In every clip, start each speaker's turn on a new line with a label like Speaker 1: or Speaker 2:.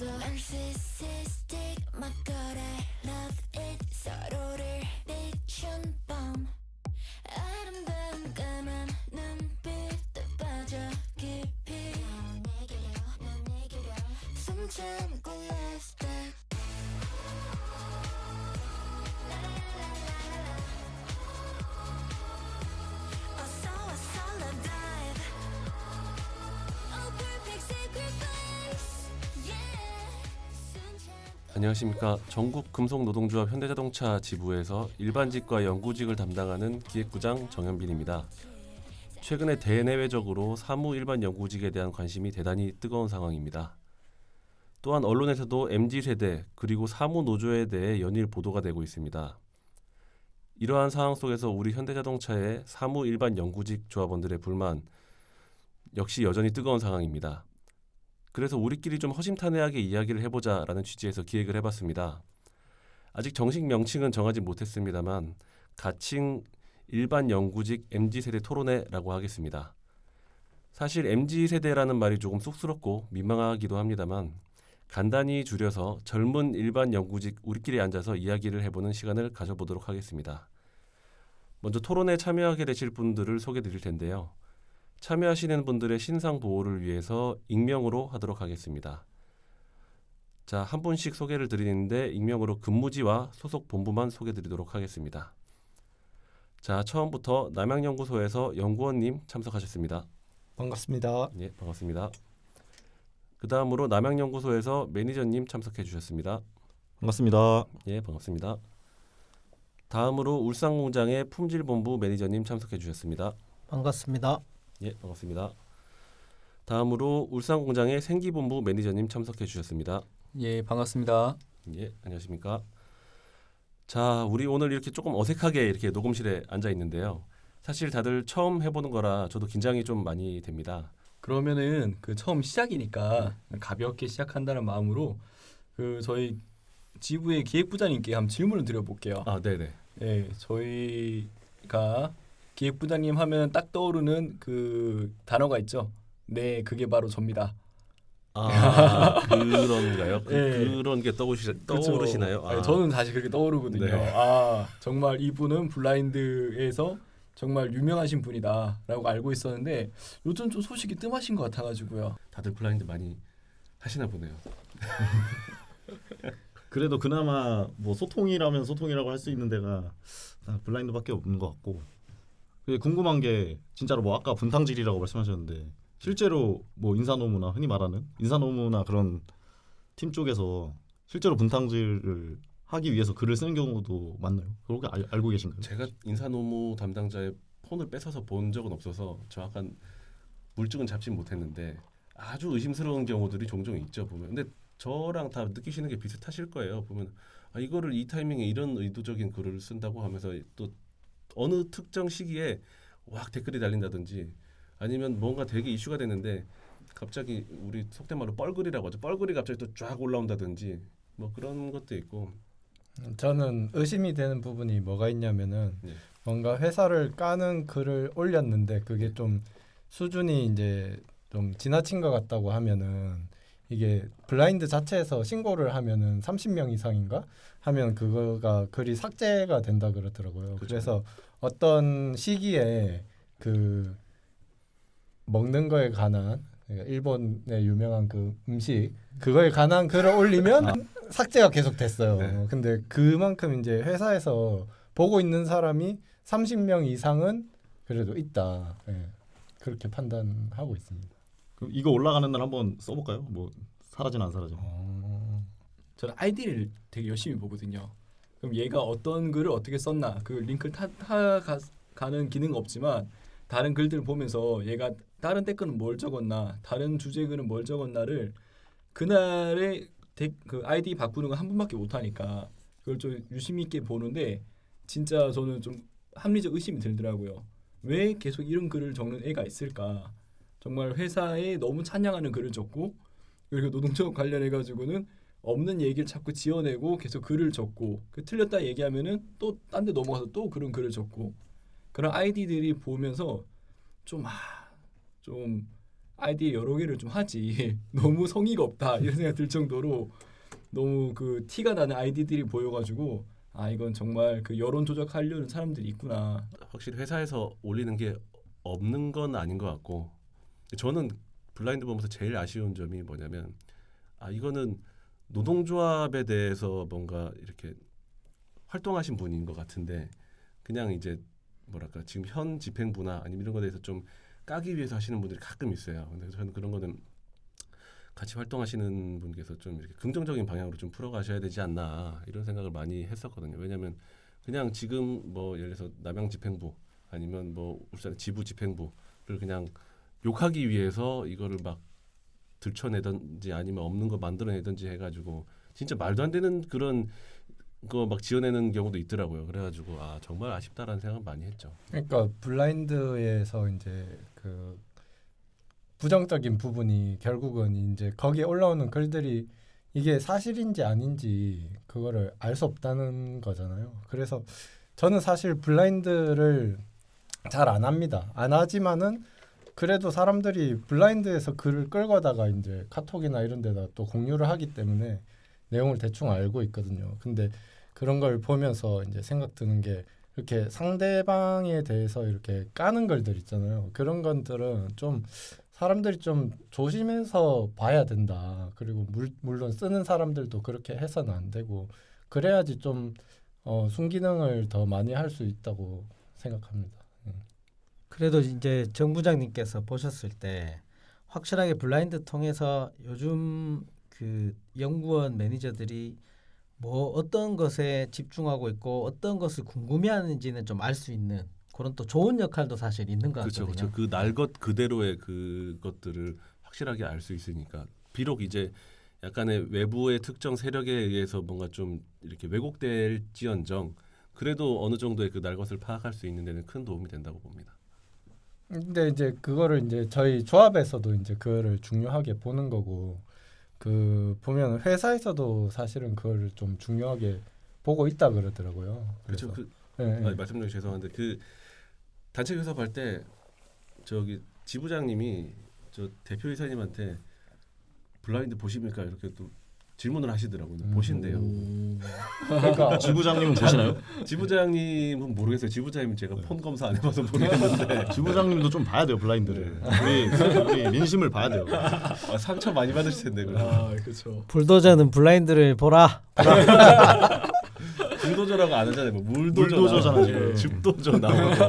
Speaker 1: narcissistic 막 그래 love it 서로를 비춘 밤 아름다운 까만 눈빛에 빠져 깊이 넌 내게로 숨 참고 last step 어서 와서 love dive Oh perfect sacrifice yeah 숨 참고
Speaker 2: 안녕하십니까. 전국 금속노동조합 현대자동차 지부에서 일반직과 연구직을 담당하는 기획부장 정현빈입니다. 최근에 대내외적으로 사무 일반 연구직에 대한 관심이 대단히 뜨거운 상황입니다. 또한 언론에서도 MZ세대 그리고 사무노조에 대해 연일 보도가 되고 있습니다. 이러한 상황 속에서 우리 현대자동차의 사무 일반 연구직 조합원들의 불만 역시 여전히 뜨거운 상황입니다. 그래서 우리끼리 좀 허심탄회하게 이야기를 해보자라는 취지에서 기획을 해봤습니다. 아직 정식 명칭은 정하지 못했습니다만 가칭 일반 연구직 MZ세대 토론회라고 하겠습니다. 사실 MZ세대라는 말이 조금 쑥스럽고 민망하기도 합니다만 간단히 줄여서 젊은 일반 연구직 우리끼리 앉아서 이야기를 해보는 시간을 가져보도록 하겠습니다. 먼저 토론에 참여하게 되실 분들을 소개드릴 텐데요. 참여하시는 분들의 신상 보호를 위해서 익명으로 하도록 하겠습니다. 자, 한 분씩 소개를 드리는데 익명으로 근무지와 소속 본부만 소개드리도록 하겠습니다. 자, 처음부터 남양연구소에서 연구원님 참석하셨습니다.
Speaker 3: 반갑습니다.
Speaker 2: 예, 반갑습니다. 그 다음으로 남양연구소에서 매니저님 참석해 주셨습니다.
Speaker 4: 반갑습니다.
Speaker 2: 예, 반갑습니다. 다음으로 울산공장의 품질본부 매니저님 참석해 주셨습니다.
Speaker 3: 반갑습니다.
Speaker 2: 예, 반갑습니다. 다음으로 울산공장의 생기본부 매니저님 참석해 주셨습니다.
Speaker 5: 예, 반갑습니다.
Speaker 2: 예, 안녕하십니까. 자, 우리 오늘 이렇게 조금 어색하게 이렇게 녹음실에 앉아 있는데요. 사실 다들 처음 해보는 거라 저도 긴장이 좀 많이 됩니다.
Speaker 5: 그러면은 그 처음 시작이니까 가볍게 시작한다는 마음으로 그 저희 지부의 기획부장님께 한번 질문을 드려볼게요.
Speaker 2: 아, 네네.
Speaker 5: 예, 저희가 기획부장님 하면 딱 떠오르는 그 단어가 있죠. 네, 그게 바로 접니다.
Speaker 2: 아, 그런가요?
Speaker 5: 예.
Speaker 2: 그런 게 떠오르시나요?
Speaker 5: 그렇죠. 저는 사실 그렇게 떠오르거든요.
Speaker 2: 네.
Speaker 5: 아, 정말 이분은 블라인드에서 정말 유명하신 분이다라고 알고 있었는데 요즘 좀 소식이 뜸하신 것 같아가지고요.
Speaker 2: 다들 블라인드 많이 하시나 보네요.
Speaker 4: 그래도 그나마 뭐 소통이라면 소통이라고 할 수 있는 데가 블라인드밖에 없는 것 같고. 근데 궁금한 게 진짜로 뭐 아까 분탕질이라고 말씀하셨는데 실제로 뭐 인사노무나 흔히 말하는 인사노무나 그런 팀 쪽에서 실제로 분탕질을 하기 위해서 글을 쓰는 경우도 많나요? 그렇게 알고 계신가요?
Speaker 2: 제가 인사노무 담당자의 폰을 뺏어서 본 적은 없어서 정확한 물증은 잡지 못했는데 아주 의심스러운 경우들이 종종 있죠, 보면. 근데 저랑 다 느끼시는 게 비슷하실 거예요. 보면 아, 이거를 이 타이밍에 이런 의도적인 글을 쓴다고 하면서 또 어느 특정 시기에 와 댓글이 달린다든지 아니면 뭔가 되게 이슈가 됐는데 갑자기 우리 속된 말로 뻘글이라고 하죠. 뻘글이 갑자기 또 쫙 올라온다든지 뭐 그런 것도 있고.
Speaker 3: 저는 의심이 되는 부분이 뭐가 있냐면은
Speaker 2: 네.
Speaker 3: 뭔가 회사를 까는 글을 올렸는데 그게 좀 수준이 이제 좀 지나친 것 같다고 하면은 이게 블라인드 자체에서 신고를 하면은 30명 이상인가 하면 그거가 글이 삭제가 된다 그러더라고요.
Speaker 2: 그렇죠.
Speaker 3: 그래서 어떤 시기에 그 먹는 거에 관한 그러니까 일본의 유명한 그 음식 그거에 관한 글을 올리면 삭제가 계속 됐어요.
Speaker 2: 네.
Speaker 3: 근데 그만큼 이제 회사에서 보고 있는 사람이 30명 이상은 그래도 있다. 예. 그렇게 판단하고 있습니다.
Speaker 4: 그럼 이거 올라가는 날 한번 써볼까요? 뭐 사라지나 안 사라지나.
Speaker 5: 저는 아이디를 되게 열심히 보거든요. 그럼 얘가 어떤 글을 어떻게 썼나 그 링크를 가는 기능은 없지만 다른 글들을 보면서 얘가 다른 댓글은 뭘 적었나 다른 주제 글은 뭘 적었나를 그날의 그 아이디 바꾸는 건 한 분밖에 못하니까 그걸 좀 유심히 있게 보는데 진짜 저는 좀 합리적 의심이 들더라고요. 왜 계속 이런 글을 적는 애가 있을까? 정말 회사에 너무 찬양하는 글을 적고 그리고 노동조합 관련해가지고는 없는 얘기를 자꾸 지어내고 계속 글을 적고 그 틀렸다 얘기하면은 또 딴 데 넘어가서 또 그런 글을 적고 그런 아이디들이 보면서 좀 아이디 여러 개를 좀 하지 너무 성의가 없다 이런 생각 들 정도로 너무 그 티가 나는 아이디들이 보여가지고 아 이건 정말 그 여론 조작하려는 사람들이 있구나.
Speaker 2: 확실히 회사에서 올리는 게 없는 건 아닌 것 같고 저는 블라인드 보면서 제일 아쉬운 점이 뭐냐면 아 이거는 노동조합에 대해서 뭔가 이렇게 활동하신 분인 것 같은데 그냥 이제 뭐랄까 지금 현 집행부나 아니면 이런 거에 대해서 좀 까기 위해서 하시는 분들이 가끔 있어요. 근데 저는 그런 거는 같이 활동하시는 분께서 좀 이렇게 긍정적인 방향으로 좀 풀어가셔야 되지 않나 이런 생각을 많이 했었거든요. 왜냐하면 그냥 지금 뭐 예를 들어서 남양 집행부 아니면 뭐 울산 지부 집행부를 그냥 욕하기 위해서 이거를 막 들춰내든지 아니면 없는 거 만들어내든지 해가지고 진짜 말도 안 되는 그런 거 막 지어내는 경우도 있더라고요. 그래가지고 아 정말 아쉽다라는 생각을 많이 했죠.
Speaker 3: 그러니까 블라인드에서 이제 그 부정적인 부분이 결국은 이제 거기에 올라오는 글들이 이게 사실인지 아닌지 그거를 알 수 없다는 거잖아요. 그래서 저는 사실 블라인드를 잘 안 합니다. 안 하지만은 그래도 사람들이 블라인드에서 글을 끌고다가 이제 카톡이나 이런 데다 또 공유를 하기 때문에 내용을 대충 알고 있거든요. 근데 그런 걸 보면서 이제 생각 드는 게 이렇게 상대방에 대해서 이렇게 까는 글들 있잖아요. 그런 것들은 좀 사람들이 좀 조심해서 봐야 된다. 그리고 물론 쓰는 사람들도 그렇게 해서는 안 되고 그래야지 좀 순기능을 더 많이 할 수 있다고 생각합니다.
Speaker 6: 그래도 이제 정 부장님께서 보셨을 때 확실하게 블라인드 통해서 요즘 그 연구원 매니저들이 뭐 어떤 것에 집중하고 있고 어떤 것을 궁금해하는지는 좀 알 수 있는 그런 또 좋은 역할도 사실 있는 것
Speaker 2: 그렇죠,
Speaker 6: 같거든요.
Speaker 2: 그렇죠. 그 날 것 그대로의 그것들을 확실하게 알 수 있으니까 비록 이제 약간의 외부의 특정 세력에 의해서 뭔가 좀 이렇게 왜곡될지언정 그래도 어느 정도의 그 날 것을 파악할 수 있는 데는 큰 도움이 된다고 봅니다.
Speaker 3: 근데 이제 그거를 이제 저희 조합에서도 이제 그거를 중요하게 보는 거고 그 보면 회사에서도 사실은 그거를 좀 중요하게 보고 있다 그러더라고요.
Speaker 2: 그렇죠.
Speaker 3: 그래서,
Speaker 2: 그
Speaker 3: 예, 예.
Speaker 2: 말씀 중에 죄송한데 그 단체 교섭할 때 저기 지부장님이 저 대표이사님한테 블라인드 보십니까 이렇게 또 질문을 하시더라고요. 보신대요.
Speaker 3: 그러니까
Speaker 4: 지부장님은 보시나요?
Speaker 2: 지부장님은 모르겠어요. 지부장님은 제가 폰 검사 안 해봐서 모르겠는데
Speaker 4: 지부장님도 좀 봐야 돼요 블라인드를. 우리 민심을 봐야 돼요.
Speaker 2: 아, 상처 많이 받으실 텐데 그럼.
Speaker 5: 아 그렇죠.
Speaker 6: 불도저는 블라인드를 보라.
Speaker 2: 불도저라고 안 하잖아요. 뭐 물도저
Speaker 4: 물도저잖아요,
Speaker 2: 나오고,
Speaker 4: 지금.
Speaker 2: 즙도저 나오고.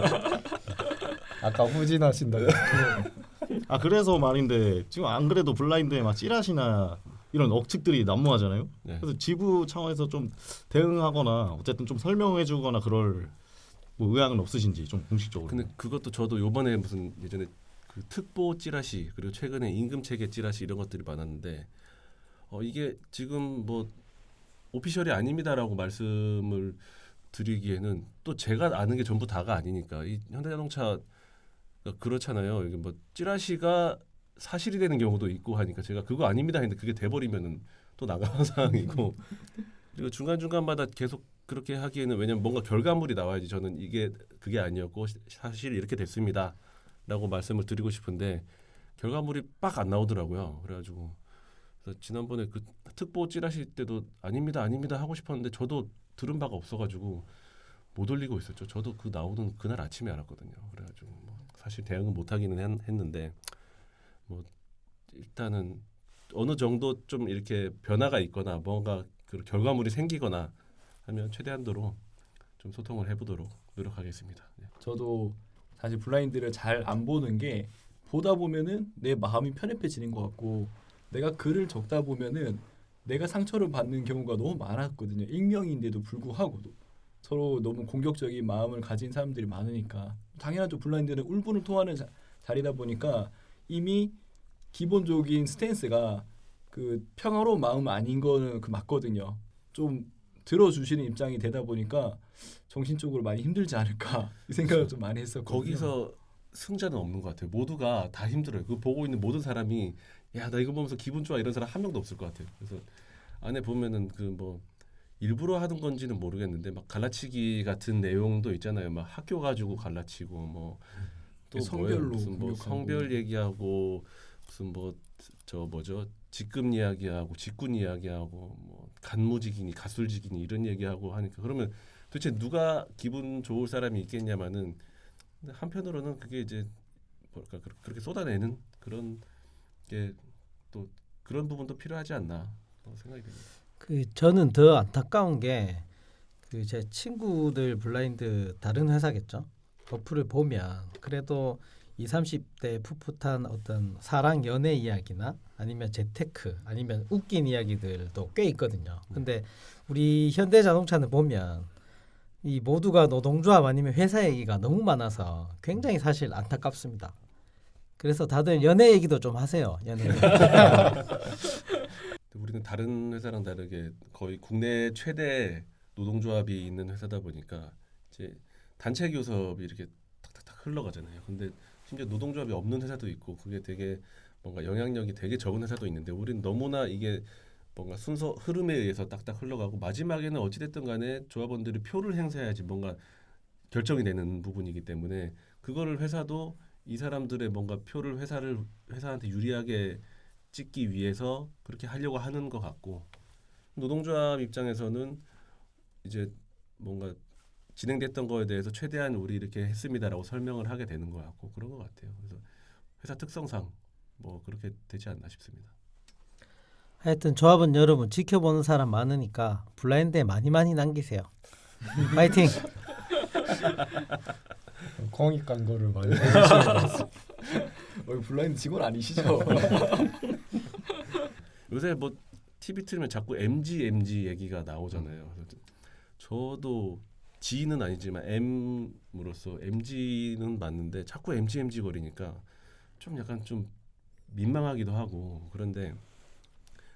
Speaker 3: 아까 후진하신다고.
Speaker 4: 아 그래서 말인데 지금 안 그래도 블라인드에 막 찌라시나 이런 억측들이 난무하잖아요.
Speaker 2: 네.
Speaker 4: 그래서 지부 차원에서 좀 대응하거나 어쨌든 좀 설명해주거나 그럴 뭐 의향은 없으신지 좀 공식적으로.
Speaker 2: 근데 그것도 저도 요번에 무슨 예전에 그 특보 찌라시 그리고 최근에 임금 체계 찌라시 이런 것들이 많았는데 이게 지금 뭐 오피셜이 아닙니다라고 말씀을 드리기에는 또 제가 아는 게 전부 다가 아니니까 이 현대자동차 그렇잖아요. 이게 뭐 찌라시가 사실이 되는 경우도 있고 하니까 제가 그거 아닙니다 했는데 그게 돼버리면은 또 나가는 상황이고 그리고 중간중간마다 계속 그렇게 하기에는 왜냐면 뭔가 결과물이 나와야지 저는 이게 그게 아니었고 사실 이렇게 됐습니다라고 말씀을 드리고 싶은데 결과물이 빡 안 나오더라고요. 그래가지고 그래서 지난번에 그 특보 찌라시 때도 아닙니다 하고 싶었는데 저도 들은 바가 없어가지고 못 올리고 있었죠. 저도 그 나오는 그날 아침에 알았거든요. 그래가지고 뭐 사실 대응은 못하기는 했는데 뭐 일단은 어느 정도 좀 이렇게 변화가 있거나 뭔가 그 결과물이 생기거나 하면 최대한도로 좀 소통을 해보도록 노력하겠습니다. 네.
Speaker 5: 저도 사실 블라인드를 잘 안 보는 게 보다 보면은 내 마음이 편협해지는 것 같고 내가 글을 적다 보면은 내가 상처를 받는 경우가 너무 많았거든요. 익명인데도 불구하고도 서로 너무 공격적인 마음을 가진 사람들이 많으니까 당연하죠. 블라인드는 울분을 토하는 자리다 보니까 이미 기본적인 스탠스가 그 평화로운 마음 아닌 거는 그 맞거든요. 좀 들어주시는 입장이 되다 보니까 정신적으로 많이 힘들지 않을까 이 생각을 좀 많이 했었거든요.
Speaker 2: 거기서 승자는 없는 것 같아요. 모두가 다 힘들어요. 그 보고 있는 모든 사람이 야 나 이거 보면서 기분 좋아 이런 사람 한 명도 없을 것 같아요. 그래서 안에 보면은 그 뭐 일부러 하는 건지는 모르겠는데 막 갈라치기 같은 내용도 있잖아요. 막 학교 가지고 갈라치고 뭐 또
Speaker 5: 성별로
Speaker 2: 무슨 뭐
Speaker 5: 공격하고.
Speaker 2: 성별 얘기하고 무슨 뭐 저 뭐죠 직급 이야기하고 직군 이야기하고 뭐 간무직이니 가술직이니 이런 얘기하고 하니까 그러면 도대체 누가 기분 좋을 사람이 있겠냐마는 한편으로는 그게 이제 뭐랄까 그렇게 쏟아내는 그런 게 또 그런 부분도 필요하지 않나 생각이 듭니다.
Speaker 6: 그 저는 더 안타까운 게 그 제 친구들 블라인드 다른 회사겠죠. 어플을 보면 그래도 20, 30대 풋풋한 어떤 사랑 연애 이야기나 아니면 재테크 아니면 웃긴 이야기들도 꽤 있거든요. 근데 우리 현대자동차는 보면 이 모두가 노동조합 아니면 회사 얘기가 너무 많아서 굉장히 사실 안타깝습니다. 그래서 다들 연애 얘기도 좀 하세요. 연애 얘기.
Speaker 2: 우리는 다른 회사랑 다르게 거의 국내 최대 노동조합이 있는 회사다 보니까 이제 단체 교섭이 이렇게 탁탁탁 흘러가잖아요. 근데 심지어 노동조합이 없는 회사도 있고 그게 되게 뭔가 영향력이 되게 적은 회사도 있는데 우리는 너무나 이게 뭔가 순서 흐름에 의해서 딱딱 흘러가고 마지막에는 어찌됐든 간에 조합원들이 표를 행사해야지 뭔가 결정이 되는 부분이기 때문에 그거를 회사도 이 사람들의 뭔가 표를 회사한테 유리하게 찍기 위해서 그렇게 하려고 하는 것 같고 노동조합 입장에서는 이제 뭔가 진행됐던 거에 대해서 최대한 우리 이렇게 했습니다라고 설명을 하게 되는 것 같고 그런 것 같아요. 그래서 회사 특성상 뭐 그렇게 되지 않나 싶습니다.
Speaker 6: 하여튼 조합원 여러분 지켜보는 사람 많으니까 블라인드에 많이 남기세요. 파이팅.
Speaker 3: 공익 광고를 많이 해주시는
Speaker 5: 블라인드 직원 아니시죠?
Speaker 2: 요새 뭐 TV 틀면 자꾸 MG 얘기가 나오잖아요. 그래서 저도 G는 아니지만 M으로서 MG는 맞는데 자꾸 MG 거리니까 좀 약간 좀 민망하기도 하고 그런데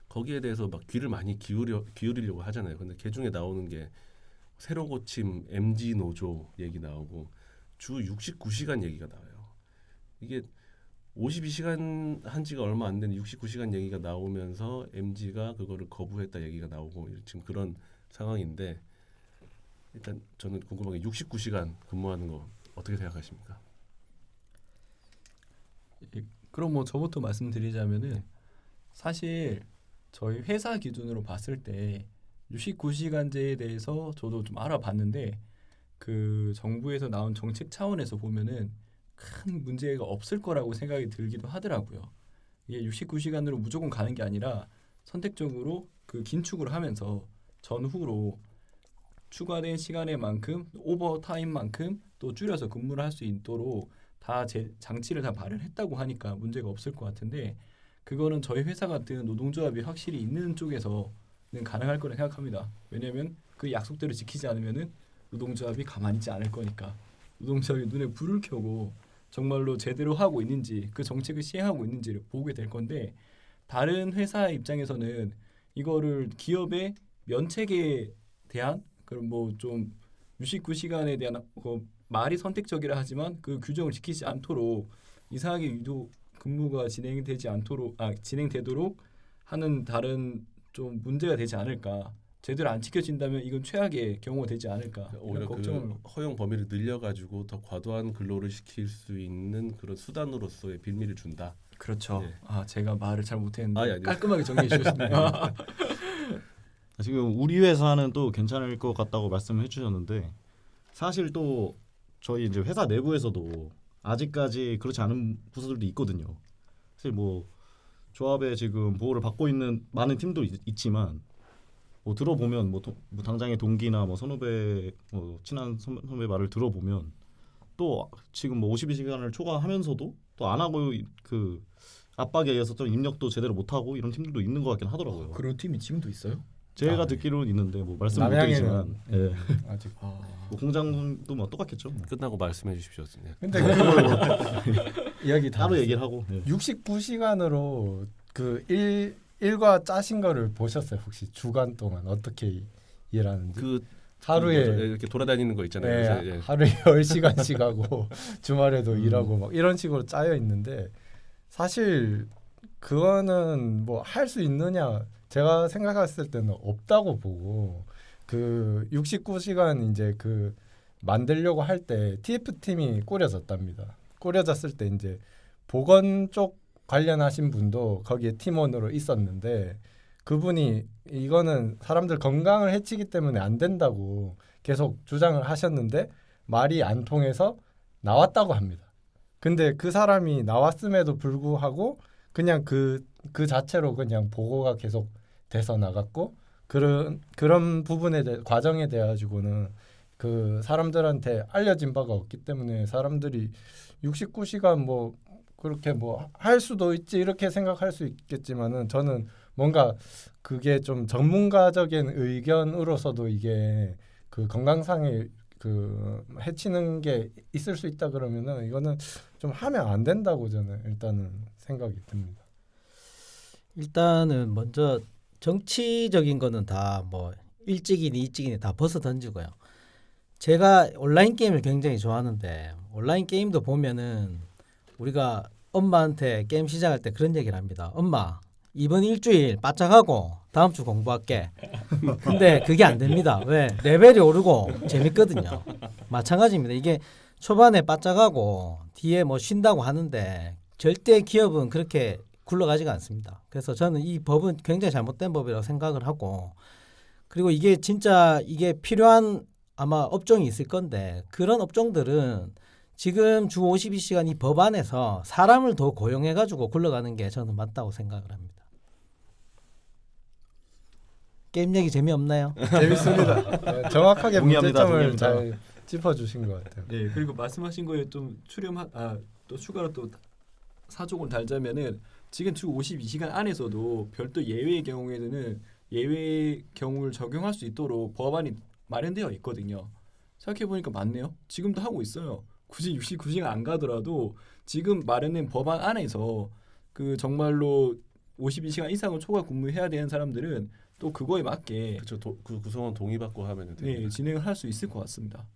Speaker 2: 거기에 대해서 막 귀를 많이 기울이려고 하잖아요. 근데 그 중에 나오는 게 새로 고침 MG 노조 얘기 나오고 주 69시간 얘기가 나와요. 이게 52시간 한 지가 얼마 안 된 69시간 얘기가 나오면서 MG가 그거를 거부했다 얘기가 나오고 지금 그런 상황인데 일단 저는 궁금한 게 69시간 근무하는 거 어떻게 생각하십니까?
Speaker 5: 그럼 뭐 저부터 말씀드리자면은 사실 저희 회사 기준으로 봤을 때 69시간제에 대해서 저도 좀 알아봤는데 그 정부에서 나온 정책 차원에서 보면은 큰 문제가 없을 거라고 생각이 들기도 하더라고요. 이게 69시간으로 무조건 가는 게 아니라 선택적으로 그 긴축을 하면서 전후로 추가된 시간의 만큼 오버타임만큼 또 줄여서 근무를 할 수 있도록 다 장치를 다 마련했다고 하니까 문제가 없을 것 같은데 그거는 저희 회사 같은 노동조합이 확실히 있는 쪽에서는 가능할 거라 생각합니다. 왜냐하면 그 약속대로 지키지 않으면은 노동조합이 가만히 있지 않을 거니까 노동조합이 눈에 불을 켜고 정말로 제대로 하고 있는지 그 정책을 시행하고 있는지를 보게 될 건데 다른 회사 입장에서는 이거를 기업의 면책에 대한 그런 뭐 좀 69시간에 대한 말이 선택적이라 하지만 그 규정을 지키지 않도록 이상하게 유도 근무가 진행되도록 하는 다른 좀 문제가 되지 않을까. 제대로 안 지켜진다면 이건 최악의 경우가 되지 않을까.
Speaker 2: 오히려
Speaker 5: 이런 걱정을
Speaker 2: 그 허용 범위를 늘려가지고 더 과도한 근로를 시킬 수 있는 그런 수단으로서의 빌미를 준다.
Speaker 5: 그렇죠.
Speaker 2: 네.
Speaker 5: 제가 말을 잘 못했는데
Speaker 2: 아니.
Speaker 5: 깔끔하게 정리해 주셨네요.
Speaker 4: 지금 우리 회사는 또 괜찮을 것 같다고 말씀해 주셨는데 사실 또 저희 이제 회사 내부에서도 아직까지 그렇지 않은 부서들도 있거든요. 사실 뭐 조합에 지금 보호를 받고 있는 많은 팀도 있지만 뭐 들어보면 뭐 당장의 동기나 뭐 선후배 뭐 친한 선배 말을 들어보면 또 지금 뭐 52시간을 초과하면서도 또 안 하고 그 압박에 의해서 좀 입력도 제대로 못 하고 이런 팀들도 있는 것 같긴 하더라고요.
Speaker 5: 그런 팀이 지금도 있어요?
Speaker 4: 제가 듣기로는 있는데 뭐 말씀 못
Speaker 3: 남양에는
Speaker 4: 드리지만 예.
Speaker 3: 아직.
Speaker 4: 뭐 공장도 뭐 똑같겠죠. 뭐.
Speaker 2: 끝나고 말씀해 주십시오. 네.
Speaker 3: 근데 그걸 이야기 다
Speaker 4: 따로
Speaker 3: 했어요.
Speaker 4: 얘기를 하고 예.
Speaker 3: 69시간으로 그 일과 짜신 거를 보셨어요? 혹시 주간 동안 어떻게 일하는지?
Speaker 2: 그
Speaker 3: 하루에
Speaker 2: 이렇게 돌아다니는 거 있잖아요.
Speaker 3: 네,
Speaker 2: 그래서, 예.
Speaker 3: 하루에 10시간씩 하고 주말에도 일하고 막 이런 식으로 짜여 있는데 사실 그거는 뭐 할 수 있느냐 제가 생각했을 때는 없다고 보고 그 69시간 이제 그 만들려고 할 때 TF 팀이 꾸려졌답니다. 꾸려졌을 때 이제 보건 쪽 관련하신 분도 거기에 팀원으로 있었는데 그분이 이거는 사람들 건강을 해치기 때문에 안 된다고 계속 주장을 하셨는데 말이 안 통해서 나왔다고 합니다. 근데 그 사람이 나왔음에도 불구하고 그냥 그 자체로 그냥 보고가 계속 돼서 나갔고 그런 부분에 대해 과정에 대해 가지고는 그 사람들한테 알려진 바가 없기 때문에 사람들이 69시간 뭐 그렇게 뭐 할 수도 있지 이렇게 생각할 수 있겠지만은 저는 뭔가 그게 좀 전문가적인 의견으로서도 이게 그 건강상에 그 해치는 게 있을 수 있다 그러면은 이거는 좀 하면 안 된다고 저는 일단은 생각이 듭니다.
Speaker 6: 일단은 먼저 정치적인 거는 다 뭐 일찍이니 이찍이니 다 벗어 던지고요. 제가 온라인 게임을 굉장히 좋아하는데 온라인 게임도 보면은 우리가 엄마한테 게임 시작할 때 그런 얘기를 합니다. 엄마 이번 일주일 바짝하고 다음 주 공부할게. 근데 그게 안 됩니다. 왜? 레벨이 오르고 재밌거든요. 마찬가지입니다. 이게 초반에 바짝하고 뒤에 뭐 쉰다고 하는데 절대 기업은 그렇게 굴러가지가 않습니다. 그래서 저는 이 법은 굉장히 잘못된 법이라고 생각을 하고 그리고 이게 진짜 이게 필요한 아마 업종이 있을 건데 그런 업종들은 지금 주 52시간 이 법 안에서 사람을 더 고용해가지고 굴러가는 게 저는 맞다고 생각을 합니다. 게임 얘기 재미없나요?
Speaker 3: 재밌습니다. 네, 정확하게
Speaker 4: 동의합니다,
Speaker 3: 문제점을
Speaker 4: 동의합니다.
Speaker 3: 잘 짚어주신 것 같아요.
Speaker 5: 네, 그리고 말씀하신 거에 좀 또 추가로 또 사족을 달자면은 지금 주 52시간 안에서도 별도 예외의 경우에는 예외 경우를 적용할 수 있도록 법안이 마련되어 있거든요. 생각해 보니까 맞네요. 지금도 하고 있어요. 굳이 69시간 안 가더라도 지금 마련된 법안 안에서 그 정말로 52시간 이상을 초과 근무해야 되는 사람들은 또 그거에 맞게
Speaker 2: 그렇죠. 그 구성원 동의받고 하면 됩니다.
Speaker 5: 네, 진행을 할 수 있을 것 같습니다.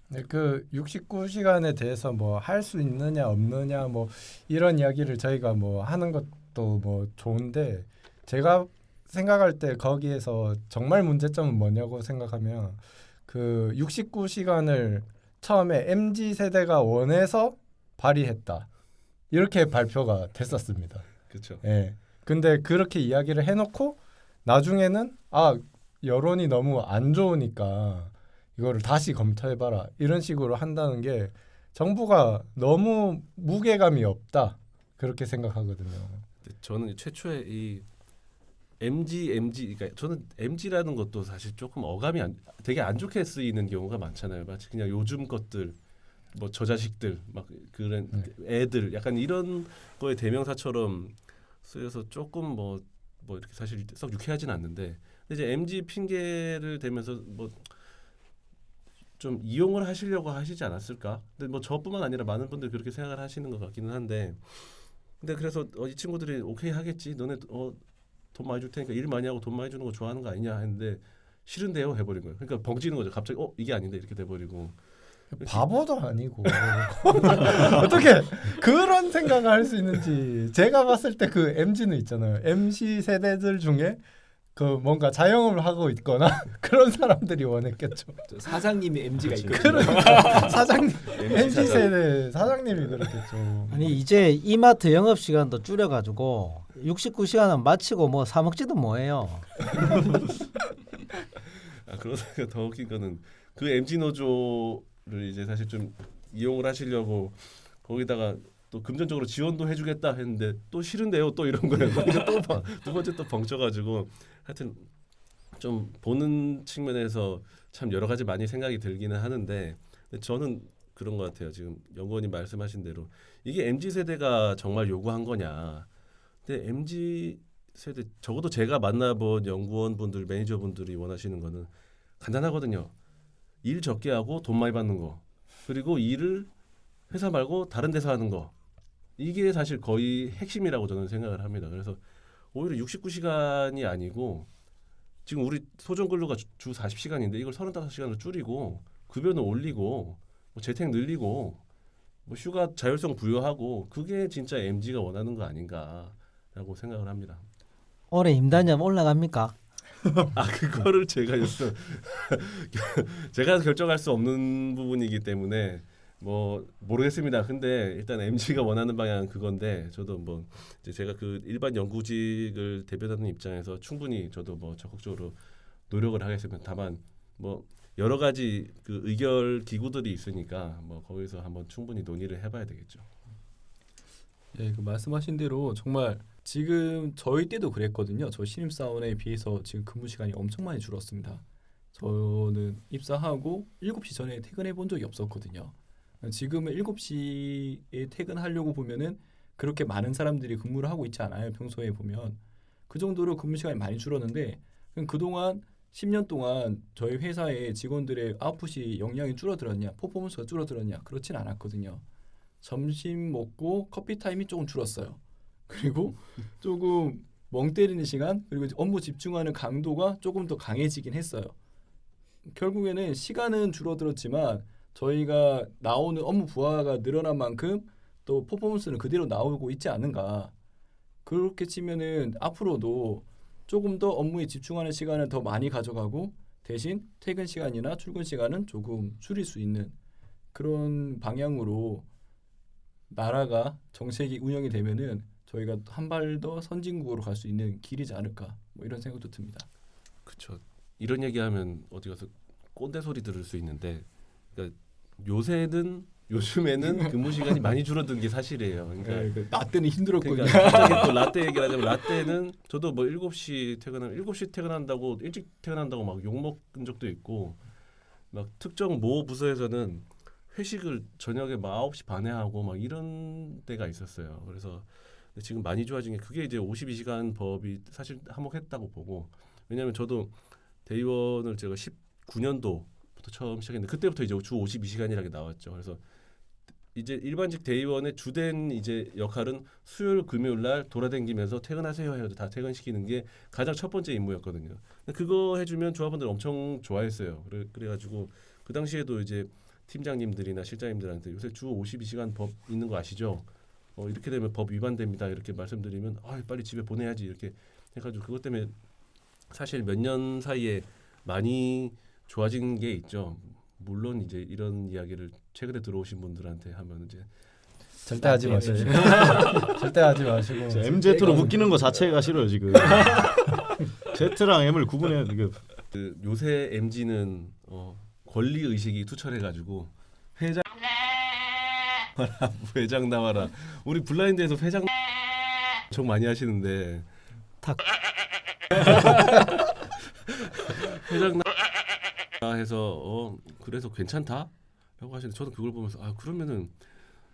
Speaker 3: 네, 그 69시간에 대해서 뭐 할 수 있느냐 없느냐 뭐 이런 이야기를 저희가 뭐 하는 것도 뭐 좋은데 제가 생각할 때 거기에서 정말 문제점은 뭐냐고 생각하면 그 69시간을 처음에 MZ 세대가 원해서 발의했다 이렇게 발표가 됐었습니다.
Speaker 2: 그렇죠.
Speaker 3: 예. 근데 그렇게 이야기를 해놓고 나중에는 여론이 너무 안 좋으니까 이거를 다시 검토해봐라 이런 식으로 한다는 게 정부가 너무 무게감이 없다 그렇게 생각하거든요.
Speaker 2: 저는 최초에 이 MG 그러니까 저는 MG라는 것도 사실 조금 어감이 되게 안 좋게 쓰이는 경우가 많잖아요. 마치 그냥 요즘 것들 뭐 저 자식들 막 그런 애들 약간 이런 거의 대명사처럼 쓰여서 조금 뭐 이렇게 사실 썩 유쾌하진 않는데 근데 이제 MG 핑계를 대면서 뭐 좀 이용을 하시려고 하시지 않았을까? 근데 뭐 저뿐만 아니라 많은 분들이 그렇게 생각을 하시는 것 같기는 한데 근데 그래서 이 친구들이 오케이 하겠지. 너네 돈 많이 줄 테니까 일 많이 하고 돈 많이 주는 거 좋아하는 거 아니냐 했는데 싫은데요 해버린 거예요. 그러니까 벙찌는 거죠. 갑자기 이게 아닌데 이렇게 돼버리고
Speaker 3: 바보도 아니고 어떻게 그런 생각을 할 수 있는지 제가 봤을 때 그 MZ는 있잖아요. MC 세대들 중에 그 뭔가 자영업을 하고 있거나 그런 사람들이 원했겠죠.
Speaker 5: 사장님이 MG가
Speaker 2: 그렇죠.
Speaker 5: 있거든요.
Speaker 3: 그러니까 사장님
Speaker 2: MG
Speaker 3: MZ 세대 사장님이 그렇겠죠.
Speaker 6: 아니 이제 이마트 영업 시간도 줄여가지고 69시간은 마치고 뭐 사 먹지도 뭐해요.
Speaker 2: 그러다가 더 웃긴 거는 그 MG 노조를 이제 사실 좀 이용을 하시려고 거기다가 또 금전적으로 지원도 해주겠다 했는데 또 싫은데요 또 이런 거예요. 그러니까 또 두 번째 또 벙쪄가지고 하여튼 좀 보는 측면에서 참 여러 가지 많이 생각이 들기는 하는데 근데 저는 그런 것 같아요. 지금 연구원님 말씀하신 대로 이게 MZ 세대가 정말 요구한 거냐? 근데 MZ 세대 적어도 제가 만나본 연구원 분들 매니저 분들이 원하시는 거는 간단하거든요. 일 적게 하고 돈 많이 받는 거 그리고 일을 회사 말고 다른 데서 하는 거 이게 사실 거의 핵심이라고 저는 생각을 합니다. 그래서 오히려 69시간이 아니고 지금 우리 소정 근로가 주 40시간인데 이걸 35시간으로 줄이고 급여는 올리고 뭐 재택 늘리고 뭐 휴가 자율성 부여하고 그게 진짜 MZ가 원하는 거 아닌가라고 생각을 합니다.
Speaker 6: 올해 임단점 올라갑니까?
Speaker 2: 그거를 제가 결정할 수 없는 부분이기 때문에 뭐 모르겠습니다. 근데 일단 MG가 원하는 방향은 그건데 저도 뭐 이제 제가 그 일반 연구직을 대변하는 입장에서 충분히 저도 뭐 적극적으로 노력을 하겠습니다. 다만 뭐 여러 가지 그 의결 기구들이 있으니까 뭐 거기서 한번 충분히 논의를 해봐야 되겠죠.
Speaker 5: 예, 그 말씀하신 대로 정말 지금 저희 때도 그랬거든요. 저 신입사원에 비해서 지금 근무 시간이 엄청 많이 줄었습니다. 저는 입사하고 7시 전에 퇴근해 본 적이 없었거든요. 지금은 7시에 퇴근하려고 보면은 그렇게 많은 사람들이 근무를 하고 있지 않아요. 평소에 보면 그 정도로 근무 시간이 많이 줄었는데 그동안 10년 동안 저희 회사의 직원들의 아웃풋이 역량이 줄어들었냐, 퍼포먼스가 줄어들었냐, 그렇진 않았거든요. 점심 먹고 커피 타임이 조금 줄었어요. 그리고 조금 멍 때리는 시간, 그리고 업무 집중하는 강도가 조금 더 강해지긴 했어요. 결국에는 시간은 줄어들었지만 저희가 나오는 업무 부하가 늘어난 만큼 또 퍼포먼스는 그대로 나오고 있지 않은가. 그렇게 치면은 앞으로도 조금 더 업무에 집중하는 시간을 더 많이 가져가고 대신 퇴근 시간이나 출근 시간은 조금 줄일 수 있는 그런 방향으로 나라가 정책이 운영이 되면은 저희가 한 발 더 선진국으로 갈 수 있는 길이지 않을까 뭐 이런 생각도 듭니다.
Speaker 2: 그렇죠. 이런 얘기하면 어디 가서 꼰대 소리 들을 수 있는데 그러니까 요즘에는 근무 시간이 많이 줄어든 게 사실이에요. 그러니까
Speaker 5: 나 때는 힘들었거든요.
Speaker 2: 그러니까 갑자기 또 라떼 얘기를 하자면 라떼는 저도 뭐 7시 퇴근하면 7시 퇴근한다고 일찍 퇴근한다고 막 욕 먹은 적도 있고 막 특정 모 부서에서는 회식을 저녁에 막 9시 반에 하고 막 이런 때가 있었어요. 그래서 지금 많이 좋아진 게 그게 이제 52시간 법이 사실 한몫했다고 보고 왜냐하면 저도 대의원을 제가 19년도부터 처음 시작했는데 그때부터 이제 주 52시간이라는 게 나왔죠. 그래서 이제 일반직 대의원의 주된 이제 역할은 수요일 금요일 날 돌아다니면서 퇴근하세요 해도 다 퇴근시키는 게 가장 첫 번째 임무였거든요. 근데 그거 해주면 조합원들 엄청 좋아했어요. 그래가지고 그 당시에도 이제 팀장님들이나 실장님들한테 요새 주 52시간 법 있는 거 아시죠? 이렇게 되면 법 위반됩니다. 이렇게 말씀드리면 빨리 집에 보내야지 이렇게 해가지고 그것 때문에 사실 몇 년 사이에 많이 좋아진 게 있죠. 물론 이제 이런 이야기를 최근에 들어오신 분들한테 하면 이제
Speaker 3: 절대 하지 마시고 절대 하지 마시고
Speaker 4: MZ로 묶이는 거 자체가 싫어요 지금. Z랑 M을 구분해야 돼.
Speaker 2: 그 요새 MZ는 권리 의식이 투철해가지고 회장 회장 나와라. 우리 블라인드에서 회장 엄청 많이 하시는데 회장 나 해서 그래서 괜찮다? 라고 하시는데 저는 그걸 보면서 그러면은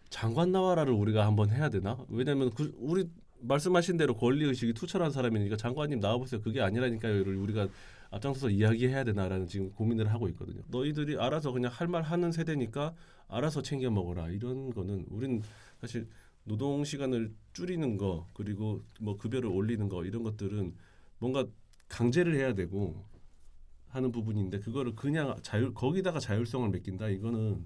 Speaker 2: 장관 나와라를 우리가 한번 해야 되나? 왜냐면 우리 말씀하신 대로 권리의식이 투철한 사람이니까 장관님 나와보세요. 그게 아니라니까요를 우리가 앞장서서 이야기해야 되나라는 지금 고민을 하고 있거든요. 너희들이 알아서 그냥 할 말 하는 세대니까 알아서 챙겨 먹어라. 이런 거는 우린 사실 노동 시간을 줄이는 거 그리고 뭐 급여를 올리는 거 이런 것들은 뭔가 강제를 해야 되고 하는 부분인데 그거를 그냥 거기다가 자율성을 맡긴다 이거는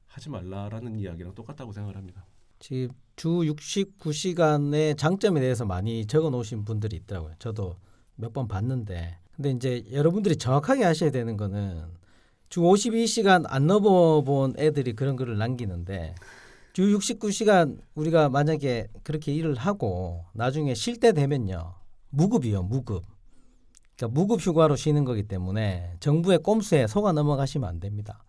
Speaker 2: 하지 말라라는 이야기랑 똑같다고 생각을 합니다.
Speaker 6: 지금 주 69시간의 장점에 대해서 많이 적어 놓으신 분들이 있더라고요. 저도 몇 번 봤는데 근데 이제 여러분들이 정확하게 하셔야 되는 거는 주 52시간 안 넘어본 애들이 그런 글을 남기는데 주 69시간 우리가 만약에 그렇게 일을 하고 나중에 쉴 때 되면요. 무급이요. 무급. 그러니까 무급 휴가로 쉬는 거기 때문에 정부의 꼼수에 속아 넘어가시면 안 됩니다.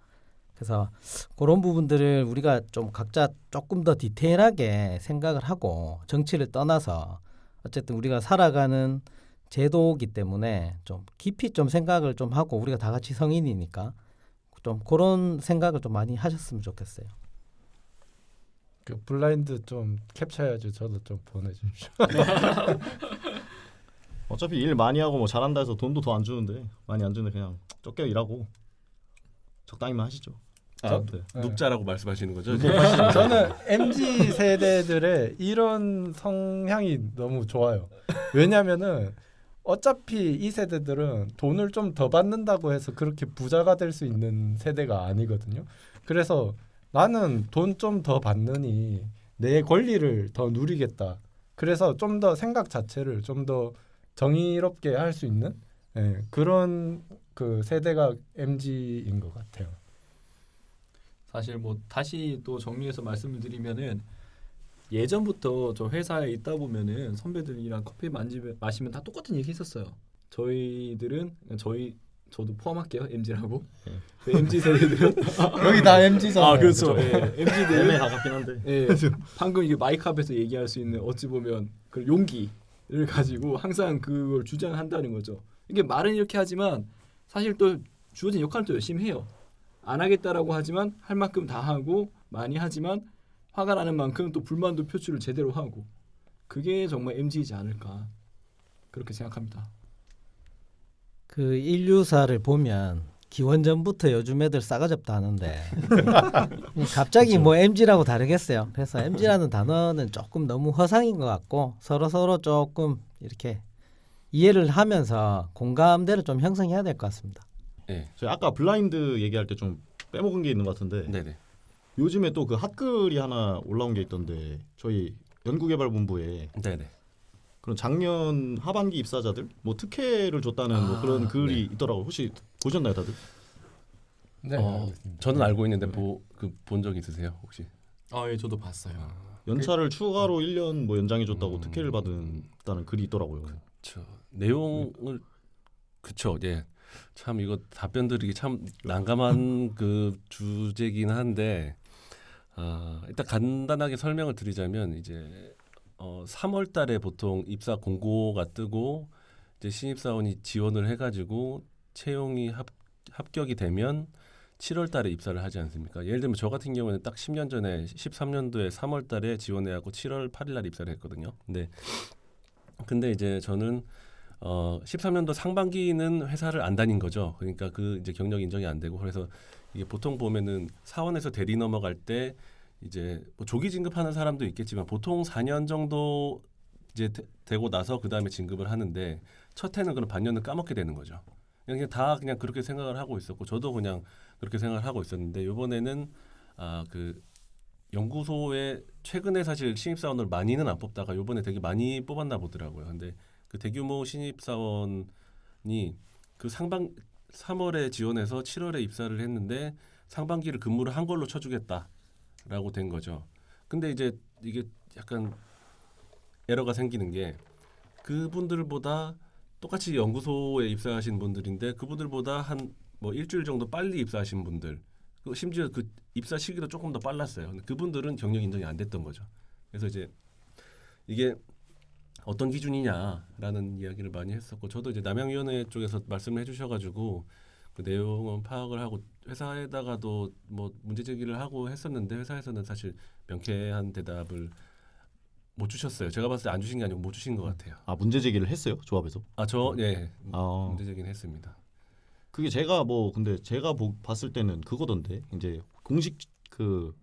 Speaker 6: 그래서 그런 부분들을 우리가 좀 각자 조금 더 디테일하게 생각을 하고 정치를 떠나서 어쨌든 우리가 살아가는 제도이기 때문에 좀 깊이 좀 생각을 좀 하고 우리가 다 같이 성인이니까 좀 그런 생각을 좀 많이 하셨으면 좋겠어요.
Speaker 3: 그 블라인드 좀 캡처해야지 저도 좀 보내주십시오.
Speaker 4: 어차피 일 많이 하고 뭐 잘한다 해서 돈도 더 안 주는데 많이 안 주는데 그냥 적게 일하고 적당히만 하시죠.
Speaker 2: 눕자라고 말씀하시는 거죠?
Speaker 3: 저는 MZ 세대들의 이런 성향이 너무 좋아요. 왜냐면은 어차피 이 세대들은 돈을 좀 더 받는다고 해서 그렇게 부자가 될 수 있는 세대가 아니거든요. 그래서 나는 돈 좀 더 받느니 내 권리를 더 누리겠다. 그래서 좀 더 생각 자체를 좀 더 정의롭게 할 수 있는 그런 그 세대가 MZ인 것 같아요.
Speaker 5: 사실 뭐 다시 또 정리해서 말씀을 드리면은 예전부터 저 회사에 있다 보면은 선배들이랑 커피 마시면 다 똑같은 얘기 했었어요. 저희들은 저도 포함할게요. MZ라고. MZ 세대들은
Speaker 3: 여기 다 MZ잖아요.
Speaker 5: 그렇죠. 예,
Speaker 4: M에
Speaker 5: MZ들은
Speaker 4: 가깝긴 한데.
Speaker 5: 예, 방금 이게 마이크 앞에서 얘기할 수 있는 어찌 보면 그 용기를 가지고 항상 그걸 주장한다는 거죠. 이게 말은 이렇게 하지만 사실 또 주어진 역할을 또 열심히 해요. 안 하겠다라고 하지만 할 만큼 다 하고 많이 하지만 화가 나는 만큼 또 불만도 표출을 제대로 하고 그게 정말 MZ이지 않을까 그렇게 생각합니다.
Speaker 6: 그 인류사를 보면 기원전부터 요즘 애들 싸가지없다 하는데 갑자기 뭐 MZ라고 다르겠어요. 그래서 MZ라는 단어는 조금 너무 허상인 것 같고 서로 조금 이렇게 이해를 하면서 공감대를 좀 형성해야 될 것 같습니다.
Speaker 2: 네.
Speaker 4: 저희 아까 블라인드 얘기할 때 좀 빼먹은 게 있는 것 같은데
Speaker 2: 네네.
Speaker 4: 요즘에 또 그 핫글이 하나 올라온 게 있던데 저희 연구개발본부에
Speaker 2: 네네.
Speaker 4: 그런 작년 하반기 입사자들 뭐 특혜를 줬다는 뭐 그런 글이
Speaker 2: 네.
Speaker 4: 있더라고요. 혹시 보셨나요, 다들?
Speaker 3: 네.
Speaker 2: 저는 알고 있는데 본 적 있으세요 혹시?
Speaker 5: 예, 저도 봤어요.
Speaker 4: 연차를 추가로 1년 뭐 연장해 줬다고 특혜를 받았다는 글이 있더라고요.
Speaker 2: 그렇죠. 내용을 그쵸. 예. 참 이거 답변 드리기 참 난감한 그 주제긴 한데 일단 간단하게 설명을 드리자면 이제 3월 달에 보통 입사 공고가 뜨고 이제 신입사원이 지원을 해가지고 채용이 합격이 되면 7월 달에 입사를 하지 않습니까? 예를 들면 저 같은 경우에는 딱 10년 전에 13년도에 3월 달에 지원해갖고 7월 8일 날 입사를 했거든요. 근데 이제 저는 13년도 상반기는 회사를 안 다닌 거죠. 그러니까 그 이제 경력 인정이 안 되고 그래서 이게 보통 보면은 사원에서 대리 넘어갈 때 이제 뭐 조기 진급하는 사람도 있겠지만 보통 4년 정도 이제 되고 나서 그 다음에 진급을 하는데 첫 해는 그런 반년을 까먹게 되는 거죠. 그냥 다 그냥 그렇게 생각을 하고 있었고 저도 그냥 그렇게 생각을 하고 있었는데 이번에는 그 연구소에 최근에 사실 신입사원을 많이는 안 뽑다가 이번에 되게 많이 뽑았나 보더라고요. 근데 그 대규모 신입사원이 그 3월에 지원해서 7월에 입사를 했는데 상반기를 근무를 한 걸로 쳐주겠다라고 된 거죠. 근데 이제 이게 약간 에러가 생기는 게 그분들보다 똑같이 연구소에 입사하신 분들인데 그분들보다 한 뭐 일주일 정도 빨리 입사하신 분들 심지어 그 입사 시기도 조금 더 빨랐어요. 근데 그분들은 경력 인정이 안 됐던 거죠. 그래서 이제 이게 어떤 기준이냐라는 이야기를 많이 했었고 저도 이제 남양위원회 쪽에서 말씀을 해주셔가지고 그 내용은 파악을 하고 회사에다가도 뭐 문제 제기를 하고 했었는데 회사에서는 사실 명쾌한 대답을 못 주셨어요. 제가 봤을 때 안 주신 게 아니고 못 주신 것 같아요.
Speaker 4: 문제 제기를 했어요, 조합에서?
Speaker 2: 문제 제기는 했습니다.
Speaker 4: 그게 제가 봤을 때는 그거던데 이제 공식적으로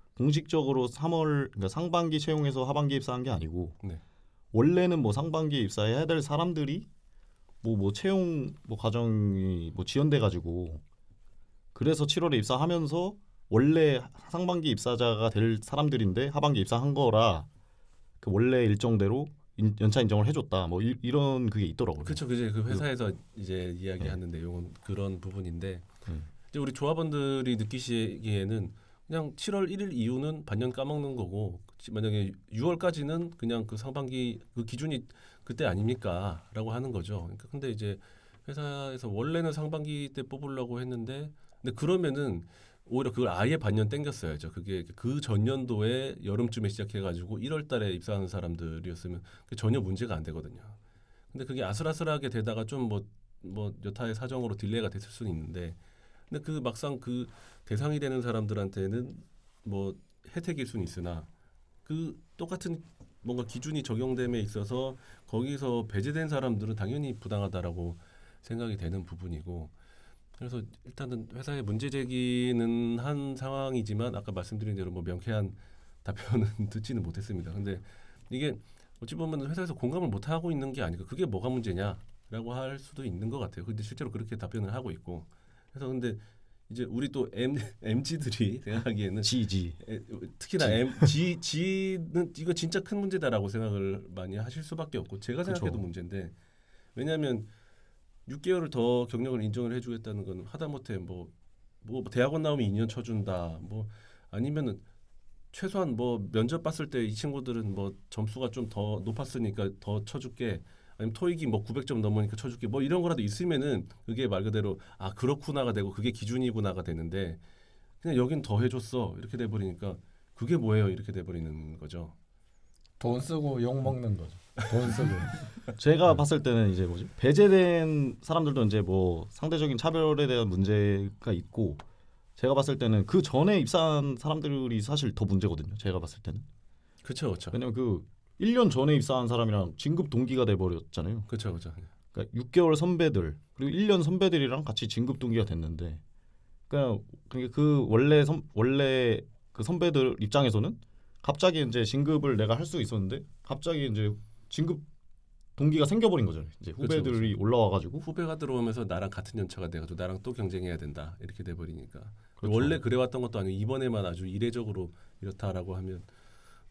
Speaker 4: 3월 그러니까 상반기 채용해서 하반기 입사한 게 아니고
Speaker 2: 네.
Speaker 4: 원래는 뭐 상반기에 입사해야 될 사람들이 뭐 채용 뭐 과정이 뭐 지연돼 가지고 그래서 7월에 입사하면서 원래 상반기 입사자가 될 사람들인데 하반기 입사한 거라 그 원래 일정대로 연차 인정을 해줬다 뭐 이런 그게 있더라고요.
Speaker 2: 그렇죠. 그제 그 회사에서 이제 이야기하는 내용은 그런 부분인데 이제 우리 조합원들이 느끼시기에는 그냥 7월 1일 이후는 반년 까먹는 거고 만약에 6월까지는 그냥 그 상반기 그 기준이 그때 아닙니까라고 하는 거죠. 그러니까 근데 이제 회사에서 원래는 상반기 때 뽑으려고 했는데 근데 그러면은 오히려 그걸 아예 반년 땡겼어야죠. 그게 그 전년도에 여름쯤에 시작해가지고 1월달에 입사하는 사람들이었으면 전혀 문제가 안 되거든요. 근데 그게 아슬아슬하게 되다가 좀 뭐 여타의 사정으로 딜레이가 됐을 수는 있는데, 근데 그 막상 그 대상이 되는 사람들한테는 뭐 혜택일 수는 있으나 그 똑같은 뭔가 기준이 적용됨에 있어서 거기서 배제된 사람들은 당연히 부당하다라고 생각이 되는 부분이고. 그래서 일단은 회사에 문제 제기는 한 상황이지만 아까 말씀드린 대로 뭐 명쾌한 답변은 듣지는 못했습니다. 근데 이게 어찌 보면 회사에서 공감을 못 하고 있는 게 아니고 그게 뭐가 문제냐라고 할 수도 있는 것 같아요. 근데 실제로 그렇게 답변을 하고 있고. 그래서 근데 이제 우리 또 MZ들이 생각하기에는 특히나 G는 이거 진짜 큰 문제다라고 생각을 많이 하실 수밖에 없고 제가 생각해도 문제인데 왜냐하면 6개월을 더 경력을 인정을 해주겠다는 건 하다못해 뭐 대학원 나오면 2년 쳐준다 뭐 아니면은 최소한 뭐 면접 봤을 때 이 친구들은 뭐 점수가 좀 더 높았으니까 더 쳐줄게. 아니면 토익이 뭐 900점 넘으니까 쳐줄게. 뭐 이런 거라도 있으면은 그게 말 그대로 아 그렇구나가 되고 그게 기준이구나가 되는데 그냥 여긴 더 해줬어 이렇게 돼버리니까 그게 뭐예요 이렇게 돼버리는 거죠.
Speaker 3: 돈 쓰고 욕 먹는 거죠. 돈 쓰고.
Speaker 4: 제가 봤을 때는 이제 뭐지 배제된 사람들도 이제 뭐 상대적인 차별에 대한 문제가 있고 제가 봤을 때는 그 전에 입사한 사람들이 사실 더 문제거든요. 제가 봤을 때는
Speaker 2: 그렇죠, 그렇죠,
Speaker 4: 왜냐면 그 1년 전에 입사한 사람이랑 진급 동기가 돼 버렸잖아요.
Speaker 2: 그렇죠, 그렇죠.
Speaker 4: 그러니까 6개월 선배들 그리고 1년 선배들이랑 같이 진급 동기가 됐는데 그러니까 그 원래 그 선배들 입장에서는 갑자기 이제 진급을 내가 할 수 있었는데 갑자기 이제 진급 동기가 생겨버린 거죠. 이제 후배들이
Speaker 2: 그렇죠.
Speaker 4: 올라와가지고
Speaker 2: 후배가 들어오면서 나랑 같은 연차가 돼가지고 나랑 또 경쟁해야 된다 이렇게 돼버리니까
Speaker 4: 그렇죠.
Speaker 2: 원래 그래왔던 것도 아니고 이번에만 아주 이례적으로 이렇다라고 하면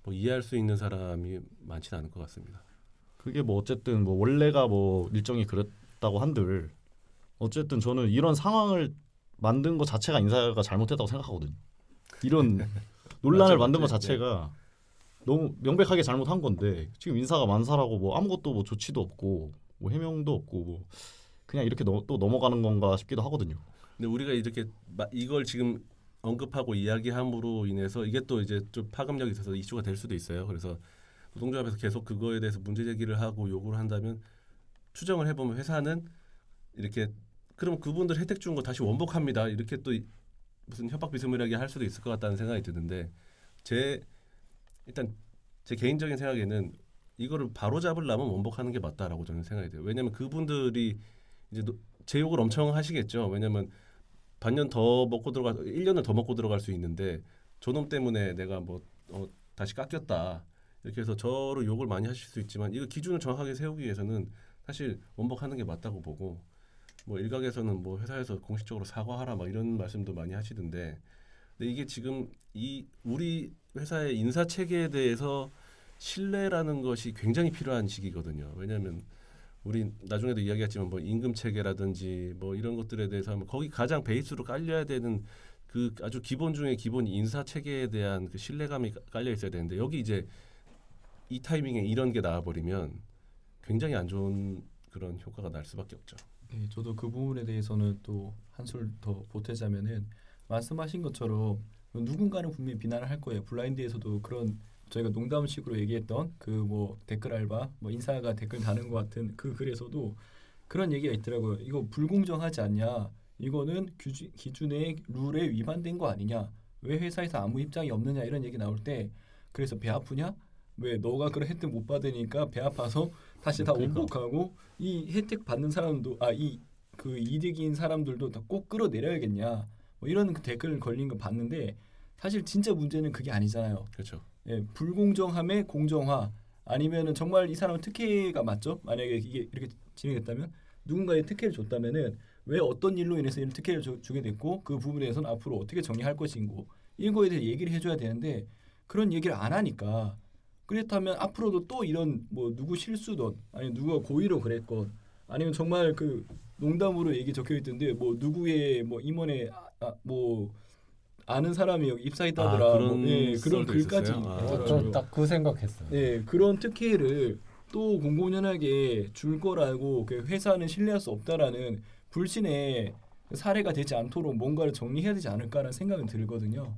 Speaker 2: 뭐 이해할 수 있는 사람이 많지는 않을 것 같습니다.
Speaker 4: 그게 뭐 어쨌든 뭐 원래가 뭐 일정이 그랬다고 한들 어쨌든 저는 이런 상황을 만든 것 자체가 인사가 잘못했다고 생각하거든요. 이런 논란을
Speaker 2: 맞죠,
Speaker 4: 만든 것
Speaker 2: 맞죠.
Speaker 4: 자체가 너무 명백하게 잘못한 건데 지금 인사가 만사라고 뭐 아무것도 뭐 조치도 없고 뭐 해명도 없고 뭐 그냥 이렇게 또 넘어가는 건가 싶기도 하거든요.
Speaker 2: 근데 우리가 이렇게 이걸 지금 언급하고 이야기함으로 인해서 이게 또 이제 좀 파급력이 있어서 이슈가 될 수도 있어요. 그래서 노동조합에서 계속 그거에 대해서 문제 제기를 하고 요구를 한다면 추정을 해보면 회사는 이렇게 그럼 그분들 혜택 준 거 다시 원복합니다. 이렇게 또 무슨 협박 비스무리하게 할 수도 있을 것 같다는 생각이 드는데 일단 제 개인적인 생각에는 이거를 바로 잡으려면 원복하는 게 맞다라고 저는 생각이 돼요. 왜냐하면 그분들이 이제 제 욕을 엄청 하시겠죠. 왜냐하면 반년 더 먹고 들어갈 1년을 더 먹고 들어갈 수 있는데 저놈 때문에 내가 뭐 다시 깎였다 이렇게 해서 저를 욕을 많이 하실 수 있지만 이거 기준을 정확하게 세우기 위해서는 사실 원복하는 게 맞다고 보고 뭐 일각에서는 뭐 회사에서 공식적으로 사과하라 막 이런 말씀도 많이 하시던데 근데 이게 지금 이 우리 회사의 인사 체계에 대해서 신뢰라는 것이 굉장히 필요한 시기거든요. 왜냐하면 우리 나중에도 이야기했지만 뭐 임금 체계라든지 뭐 이런 것들에 대해서 하면 거기 가장 베이스로 깔려야 되는 그 아주 기본 중에 기본 인사 체계에 대한 그 신뢰감이 깔려 있어야 되는데 여기 이제 이 타이밍에 이런 게 나와버리면 굉장히 안 좋은 그런 효과가 날 수밖에 없죠.
Speaker 5: 네, 저도 그 부분에 대해서는 또 한술 더 보태자면은 말씀하신 것처럼 누군가는 분명히 비난을 할 거예요. 블라인드에서도 그런 저희가 농담식으로 얘기했던 그 뭐 댓글 알바, 뭐 인사가 댓글 다는 것 같은 그 글에서도 그런 얘기가 있더라고요. 이거 불공정하지 않냐? 이거는 기준의 룰에 위반된 거 아니냐? 왜 회사에서 아무 입장이 없느냐 이런 얘기 나올 때 그래서 배 아프냐? 왜 너가 그런 혜택 못 받으니까 배 아파서 다시 다
Speaker 4: 그러니까.
Speaker 5: 원복하고 이 혜택 받는 사람도 이 그 이득인 사람들도 다 꼭 끌어내려야겠냐? 뭐 이런 그 댓글 걸린 거 봤는데 사실 진짜 문제는 그게 아니잖아요.
Speaker 2: 그렇죠.
Speaker 5: 예, 불공정함의 공정화 아니면은 정말 이 사람은 특혜가 맞죠? 만약에 이게 이렇게 진행됐다면 누군가의 특혜를 줬다면은 왜 어떤 일로 인해서 이런 특혜를 주게 됐고 그 부분에 대해서는 앞으로 어떻게 정리할 것인고 이거에 대해 얘기를 해줘야 되는데 그런 얘기를 안 하니까 그렇다면 앞으로도 또 이런 뭐 누구 실수든 아니면 누가 고의로 그랬건 아니면 정말 그 농담으로 얘기 적혀 있던데 뭐 누구의 뭐 임원에 뭐 아는 사람이 여기 입사했다더라.
Speaker 2: 그런
Speaker 5: 그런
Speaker 2: 썰도
Speaker 5: 글까지
Speaker 2: 있었어요?
Speaker 5: 있더라고요.
Speaker 3: 저 딱 그 생각했어요.
Speaker 5: 네, 그런 특혜를 또 공공연하게 줄 거라고 그 회사는 신뢰할 수 없다라는 불신의 사례가 되지 않도록 뭔가를 정리해야 되지 않을까라는 생각은 들거든요.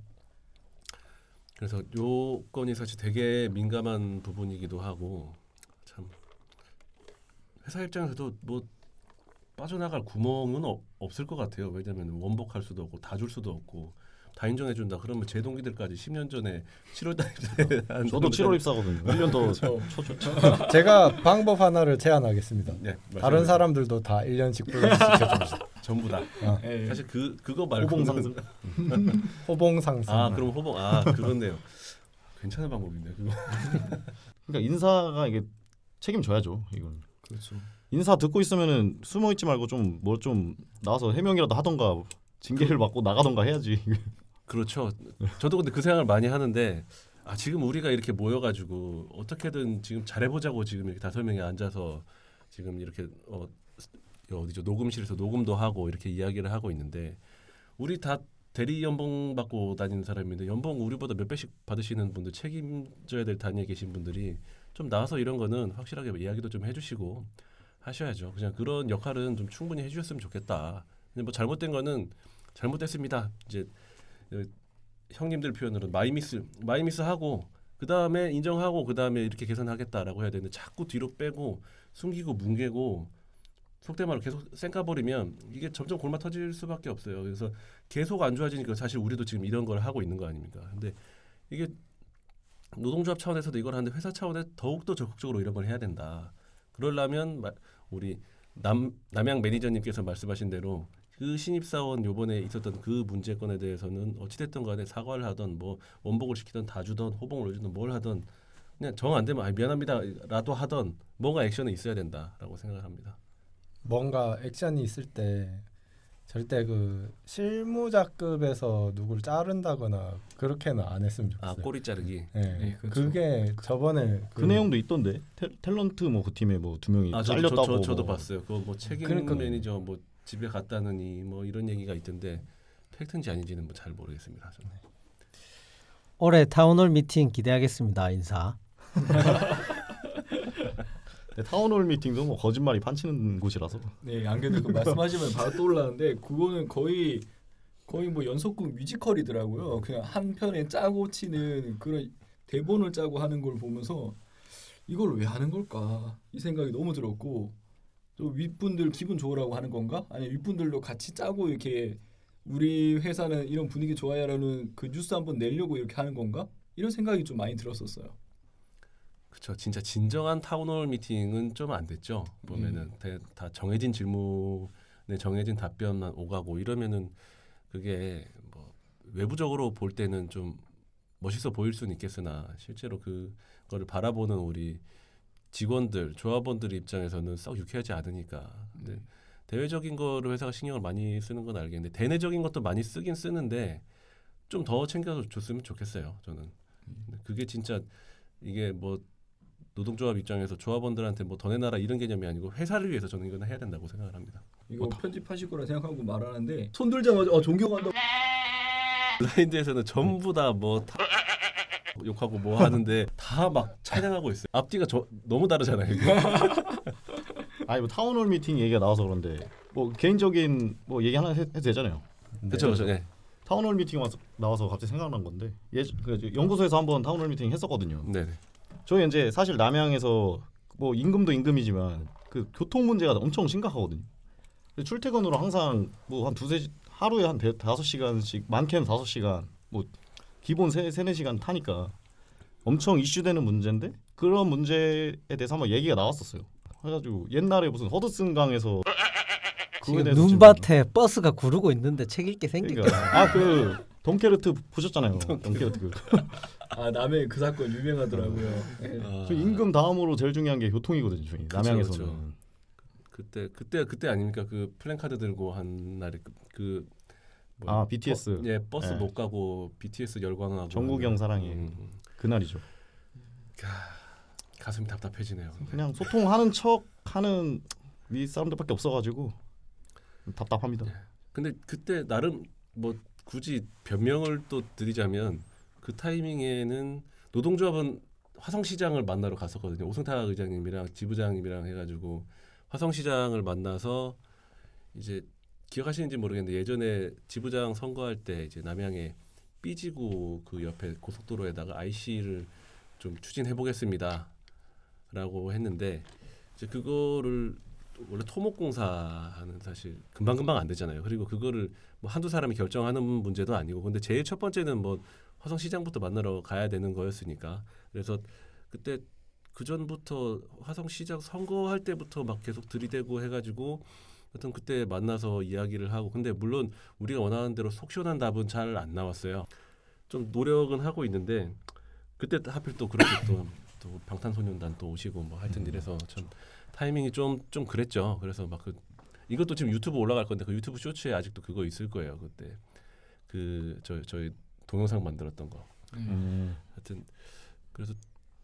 Speaker 2: 그래서 요 건이 사실 되게 민감한 부분이기도 하고 참 회사 입장에서도 뭐 빠져나갈 구멍은 없을 것 같아요. 왜냐하면 원복할 수도 없고 다 줄 수도 없고 다 인정해 준다. 그러면 제 동기들까지 10년 전에 7월달에
Speaker 4: 저도 7월 입사거든요. 1년 더
Speaker 5: 그렇죠.
Speaker 4: 쳐줬죠.
Speaker 3: 제가 방법 하나를 제안하겠습니다.
Speaker 2: 네,
Speaker 3: 다른 사람들도 다 1년씩 플러스 시켜줍시다.
Speaker 2: 전부 다.
Speaker 5: 예.
Speaker 2: 사실 그거 말고
Speaker 4: 호봉 상승.
Speaker 3: 호봉 상승.
Speaker 2: 그럼 호봉 그렇네요. 괜찮은 방법인데 그거.
Speaker 4: 그러니까 인사가 이게 책임져야죠. 이건
Speaker 5: 그렇죠.
Speaker 4: 인사 듣고 있으면은 숨어 있지 말고 좀 뭐 좀 나와서 해명이라도 하던가 징계를 받고 나가던가 해야지.
Speaker 2: 그렇죠. 저도 근데 그 생각을 많이 하는데 지금 우리가 이렇게 모여가지고 어떻게든 지금 잘해보자고 지금 이렇게 5명이 앉아서 지금 이렇게 어디죠 녹음실에서 녹음도 하고 이렇게 이야기를 하고 있는데 우리 다 대리 연봉 받고 다니는 사람인데 연봉 우리보다 몇 배씩 받으시는 분들 책임져야 될 단위에 계신 분들이 좀 나와서 이런 거는 확실하게 이야기도 좀 해주시고 하셔야죠. 그냥 그런 역할은 좀 충분히 해주셨으면 좋겠다. 근데 뭐 잘못된 거는 잘못됐습니다. 이제 형님들 표현으로 마이미스 하고 그 다음에 인정하고 그 다음에 이렇게 개선하겠다라고 해야 되는데 자꾸 뒤로 빼고 숨기고 뭉개고 속된 말로 계속 쌩까버리면 이게 점점 골마 터질 수밖에 없어요. 그래서 계속 안 좋아지니까 사실 우리도 지금 이런 걸 하고 있는 거 아닙니까? 근데 이게 노동조합 차원에서도 이걸 하는데 회사 차원에 더욱더 적극적으로 이런 걸 해야 된다. 그러려면 우리 남양 매니저님께서 말씀하신 대로 그 신입사원 요번에 있었던 그 문제건에 대해서는 어찌됐든 간에 사과를 하던 뭐 원복을 시키던 다 주던 호봉을 주던 뭘 하던 그냥 정 안 되면 미안합니다라도 하던 뭔가 액션이 있어야 된다라고 생각을 합니다.
Speaker 3: 뭔가 액션이 있을 때 절대 그 실무자급에서 누구를 자른다거나 그렇게는 안 했으면 좋겠어요.
Speaker 2: 꼬리 자르기.
Speaker 3: 네.
Speaker 5: 네, 그렇죠.
Speaker 3: 그게 저번에
Speaker 4: 그 내용도 있던데 탤런트 뭐 그 팀에 뭐 2명이 잘렸다고.
Speaker 2: 저도
Speaker 4: 뭐.
Speaker 2: 봤어요. 그거 뭐 책임
Speaker 3: 그러니까.
Speaker 2: 매니저 뭐 집에 갔다느니 뭐 이런 얘기가 있던데 팩트인지 아닌지는 뭐 잘 모르겠습니다. 저는.
Speaker 6: 올해 타운홀 미팅 기대하겠습니다. 인사.
Speaker 4: 네, 타운홀 미팅도 뭐 거짓말이 판치는 곳이라서.
Speaker 5: 네, 안 그래도 그 말씀하시면 바로 떠올랐는데 그거는 거의 뭐 연속극 뮤지컬이더라고요. 그냥 한 편에 짜고 치는 그런 대본을 짜고 하는 걸 보면서 이걸 왜 하는 걸까 이 생각이 너무 들었고 또 윗분들 기분 좋으라고 하는 건가? 아니 윗분들도 같이 짜고 이렇게 우리 회사는 이런 분위기 좋아요라는 그 뉴스 한번 내려고 이렇게 하는 건가? 이런 생각이 좀 많이 들었었어요.
Speaker 2: 그렇죠. 진짜 진정한 타운홀 미팅은 좀 안 됐죠. 보면은 다 정해진 질문에 정해진 답변만 오가고 이러면은 그게 뭐 외부적으로 볼 때는 좀 멋있어 보일 수는 있겠으나 실제로 그거를 바라보는 우리 직원들, 조합원들 입장에서는 썩 유쾌하지 않으니까. 근데 대외적인 거를 회사가 신경을 많이 쓰는 건 알겠는데 대내적인 것도 많이 쓰긴 쓰는데 좀 더 챙겨서 줬으면 좋겠어요. 저는. 근데 그게 진짜 이게 뭐 노동조합 입장에서 조합원들한테 뭐 더 내놔라 이런 개념이 아니고 회사를 위해서 저는 이건 해야 된다고 생각을 합니다.
Speaker 5: 이거 편집하실 거라 생각하고 말하는데 손 들자마자 존경한다.
Speaker 2: 블라인드에서는 전부 다 뭐 욕하고 뭐 하는데 다 막 찬양하고 있어요. 앞뒤가 너무 다르잖아요. 이게.
Speaker 4: 아니 뭐 타운홀 미팅 얘기가 나와서 그런데 뭐 개인적인 뭐 얘기 하나 해도 되잖아요.
Speaker 2: 그렇죠. 네.
Speaker 4: 타운홀 미팅 나와서 갑자기 생각난 건데 그 연구소에서 한번 타운홀 미팅 했었거든요.
Speaker 2: 네.
Speaker 4: 저희 이제 사실 남양에서 뭐 임금도 임금이지만 그 교통 문제가 엄청 심각하거든요. 출퇴근으로 항상 뭐 한 하루에 한 5시간씩 많게는 5시간 뭐 기본 3-4시간 타니까 엄청 이슈되는 문제인데 그런 문제에 대해서 한번 얘기가 나왔었어요. 그래가지고 옛날에 무슨 허드슨강에서 그거에
Speaker 6: 지금
Speaker 4: 대해서
Speaker 6: 눈밭에 버스가 구르고 있는데 책 읽게 생겼다.
Speaker 4: 그러니까 그 돈케르트 보셨잖아요. 돈케르트 그.
Speaker 5: 아 남해 그 사건 유명하더라고요. 네.
Speaker 4: 저 임금 다음으로 제일 중요한 게 교통이거든요. 저희
Speaker 2: 그쵸,
Speaker 4: 남양에서는.
Speaker 2: 그때 아닙니까? 그 플랜카드 들고 한 날에 뭐야?
Speaker 4: BTS.
Speaker 2: 버스
Speaker 4: 예.
Speaker 2: 못 가고 BTS 열광하고
Speaker 4: 정국영 사랑해. 그날이죠.
Speaker 2: 가슴이 답답해지네요.
Speaker 4: 그냥 소통하는 척하는 위 사람들밖에 없어가지고 답답합니다.
Speaker 2: 근데 그때 나름 뭐 굳이 변명을 또 드리자면 그 타이밍에는 노동조합은 화성시장을 만나러 갔었거든요. 오승탁 의장님이랑 지부장님이랑 해가지고 화성시장을 만나서 이제 기억하시는지 모르겠는데 예전에 지부장 선거할 때 이제 남양에 삐지구 그 옆에 고속도로에다가 IC를 좀 추진해 보겠습니다라고 했는데 이제 그거를 원래 토목공사는 사실 금방금방 안 되잖아요. 그리고 그거를 뭐 한두 사람이 결정하는 문제도 아니고 근데 제일 첫 번째는 뭐 화성시장부터 만나러 가야 되는 거였으니까 그래서 그때 그 전부터 화성시장 선거할 때부터 막 계속 들이대고 해가지고 하여튼 그때 만나서 이야기를 하고 근데 물론 우리가 원하는 대로 속 시원한 답은 잘 안 나왔어요. 좀 노력은 하고 있는데 그때 하필 또 그렇게 또 방탄소년단 또 오시고 뭐 하여튼 이래서 참 타이밍이 좀 그랬죠. 그래서 막 이것도 지금 유튜브 올라갈 건데 그 유튜브 쇼츠에 아직도 그거 있을 거예요. 그때 저희 동영상 만들었던 거. 하여튼 그래서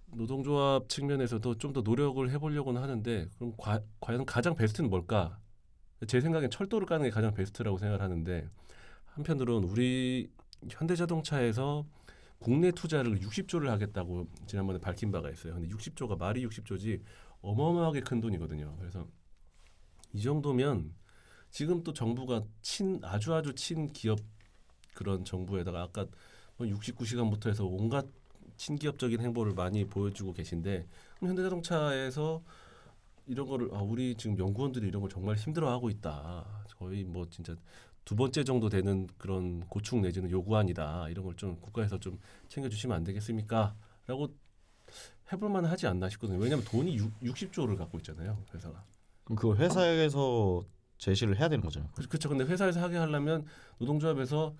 Speaker 2: 노동조합 측면에서도 좀 더 노력을 해보려고는 하는데 그럼 과연 가장 베스트는 뭘까? 제 생각엔 철도를 까는 게 가장 베스트라고 생각을 하는데 한편으로는 우리 현대자동차에서 국내 투자를 60조를 하겠다고 지난번에 밝힌 바가 있어요. 근데 60조가 말이 60조지 어마어마하게 큰 돈이거든요. 그래서 이 정도면 지금 또 정부가 아주 친 기업 그런 정부에다가 아까 뭐 69시간부터 해서 온갖 친기업적인 행보를 많이 보여주고 계신데 그럼 현대자동차에서 이런 거를 우리 지금 연구원들이 이런 걸 정말 힘들어하고 있다. 거의 뭐 진짜 두 번째 정도 되는 그런 고충 내지는 요구안이다. 이런 걸 좀 국가에서 좀 챙겨주시면 안 되겠습니까? 라고 해볼 만하지 않나 싶거든요. 왜냐하면 돈이 60조를 갖고 있잖아요. 회사가.
Speaker 4: 그럼 그걸 회사에서 제시를 해야 되는 거잖아요.
Speaker 2: 그렇죠. 근데 회사에서 하게 하려면 노동조합에서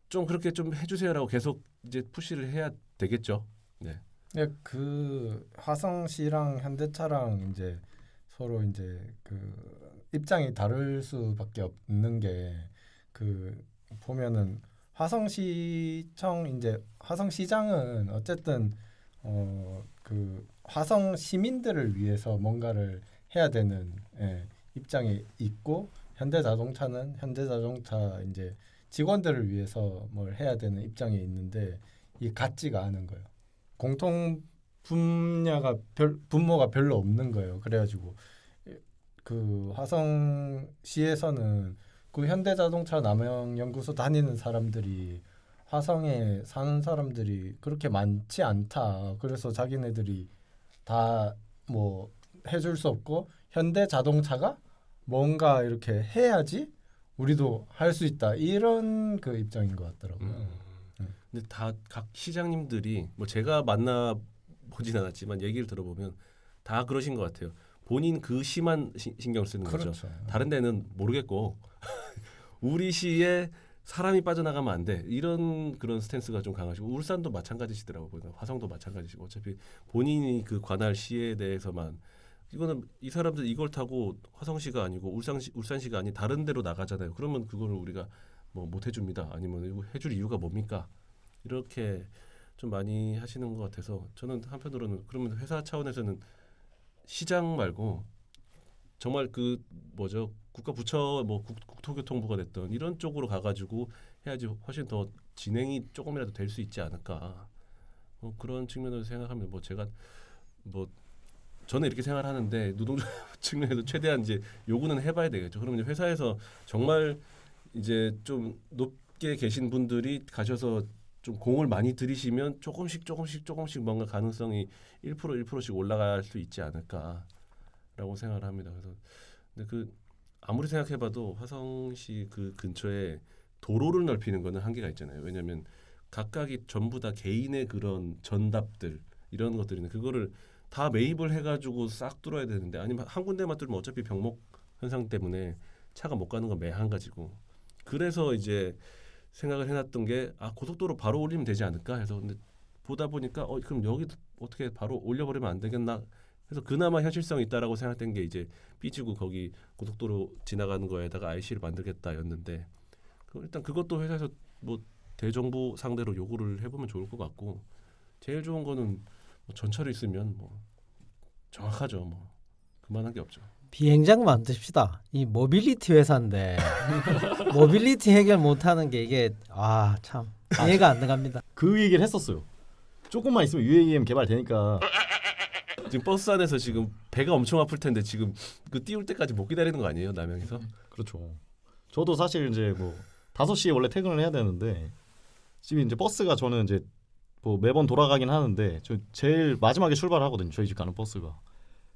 Speaker 2: 좀 그렇게 좀 해주세요라고 계속 이제 푸시를 해야 되겠죠. 네.
Speaker 3: 예, 그 화성시랑 현대차랑 이제 서로 이제 그 입장이 다를 수밖에 없는 게 그 보면은 화성시청 이제 화성시장은 어쨌든 그 화성 시민들을 위해서 뭔가를 해야 되는 입장에 있고 현대자동차는 현대자동차 이제 직원들을 위해서 뭘 해야 되는 입장에 있는데 이게 같지가 않은 거예요. 공통 분모가 별로 없는 거예요. 그래가지고 그 화성시에서는 그 현대자동차 남양연구소 다니는 사람들이 화성에 사는 사람들이 그렇게 많지 않다. 그래서 자기네들이 다 뭐 해줄 수 없고 현대자동차가 뭔가 이렇게 해야지 우리도 할 수 있다. 이런 그 입장인 것 같더라고요.
Speaker 2: 근데 다 각 시장님들이 뭐 제가 만나 보진 않았지만 얘기를 들어보면 다 그러신 것 같아요. 본인 그 시만 신경 쓰는 거죠.
Speaker 3: 그렇죠.
Speaker 2: 다른 데는 모르겠고 우리 시에 사람이 빠져나가면 안 돼. 이런 그런 스탠스가 좀 강하시고 울산도 마찬가지시더라고요. 그러니까 화성도 마찬가지시고 어차피 본인이 그 관할 시에 대해서만 이거는 이 사람들 이걸 타고 화성시가 아니고 울산시가 아닌 다른 데로 나가잖아요. 그러면 그거를 우리가 뭐 못 해줍니다. 아니면 이거 해줄 이유가 뭡니까? 이렇게 좀 많이 하시는 것 같아서 저는 한편으로는 그러면 회사 차원에서는 시장 말고 정말 그 뭐죠 국가 부처 뭐 국토교통부가 됐던 이런 쪽으로 가가지고 해야지 훨씬 더 진행이 조금이라도 될 수 있지 않을까 뭐 그런 측면으로 생각하면 뭐 제가 뭐 저는 이렇게 생각하는데 노동자 측면에서 최대한 이제 요구는 해봐야 되겠죠. 그러면 이제 회사에서 정말 이제 좀 높게 계신 분들이 가셔서 좀 공을 많이 들이시면 조금씩 뭔가 가능성이 1%씩 올라갈 수 있지 않을까라고 생각을 합니다. 그래서 근데 그 아무리 생각해봐도 화성시 그 근처에 도로를 넓히는 거는 한계가 있잖아요. 왜냐하면 각각이 전부 다 개인의 그런 전답들 이런 것들인데 그거를 다 매입을 해가지고 싹 뚫어야 되는데 아니면 한 군데만 뚫으면 어차피 병목 현상 때문에 차가 못 가는 건 매한 가지고 그래서 이제 생각을 해놨던 게 고속도로 바로 올리면 되지 않을까 해서 근데 보다 보니까 그럼 여기 어떻게 바로 올려버리면 안 되겠나 해서 그나마 현실성이 있다라고 생각된 게 이제 삐지고 거기 고속도로 지나가는 거에다가 IC를 만들겠다였는데 일단 그것도 회사에서 뭐 대정부 상대로 요구를 해보면 좋을 것 같고 제일 좋은 거는 뭐 전철이 있으면 뭐 정확하죠. 뭐 그만한 게 없죠.
Speaker 6: 비행장 만듭시다. 이 모빌리티 회사인데 모빌리티 해결 못하는 게 이게 참 이해가 안 갑니다.
Speaker 4: 그 얘기를 했었어요. 조금만 있으면 UAM 개발되니까
Speaker 2: 지금 버스 안에서 지금 배가 엄청 아플 텐데 지금 그 띄울 때까지 못 기다리는 거 아니에요? 남양에서?
Speaker 4: 그렇죠. 저도 사실 이제 뭐 5시에 원래 퇴근을 해야 되는데 지금 이제 버스가 저는 이제 뭐 매번 돌아가긴 하는데 저 제일 마지막에 출발하거든요. 저희 집 가는 버스가.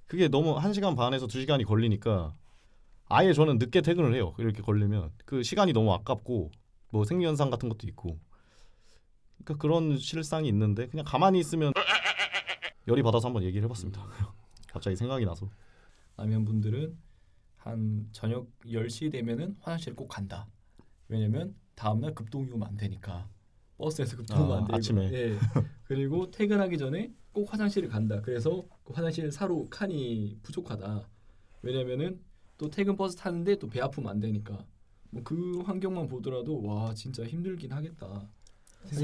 Speaker 4: 그게 너무 1시간 반에서 2시간이 걸리니까 아예 저는 늦게 퇴근을 해요. 이렇게 걸리면 그 시간이 너무 아깝고 뭐 생리현상 같은 것도 있고 그러니까 그런 실상이 있는데 그냥 가만히 있으면 열이 받아서 한번 얘기를 해봤습니다. 갑자기 생각이 나서.
Speaker 5: 남양 분들은 한 저녁 10시 되면은 화장실을 꼭 간다. 왜냐면 다음날 급동이오면 안 되니까 버스에서 급동이오면 안 되고
Speaker 4: 아침에.
Speaker 5: 예. 그리고 퇴근하기 전에 꼭 화장실을 간다. 그래서 그 화장실 사로 칸이 부족하다. 왜냐면은 또 퇴근 버스 타는데 또 배 아프면 안 되니까 뭐 그 환경만 보더라도 와 진짜 힘들긴 하겠다.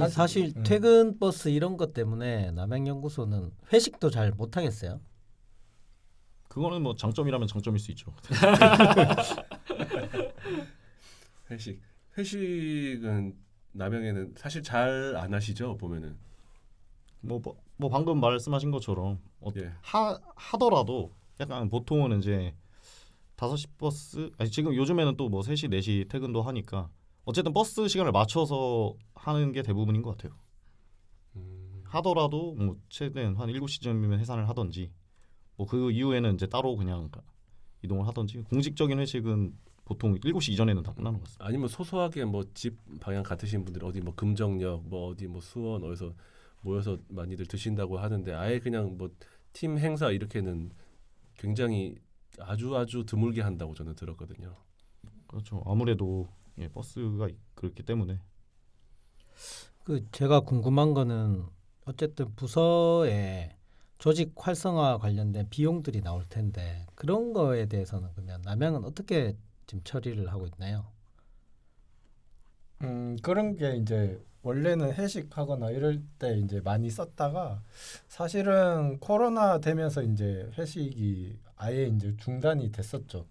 Speaker 6: 사실 퇴근 버스 이런 것 때문에 남양연구소는 회식도 잘 못 하겠어요.
Speaker 4: 그거는 뭐 장점이라면 장점일 수 있죠.
Speaker 2: 회식은 남양에는 사실 잘 안 하시죠 보면은.
Speaker 4: 뭐 방금 말씀하신 것처럼
Speaker 2: 예.
Speaker 4: 하더라도 약간 보통은 이제 5시 버스 아니 지금 요즘에는 또 뭐 3시 4시 퇴근도 하니까 어쨌든 버스 시간을 맞춰서 하는 게 대부분인 것 같아요. 하더라도 뭐 최대한 한 7시쯤이면 해산을 하던지 뭐 그 이후에는 이제 따로 그냥 이동을 하던지 공식적인 회식은 보통 7시 이전에는 다 끝나는 것 같습니다.
Speaker 2: 아니면 소소하게 뭐 집 방향 같으신 분들 어디 뭐 금정역 뭐 어디 뭐 수원 어디서 모여서 많이들 드신다고 하는데 아예 그냥 뭐 팀 행사 이렇게는 굉장히 아주 드물게 한다고 저는 들었거든요.
Speaker 4: 그렇죠. 아무래도 예, 버스가 그렇기 때문에
Speaker 6: 그 제가 궁금한 거는 어쨌든 부서에 조직 활성화 관련된 비용들이 나올 텐데 그런 거에 대해서는 그러면 남양은 어떻게 지금 처리를 하고 있나요?
Speaker 3: 그런 게 이제 원래는 회식하거나 이럴 때 이제 많이 썼다가 사실은 코로나 되면서 이제 회식이 아예 이제 중단이 됐었죠.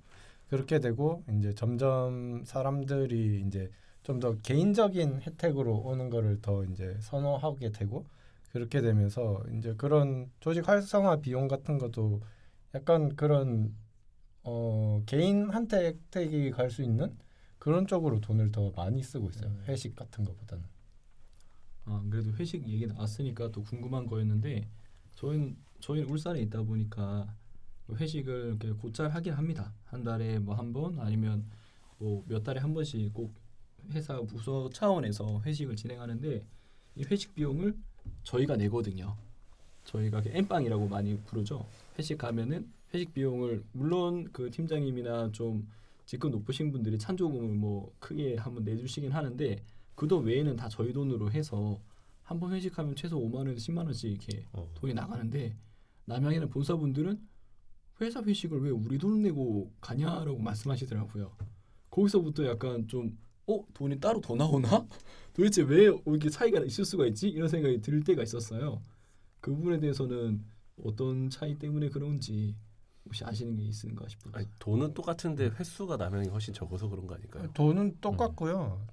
Speaker 3: 그렇게 되고 이제 점점 사람들이 이제 좀 더 개인적인 혜택으로 오는 거를 더 이제 선호하게 되고 그렇게 되면서 이제 그런 조직 활성화 비용 같은 것도 약간 그런 개인한테 혜택이 갈 수 있는 그런 쪽으로 돈을 더 많이 쓰고 있어요. 회식 같은 것보다는.
Speaker 5: 그래도 회식 얘기 나왔으니까 또 궁금한 거였는데 저희는 울산에 있다 보니까 회식을 이렇게 곧잘 하긴 합니다. 한 달에 뭐 한 번 아니면 뭐 몇 달에 한 번씩 꼭 회사 부서 차원에서 회식을 진행하는데 이 회식 비용을 저희가 내거든요. 저희가 엠빵이라고 많이 부르죠. 회식 가면은 회식 비용을 물론 그 팀장님이나 좀 직급 높으신 분들이 찬조금을 뭐 크게 한번 내주시긴 하는데 그 돈 외에는 다 저희 돈으로 해서 한 번 회식하면 최소 5만 원에서 10만 원씩 이렇게 돈이 나가는데 남양이나 본사분들은 회사 회식을 왜 우리 돈 내고 가냐라고 말씀하시더라고요. 거기서부터 약간 좀 돈이 따로 더 나오나? 도대체 왜 이렇게 차이가 있을 수가 있지? 이런 생각이 들 때가 있었어요. 그 부분에 대해서는 어떤 차이 때문에 그런지 혹시 아시는 게 있는가 싶어서.
Speaker 2: 아니, 돈은 똑같은데 횟수가 남양이 훨씬 적어서 그런 거 아닐까요?
Speaker 3: 돈은 똑같고요.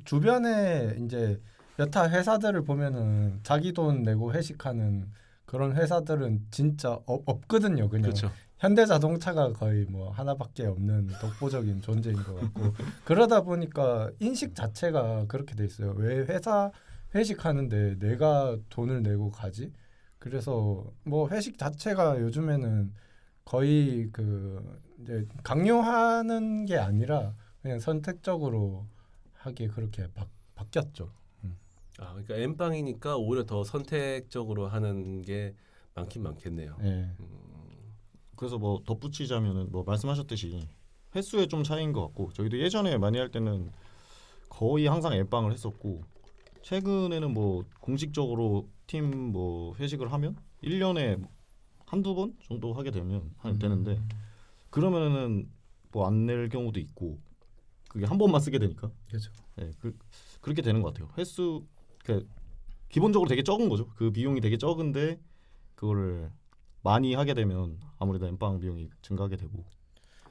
Speaker 3: 주변에 이제 여타 회사들을 보면은 자기 돈 내고 회식하는 그런 회사들은 진짜 없거든요. 그냥
Speaker 2: 그렇죠.
Speaker 3: 현대자동차가 거의 뭐 하나밖에 없는 독보적인 존재인 것 같고 그러다 보니까 인식 자체가 그렇게 돼 있어요. 왜 회사 회식하는데 내가 돈을 내고 가지? 그래서 뭐 회식 자체가 요즘에는 거의 그 이제 강요하는 게 아니라 그냥 선택적으로 하게 그렇게 바뀌었죠.
Speaker 2: 그러니까 엠빵이니까 오히려 더 선택적으로 하는 게 많긴 많겠네요.
Speaker 3: 네.
Speaker 4: 그래서 뭐 덧붙이자면은 뭐 말씀하셨듯이 횟수의 좀 차이인 것 같고 저희도 예전에 많이 할 때는 거의 항상 엠빵을 했었고 최근에는 뭐 공식적으로 팀 뭐 회식을 하면 1년에 한두 번 정도 하게 되면 되는데 그러면은 뭐 안 낼 경우도 있고 그게 한 번만 쓰게 되니까
Speaker 5: 그렇죠.
Speaker 4: 네, 그렇게 되는 것 같아요. 횟수 기본적으로 되게 적은 거죠. 그 비용이 되게 적은데 그거를 많이 하게 되면 아무래도 엠빵 비용이 증가하게 되고.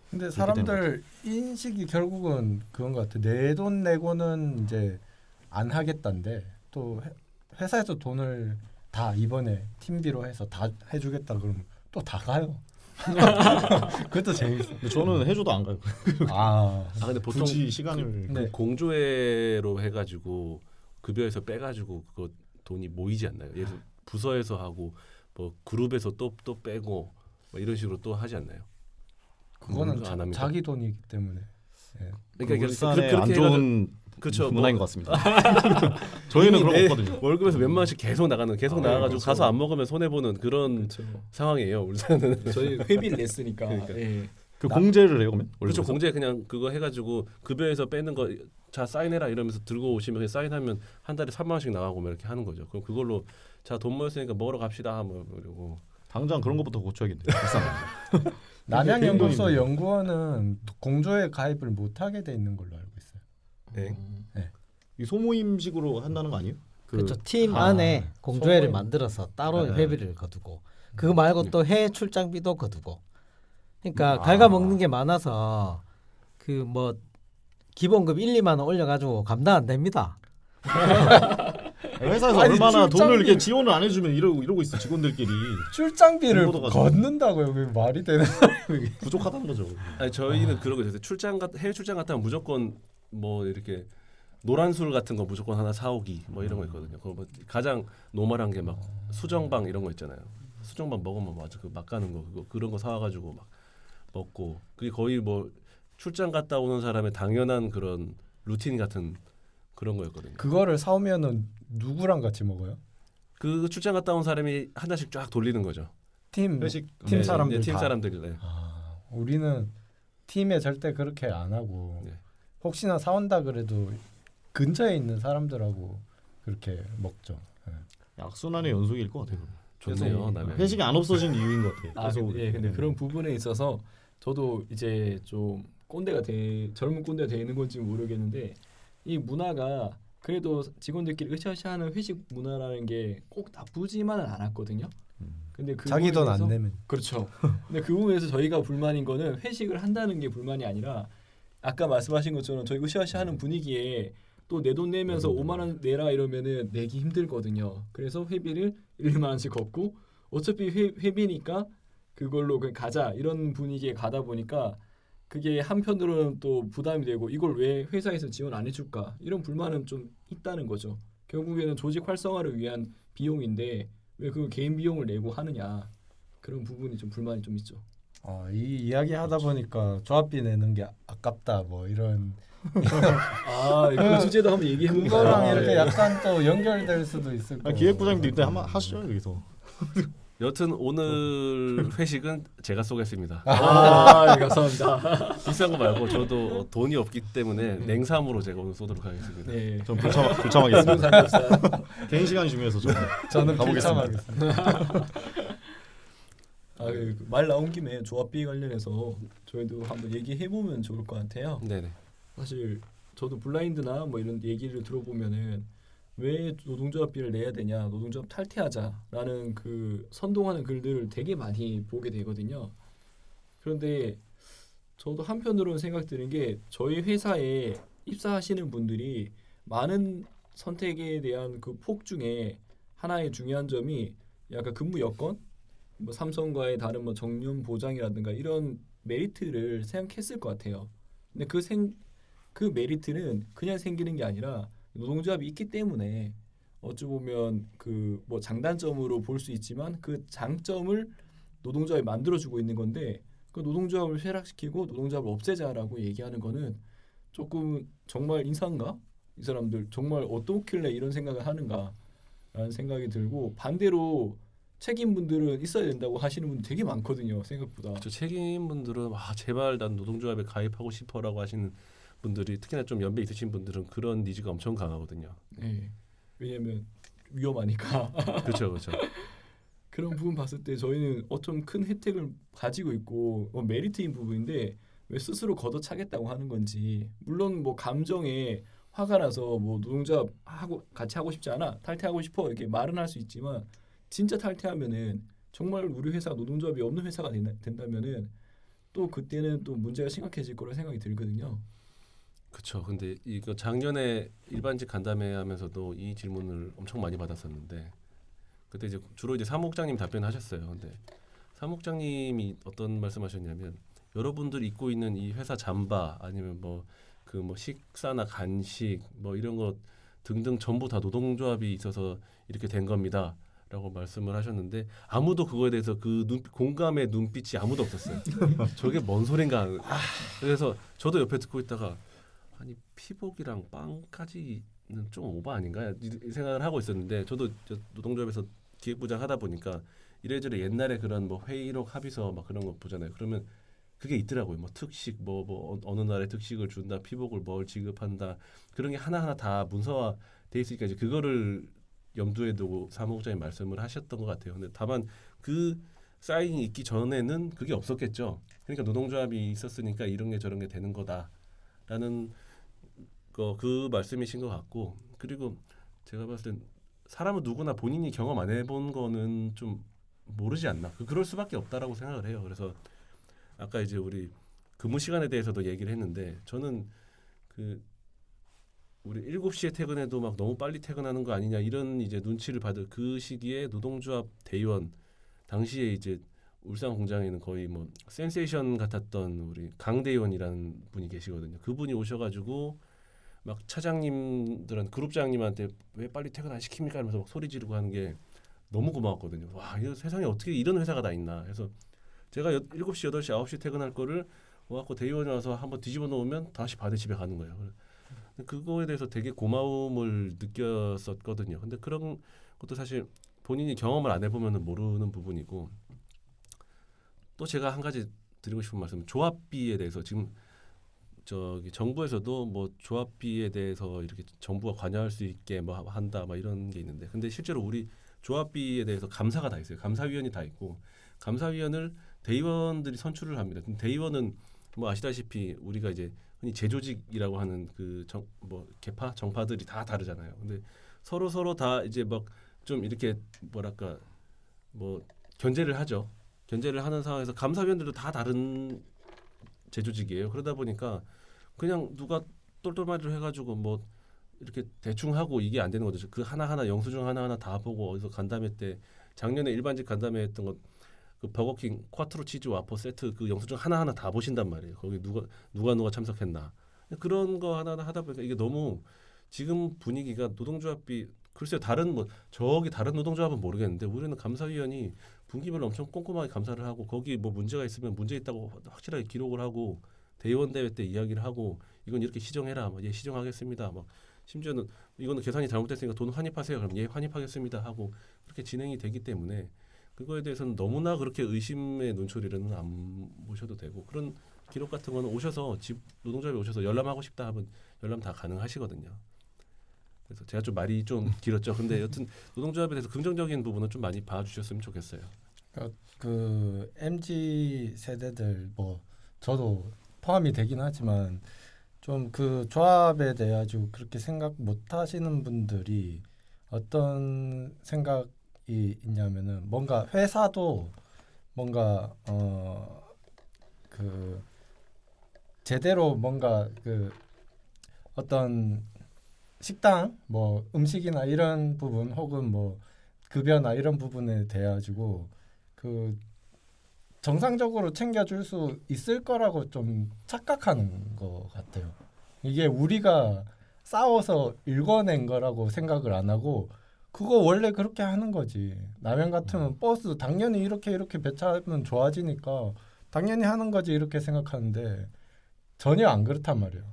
Speaker 3: 근데 사람들 인식이 결국은 그런 것 같아. 내 돈 내고는 이제 안 하겠다는데 또 회사에서 돈을 다 이번에 팀비로 해서 다 해주겠다 그러면 또 다 가요. 그것도 재밌어.
Speaker 4: 근데 저는 해줘도 안 가요.
Speaker 2: 근데 보통
Speaker 4: 굳이 시간을
Speaker 3: 네.
Speaker 2: 공조회로 해가지고 급여에서 빼가지고 그거 돈이 모이지 않나요? 예를 들어 부서에서 하고 뭐 그룹에서 또 빼고 뭐 이런 식으로 또 하지 않나요?
Speaker 3: 그거는
Speaker 2: 안 합니까?
Speaker 3: 자기 돈이기 때문에. 예.
Speaker 2: 그러니까
Speaker 4: 울산에
Speaker 2: 그렇게
Speaker 4: 안 좋은
Speaker 2: 그쵸,
Speaker 4: 문화인 것 같습니다. 저희는 그런 거 없거든요.
Speaker 2: 월급에서 몇만 원씩 계속 나가가지고
Speaker 5: 그렇죠.
Speaker 2: 가서 안 먹으면 손해 보는 그런
Speaker 5: 그렇죠.
Speaker 2: 상황이에요. 울산은.
Speaker 5: 저희 회비를 냈으니까.
Speaker 2: 그러니까.
Speaker 5: 예.
Speaker 4: 그 공제를 해요, 그러면?
Speaker 2: 그렇죠.
Speaker 4: 월급에서?
Speaker 2: 공제 그냥 그거 해가지고 급여에서 빼는 거 자 사인해라 이러면서 들고 오시면 그냥 사인하면 한 달에 3만 원씩 나가고 뭐 이렇게 하는 거죠. 그럼 그걸로 자 돈 모였으니까 먹으러 갑시다 뭐 이러고.
Speaker 4: 당장 그런 것부터 고쳐야겠네요.
Speaker 3: 남양연구소 연구원은 공조에 가입을 못하게 돼 있는 걸로 알고 있어요.
Speaker 2: 네.
Speaker 4: 이 소모임식으로 한다는 거 아니에요?
Speaker 6: 그렇죠. 팀 안에 공조회를
Speaker 3: 소모임.
Speaker 6: 만들어서 따로
Speaker 4: 네.
Speaker 6: 회비를 거두고 그거 말고 또 해외 출장비도 거두고. 그러니까 갉아먹는 게 많아서 그 뭐 기본급 1, 2만 원 올려가지고 감당 안 됩니다.
Speaker 4: 회사에서
Speaker 3: 아니,
Speaker 4: 얼마나
Speaker 3: 출장비-
Speaker 4: 돈을 이렇게 지원을 안 해주면 이러고 있어 직원들끼리.
Speaker 3: 출장비를
Speaker 4: 정보도 가지고.
Speaker 3: 걷는다고요. 그게 말이 되는 소리야.
Speaker 4: 부족하다는 거죠.
Speaker 2: 아니 저희는 그러고 있어요. 해외 출장 갔다 면 무조건 뭐 이렇게 노란 술 같은 거 무조건 하나 사오기 뭐 이런 거 있거든요. 그거 뭐 가장 노멀한 게 막 수정방 이런 거 있잖아요. 수정방 먹으면 맞아 그 막 가는 거 그런 거 사와가지고 막 먹고 그게 거의 뭐 출장 갔다 오는 사람의 당연한 그런 루틴 같은 그런 거였거든요.
Speaker 3: 그거를 사오면은 누구랑 같이 먹어요?
Speaker 2: 그 출장 갔다 온 사람이 하나씩 쫙 돌리는 거죠.
Speaker 3: 팀
Speaker 4: 회식
Speaker 3: 팀
Speaker 2: 네,
Speaker 3: 사람들
Speaker 2: 네, 팀
Speaker 3: 다.
Speaker 2: 사람들이 네.
Speaker 3: 우리는 팀에 절대 그렇게 안 하고
Speaker 2: 네.
Speaker 3: 혹시나 사온다 그래도 근처에 있는 사람들하고 그렇게 먹죠. 네.
Speaker 4: 악순환의 연속일 것 같아요.
Speaker 2: 좋네요.
Speaker 5: 그래서
Speaker 2: 남의
Speaker 4: 회식이 안 없어진 이유인 것 같아요.
Speaker 5: 아,
Speaker 4: 계속.
Speaker 5: 예, 근데 그런 부분에 있어서 저도 이제 좀 젊은 꼰대가 되는 건지 모르겠는데 이 문화가 그래도 직원들끼리 으쌰으쌰하는 회식 문화라는 게 꼭 나쁘지만은 않았거든요. 근데 그
Speaker 3: 자기 돈
Speaker 5: 부분에서-
Speaker 3: 안 내면
Speaker 5: 그렇죠. 근데 그 부분에서 저희가 불만인 거는 회식을 한다는 게 불만이 아니라 아까 말씀하신 것처럼 저희 으쌰으쌰하는 분위기에 또 내 돈 내면서 5만 원 내라 이러면은 내기 힘들거든요. 그래서 회비를 1만 원씩 걷고 어차피 회비니까 그걸로 그냥 가자 이런 분위기에 가다 보니까 그게 한편으로는 또 부담이 되고 이걸 왜 회사에서 지원 안 해줄까 이런 불만은 좀 있다는 거죠. 결국에는 조직 활성화를 위한 비용인데 왜 그 개인 비용을 내고 하느냐 그런 부분이 좀 불만이 좀 있죠.
Speaker 3: 이 이야기 하다 보니까 조합비 내는 게 아깝다 뭐 이런
Speaker 5: 아, 그 주제도 한번 얘기해 볼까요?
Speaker 3: 그거랑 이렇게 약간 또 연결될 수도 있을 거고.
Speaker 4: 기획부장님도 이때 한번 하시죠 여기서.
Speaker 2: 여튼 오늘 회식은 제가 쏘겠습니다.
Speaker 5: 아, 네, 감사합니다.
Speaker 2: 비싼 거 말고 저도 돈이 없기 때문에 냉삼으로 제가 오늘 쏘도록 하겠습니다.
Speaker 5: 네.
Speaker 4: 전 불참하겠습니다.
Speaker 5: 삼겹살.
Speaker 4: 개인 시간이 중요해서
Speaker 3: 저는
Speaker 4: 가보겠습니다.
Speaker 3: 필참하겠습니다.
Speaker 5: 말 나온 김에 조합비 관련해서 저희도 한번 얘기해 보면 좋을 것 같아요.
Speaker 2: 네네.
Speaker 5: 사실 저도 블라인드나 뭐 이런 얘기를 들어보면은 왜 노동조합비를 내야 되냐, 노동조합 탈퇴하자라는 그 선동하는 글들을 되게 많이 보게 되거든요. 그런데 저도 한편으로는 생각드는 게 저희 회사에 입사하시는 분들이 많은 선택에 대한 그 폭 중에 하나의 중요한 점이 약간 근무 여건, 뭐 삼성과의 다른 뭐 정년 보장이라든가 이런 메리트를 생각했을 것 같아요. 근데 그 메리트는 그냥 생기는 게 아니라 노동조합이 있기 때문에 어찌 보면 그 뭐 장단점으로 볼 수 있지만 그 장점을 노동조합이 만들어주고 있는 건데 그 노동조합을 쇠락시키고 노동조합을 없애자라고 얘기하는 거는 조금 정말 인상가? 이 사람들 정말 어떻길래 이런 생각을 하는가라는 생각이 들고 반대로 책임분들은 있어야 된다고 하시는 분들 되게 많거든요. 생각보다.
Speaker 2: 저 책임분들은 제발 난 노동조합에 가입하고 싶어라고 하시는 분들이 특히나 좀 연배 있으신 분들은 그런 니즈가 엄청 강하거든요.
Speaker 5: 네. 왜냐면 위험하니까.
Speaker 2: 그렇죠, 그렇죠.
Speaker 5: 그런 부분 봤을 때 저희는 어떤 큰 혜택을 가지고 있고 메리트인 부분인데 왜 스스로 걷어차겠다고 하는 건지 물론 뭐 감정에 화가 나서 뭐 노동조합 같이 하고 싶지 않아 탈퇴하고 싶어 이렇게 말은 할 수 있지만 진짜 탈퇴하면은 정말 우리 회사 노동조합이 없는 회사가 된다면은 또 그때는 또 문제가 심각해질 거라 생각이 들거든요.
Speaker 2: 그렇죠. 근데 이거 작년에 일반직 간담회 하면서도 이 질문을 엄청 많이 받았었는데 그때 이제 주로 이제 사무국장님 답변하셨어요. 근데 사무국장님이 어떤 말씀하셨냐면 여러분들이 입고 있는 이 회사 잠바 아니면 뭐 식사나 간식 뭐 이런 것 등등 전부 다 노동조합이 있어서 이렇게 된 겁니다라고 말씀을 하셨는데 아무도 그거에 대해서 공감의 눈빛이 아무도 없었어요. 저게 뭔 소린가. 그래서 저도 옆에 듣고 있다가 아니 피복이랑 빵까지는 좀 오버 아닌가 이 생각을 하고 있었는데 저도 노동조합에서 기획부장 하다 보니까 이래저래 옛날에 그런 뭐 회의록 합의서 막 그런 거 보잖아요. 그러면 그게 있더라고요. 뭐 특식 뭐 어느 날에 특식을 준다, 피복을 뭘 지급한다 그런 게 하나하나 다 문서화 돼 있으니까 이제 그거를 염두에 두고 사무국장님 말씀을 하셨던 것 같아요. 근데 다만 그 사인이 있기 전에는 그게 없었겠죠. 그러니까 노동조합이 있었으니까 이런 게 저런 게 되는 거다라는 그 말씀이신 것 같고 그리고 제가 봤을 땐 사람은 누구나 본인이 경험 안 해본 거는 좀 모르지 않나. 그럴 수밖에 없다라고 생각을 해요. 그래서 아까 이제 우리 근무 시간에 대해서도 얘기를 했는데 저는 그 우리 7시에 퇴근해도 막 너무 빨리 퇴근하는 거 아니냐 이런 이제 눈치를 받을 그 시기에 노동조합 대의원 당시에 이제 울산 공장에는 거의 뭐 센세이션 같았던 우리 강 대의원이라는 분이 계시거든요. 그분이 오셔가지고 막 차장님들한 그룹장님한테 왜 빨리 퇴근 안 시킵니까? 하면서 막 소리 지르고 하는 게 너무 고마웠거든요. 와, 이 세상에 어떻게 이런 회사가 다 있나. 그래서 제가 7시, 8시, 9시 퇴근할 거를 와갖고 대의원이 와서 한번 뒤집어 놓으면 다시 반에 집에 가는 거예요. 그거에 대해서 되게 고마움을 느꼈었거든요. 근데 그런 것도 사실 본인이 경험을 안 해보면 모르는 부분이고 또 제가 한 가지 드리고 싶은 말씀은 조합비에 대해서 지금 저기 정부에서도 뭐 조합비에 대해서 이렇게 정부가 관여할 수 있게 뭐 한다 막 이런 게 있는데 근데 실제로 우리 조합비에 대해서 감사가 다 있어요. 감사위원이 다 있고 감사위원을 대의원들이 선출을 합니다. 대의원은 뭐 아시다시피 우리가 이제 흔히 재조직이라고 하는 그 뭐 계파 정파들이 다 다르잖아요. 근데 서로 다 이제 막 좀 이렇게 뭐랄까 뭐 견제를 하죠. 견제를 하는 상황에서 감사위원들도 다 다른 재조직이에요. 그러다 보니까 그냥 누가 똘똘마리로 해가지고 뭐 이렇게 대충 하고 이게 안 되는 거죠. 그 하나하나 영수증 하나하나 다 보고 어디서 간담회 때 작년에 일반직 간담회 했던 것 그 버거킹 쿼트로 치즈 와퍼 세트 그 영수증 하나하나 다 보신단 말이에요. 거기 누가 참석했나 그런 거 하나하나 하다 보니까 이게 너무 지금 분위기가 노동조합비 글쎄요 다른 뭐 저기 다른 노동조합은 모르겠는데 우리는 감사위원이 분기별로 엄청 꼼꼼하게 감사를 하고 거기 뭐 문제가 있으면 문제 있다고 확실하게 기록을 하고 대의원 대회 때 이야기를 하고 이건 이렇게 시정해라 뭐 예 시정하겠습니다 막 심지어는 이거는 계산이 잘못됐으니까 돈 환입하세요 그럼 예 환입하겠습니다 하고 그렇게 진행이 되기 때문에 그거에 대해서는 너무나 그렇게 의심의 눈초리는 안 보셔도 되고 그런 기록 같은 거는 오셔서 집 노동조합에 오셔서 열람하고 싶다 하면 열람 다 가능하시거든요. 그래서 제가 좀 말이 좀 길었죠. 근데 여튼 노동조합에 대해서 긍정적인 부분은 좀 많이 봐주셨으면 좋겠어요.
Speaker 3: 그 MZ 세대들 뭐 저도 포함이 되긴 하지만 좀 그 조합에 대해 아주 그렇게 생각 못 하시는 분들이 어떤 생각이 있냐면은 뭔가 회사도 뭔가 그 제대로 뭔가 그 어떤 식당 뭐 음식이나 이런 부분 혹은 뭐 급여나 이런 부분에 대해 가지고 그 정상적으로 챙겨줄 수 있을 거라고 좀 착각하는 것 같아요. 이게 우리가 싸워서 일궈낸 거라고 생각을 안 하고 그거 원래 그렇게 하는 거지. 남양 같으면 버스 당연히 이렇게 배차하면 좋아지니까 당연히 하는 거지 이렇게 생각하는데 전혀 안 그렇단 말이에요.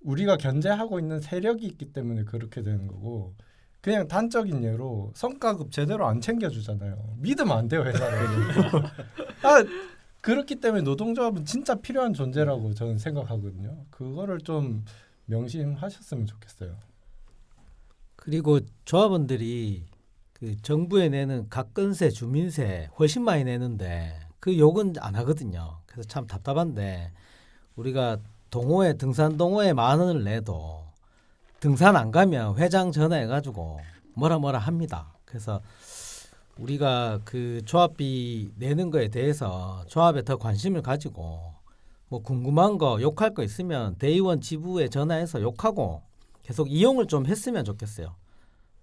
Speaker 3: 우리가 견제하고 있는 세력이 있기 때문에 그렇게 되는 거고 그냥 단적인 예로 성과급 제대로 안 챙겨주잖아요. 믿으면 안 돼요 회사를. 그렇기 때문에 노동조합은 진짜 필요한 존재라고 저는 생각하거든요. 그거를 좀 명심하셨으면 좋겠어요.
Speaker 6: 그리고 조합원들이 그 정부에 내는 각근세, 주민세 훨씬 많이 내는데 그 욕은 안 하거든요. 그래서 참 답답한데 우리가 동호회 등산 동호회 10,000원을 내도 등산 안 가면 회장 전화해가지고 뭐라 합니다. 그래서 우리가 그 조합비 내는 거에 대해서 조합에 더 관심을 가지고 뭐 궁금한 거 욕할 거 있으면 대의원 지부에 전화해서 욕하고 계속 이용을 좀 했으면 좋겠어요.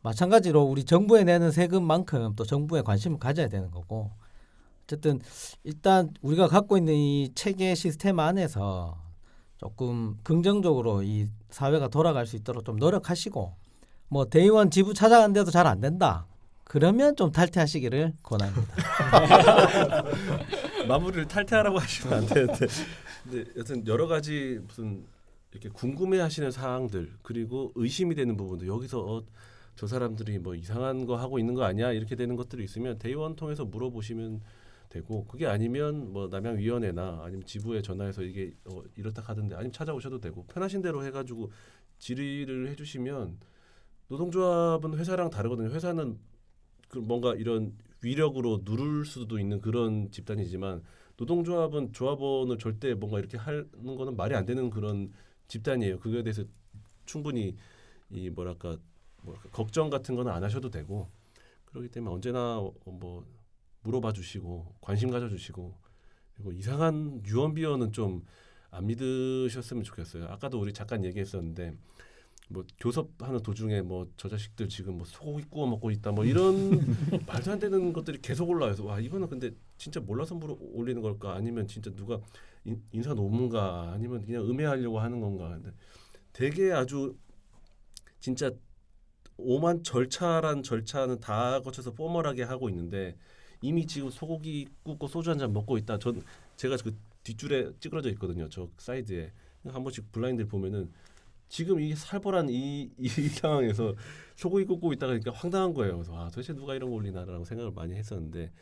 Speaker 6: 마찬가지로 우리 정부에 내는 세금만큼 또 정부에 관심을 가져야 되는 거고 어쨌든 일단 우리가 갖고 있는 이 체계 시스템 안에서 조금 긍정적으로 이 사회가 돌아갈 수 있도록 좀 노력하시고 뭐 대의원 지부 찾아갔는데도 잘 안 된다. 그러면 좀 탈퇴하시기를 권합니다.
Speaker 2: 마무리를 탈퇴하라고 하시면 안 되는데 근데 여튼 여러 가지 무슨 이렇게 궁금해하시는 사항들 그리고 의심이 되는 부분도 여기서 저 사람들이 뭐 이상한 거 하고 있는 거 아니야 이렇게 되는 것들이 있으면 대의원 통해서 물어보시면 되고 그게 아니면 뭐 남양위원회나 아니면 지부에 전화해서 이게 이렇다 하던데 아니면 찾아오셔도 되고 편하신 대로 해가지고 질의를 해주시면 노동조합은 회사랑 다르거든요. 회사는 그 뭔가 이런 위력으로 누를 수도 있는 그런 집단이지만 노동조합은 조합원을 절대 뭔가 이렇게 하는 거는 말이 안 되는 그런 집단이에요. 그거에 대해서 충분히 이 뭐랄까 걱정 같은 거는 안 하셔도 되고 그렇기 때문에 언제나 뭐 물어봐 주시고 관심 가져 주시고 그리고 이상한 유언비어는 좀 안 믿으셨으면 좋겠어요. 아까도 우리 잠깐 얘기했었는데 뭐 교섭하는 도중에 뭐 저 자식들 지금 뭐 소고기 구워 먹고 있다 뭐 이런 말도 안 되는 것들이 계속 올라와서 와 이거는 근데 진짜 몰라서 올리는 걸까 아니면 진짜 누가 인사 노문가 아니면 그냥 음해하려고 하는 건가. 근데 되게 아주 진짜 오만 절차란 절차는 다 거쳐서 포멀하게 하고 있는데 이미 지금 소고기 굽고 소주 한 잔 먹고 있다. 제가 그 뒷줄에 찌그러져 있거든요. 저 사이드에 한 번씩 블라인드를 보면은 지금 이 살벌한 이 상황에서 소고기 굽고 있다가 그러니까 황당한 거예요. 그래서 도대체 누가 이런 거 올리나라고 생각을 많이 했었는데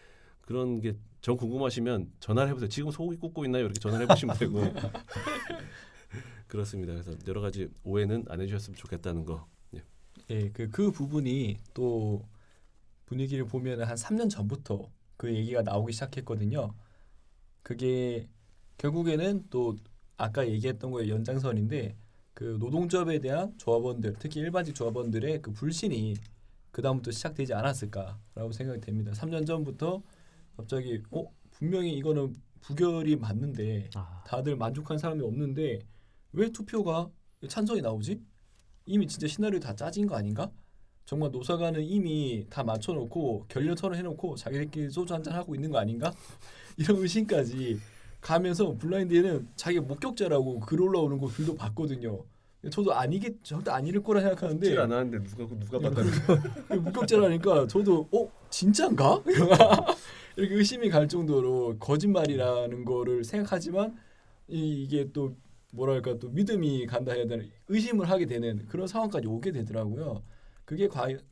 Speaker 2: 그런 게 전 궁금하시면 전화를 해보세요. 지금 소고기 굽고 있나요? 이렇게 전화를 해보시면 되고 그렇습니다. 그래서 여러 가지 오해는 안 해주셨으면 좋겠다는 거. 예.
Speaker 5: 예, 그 부분이 또 분위기를 보면 한 3년 전부터 그 얘기가 나오기 시작했거든요. 그게 결국에는 또 아까 얘기했던 거의 연장선인데 그 노동조합에 대한 조합원들, 특히 일반직 조합원들의 그 불신이 그 다음부터 시작되지 않았을까라고 생각이 됩니다. 3년 전부터 갑자기 분명히 이거는 부결이 맞는데 다들 만족한 사람이 없는데 왜 투표가 찬성이 나오지? 이미 진짜 시나리오 다 짜진 거 아닌가? 정말 노사관은 이미 다 맞춰놓고 결렬 토론해놓고 자기들끼리 소주 한잔 하고 있는 거 아닌가? 이런 의심까지 가면서 블라인드에는 자기가 목격자라고 글 올라오는 거 글도 봤거든요. 저도 절대 아닐 거라 생각하는데
Speaker 2: 안 하는데 누가 봤다는
Speaker 5: 목격자라니까 저도 진짠가? 이렇게 의심이 갈 정도로 거짓말이라는 거를 생각하지만 이게 또 뭐랄까 또 믿음이 간다 해야 되나 의심을 하게 되는 그런 상황까지 오게 되더라고요. 그게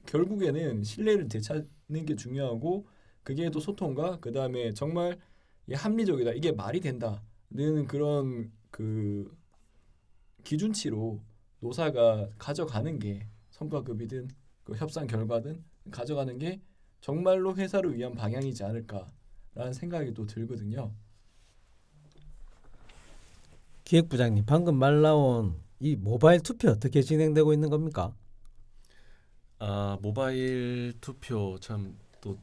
Speaker 5: 결국에는 신뢰를 되찾는 게 중요하고 그게 또 소통과 그 다음에 정말 합리적이다 이게 말이 된다는 그런 그 기준치로 노사가 가져가는 게 성과급이든 그 협상 결과든 가져가는 게 정말로 회사를 위한 방향이지 않을까라는 생각이 또 들거든요.
Speaker 6: 기획부장님 방금 말 나온 이 모바일 투표 어떻게 진행되고 있는 겁니까?
Speaker 2: 모바일 투표 참 또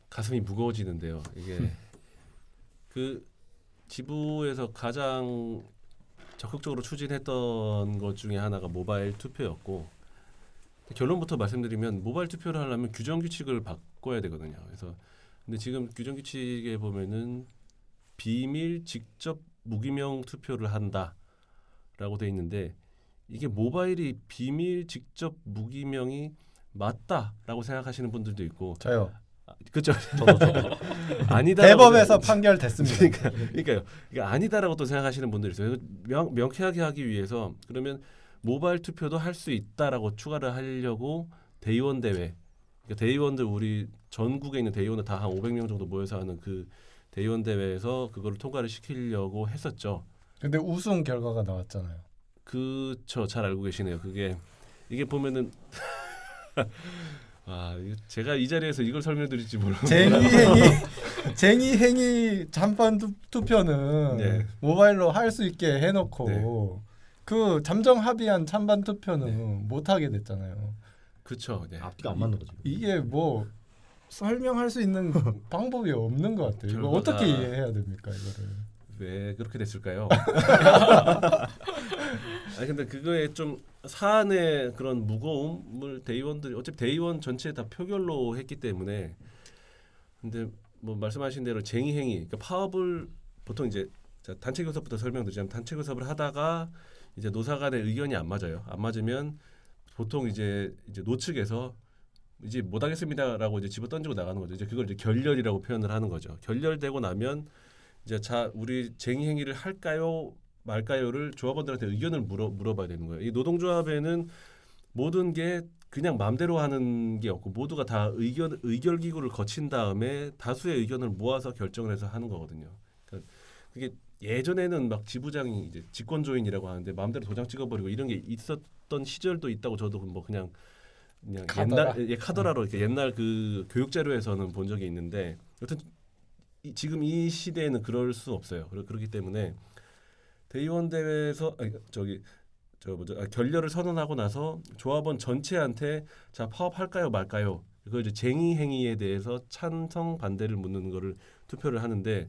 Speaker 2: 가슴이 무거워지는데요. 이게 그 지부에서 가장 적극적으로 추진했던 것 중에 하나가 모바일 투표였고 결론부터 말씀드리면 모바일 투표를 하려면 규정 규칙을 바꿔야 되거든요. 그래서 근데 지금 규정 규칙에 보면은 비밀 직접 무기명 투표를 한다라고 돼 있는데 이게 모바일이 비밀 직접 무기명이 맞다라고 생각하시는 분들도 있고
Speaker 3: 저요.
Speaker 2: 그렇죠.
Speaker 4: 저도
Speaker 2: 아니다.
Speaker 3: 대법에서 판결됐습니다.
Speaker 2: 그러니까요. 이게 아니다라고 또 생각하시는 분들이 있어요. 명쾌하게 하기 위해서 그러면 모바일 투표도 할 수 있다라고 추가를 하려고 대의원 대회. 그러니까 대의원들 우리 전국에 있는 대의원들 다 한 500명 정도 모여서 하는 그 대의원 대회에서 그거를 통과를 시키려고 했었죠.
Speaker 3: 근데 우승 결과가 나왔잖아요.
Speaker 2: 그쵸. 잘 알고 계시네요. 이게 보면은 제가 이 자리에서 이걸 설명드릴지 몰랐어요.
Speaker 3: 쟁의행위 잠깐 투표는
Speaker 2: 네.
Speaker 3: 모바일로 할 수 있게 해놓고
Speaker 2: 네.
Speaker 3: 그 잠정 합의한 찬반 투표는 못 하게 됐잖아요.
Speaker 2: 그렇죠. 네.
Speaker 4: 앞뒤가 안 맞는 거지.
Speaker 3: 이게 뭐 설명할 수 있는 방법이 없는 것 같아요. 이거
Speaker 2: 결과가-
Speaker 3: 어떻게 이해해야 됩니까 이거를?
Speaker 2: 왜 그렇게 됐을까요? 근데 그거에 좀 사안의 그런 무거움을 대의원들이 어차피 대의원 전체 다 표결로 했기 때문에 근데 뭐 말씀하신 대로 쟁의행위 그러니까 파업을 보통 이제 단체 교섭부터 설명드리자면 단체 교섭을 하다가 이제 노사 간의 의견이 안 맞아요. 안 맞으면 보통 이제 노측에서 이제 못 하겠습니다라고 이제 집어 던지고 나가는 거죠. 이제 그걸 이제 결렬이라고 표현을 하는 거죠. 결렬되고 나면 이제 우리 쟁의 행위를 할까요 말까요를 조합원들한테 의견을 물어봐야 되는 거예요. 이 노동조합에는 모든 게 그냥 마음대로 하는 게 없고 모두가 다 의결 기구를 거친 다음에 다수의 의견을 모아서 결정을 해서 하는 거거든요. 그러니까 그게 예전에는 막 지부장이 이제 직권조인이라고 하는데 마음대로 도장 찍어버리고 이런 게 있었던 시절도 있다고 저도 뭐 그냥
Speaker 3: 카더라?
Speaker 2: 카더라로 이렇게 옛날 그 교육 자료에서는 본 적이 있는데 여튼 지금 이 시대에는 그럴 수 없어요. 그렇기 때문에 대의원 대회에서 결렬을 선언하고 나서 조합원 전체한테 자 파업할까요 말까요? 그걸 이제 쟁의 행위에 대해서 찬성 반대를 묻는 거를 투표를 하는데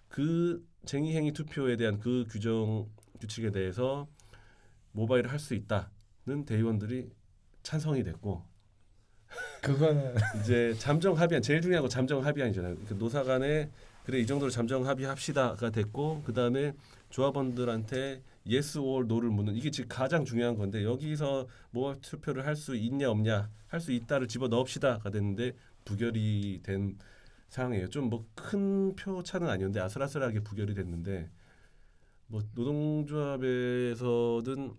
Speaker 2: 그 쟁의행위 투표에 대한 그 규정 규칙에 대해서 모바일을 할 수 있다는 대의원들이 찬성이 됐고
Speaker 3: 그거는
Speaker 2: 이제 잠정 합의안 제일 중요한 거 잠정 합의안이잖아요. 그 노사 간에 그래 이 정도로 잠정 합의합시다가 됐고 그 다음에 조합원들한테 yes or no를 묻는 이게 지금 가장 중요한 건데 여기서 모바일 투표를 할 수 있냐 없냐 할 수 있다를 집어 넣읍시다가 됐는데 부결이 된 상황이에요. 좀 뭐 큰 표차는 아니었는데 아슬아슬하게 부결이 됐는데 뭐 노동조합에서는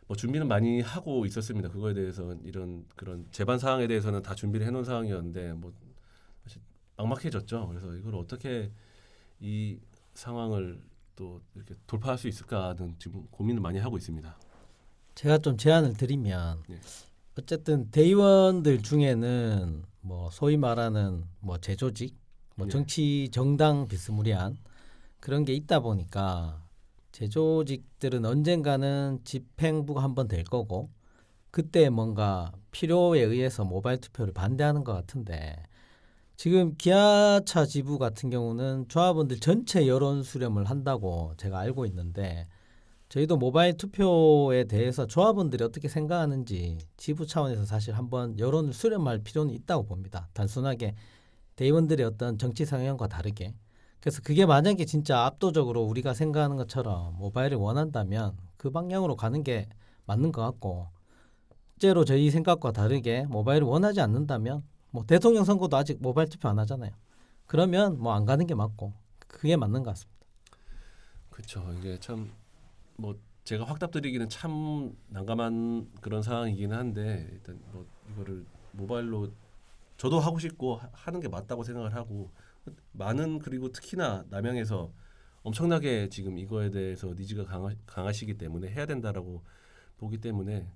Speaker 2: 뭐 준비는 많이 하고 있었습니다. 그거에 대해서 이런 그런 재반 사항에 대해서는 다 준비를 해놓은 상황이었는데 뭐 사실 막막해졌죠. 그래서 이걸 어떻게 이 상황을 또 이렇게 돌파할 수 있을까 하는 지금 고민을 많이 하고 있습니다.
Speaker 6: 제가 좀 제안을 드리면
Speaker 2: 네.
Speaker 6: 어쨌든 대의원들 중에는 뭐 소위 말하는 뭐 재조직, 뭐
Speaker 2: 네.
Speaker 6: 정치 정당 비스무리한 그런 게 있다 보니까 재조직들은 언젠가는 집행부가 한번 될 거고 그때 뭔가 필요에 의해서 모바일 투표를 반대하는 것 같은데 지금 기아차 지부 같은 경우는 조합원들 전체 여론 수렴을 한다고 제가 알고 있는데 저희도 모바일 투표에 대해서 조합원들이 어떻게 생각하는지 지부 차원에서 사실 한번 여론을 수렴할 필요는 있다고 봅니다. 단순하게 대의원들의 어떤 정치 성향과 다르게. 그래서 그게 만약에 진짜 압도적으로 우리가 생각하는 것처럼 모바일을 원한다면 그 방향으로 가는 게 맞는 것 같고 실제로 저희 생각과 다르게 모바일을 원하지 않는다면 뭐 대통령 선거도 아직 모바일 투표 안 하잖아요. 그러면 뭐 안 가는 게 맞고 그게 맞는 것 같습니다.
Speaker 2: 그렇죠. 이게 참 뭐 제가 확답드리기는 참 난감한 그런 상황이긴 한데 일단 뭐 이거를 모바일로 저도 하고 싶고 하는 게 맞다고 생각을 하고 많은 그리고 특히나 남양에서 엄청나게 지금 이거에 대해서 니즈가 강하시기 때문에 해야 된다라고 보기 때문에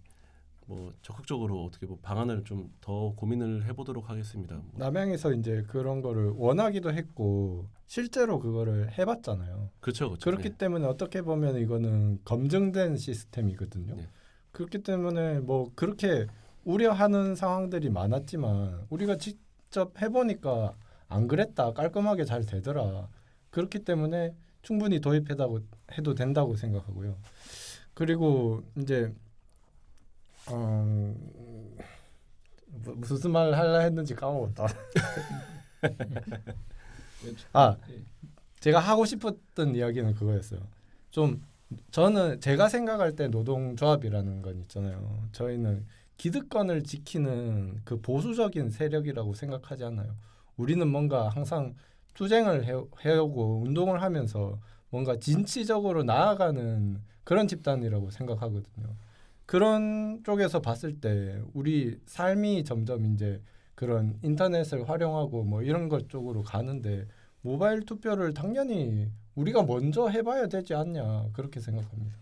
Speaker 2: 뭐 적극적으로 어떻게 뭐 방안을 좀 더 고민을 해보도록 하겠습니다. 뭐.
Speaker 3: 남양에서 이제 그런 거를 원하기도 했고 실제로 그거를 해봤잖아요.
Speaker 2: 그렇죠, 그렇죠.
Speaker 3: 그렇기
Speaker 2: 네.
Speaker 3: 때문에 어떻게 보면 이거는 검증된 시스템이거든요.
Speaker 2: 네.
Speaker 3: 그렇기 때문에 뭐 그렇게 우려하는 상황들이 많았지만 우리가 직접 해보니까 안 그랬다, 깔끔하게 잘 되더라. 그렇기 때문에 충분히 도입해도 된다고 생각하고요. 그리고 이제 무슨 말 하려 했는지 까먹었다. 아, 제가 하고 싶었던 이야기는 그거였어요. 좀 저는 제가 생각할 때 노동조합이라는 건 있잖아요. 저희는 기득권을 지키는 그 보수적인 세력이라고 생각하지 않아요. 우리는 뭔가 항상 투쟁을 해오고 운동을 하면서 뭔가 진취적으로 나아가는 그런 집단이라고 생각하거든요. 그런 쪽에서 봤을 때 우리 삶이 점점 이제 그런 인터넷을 활용하고 뭐 이런 것 쪽으로 가는데 모바일 투표를 당연히 우리가 먼저 해봐야 되지 않냐 그렇게 생각합니다.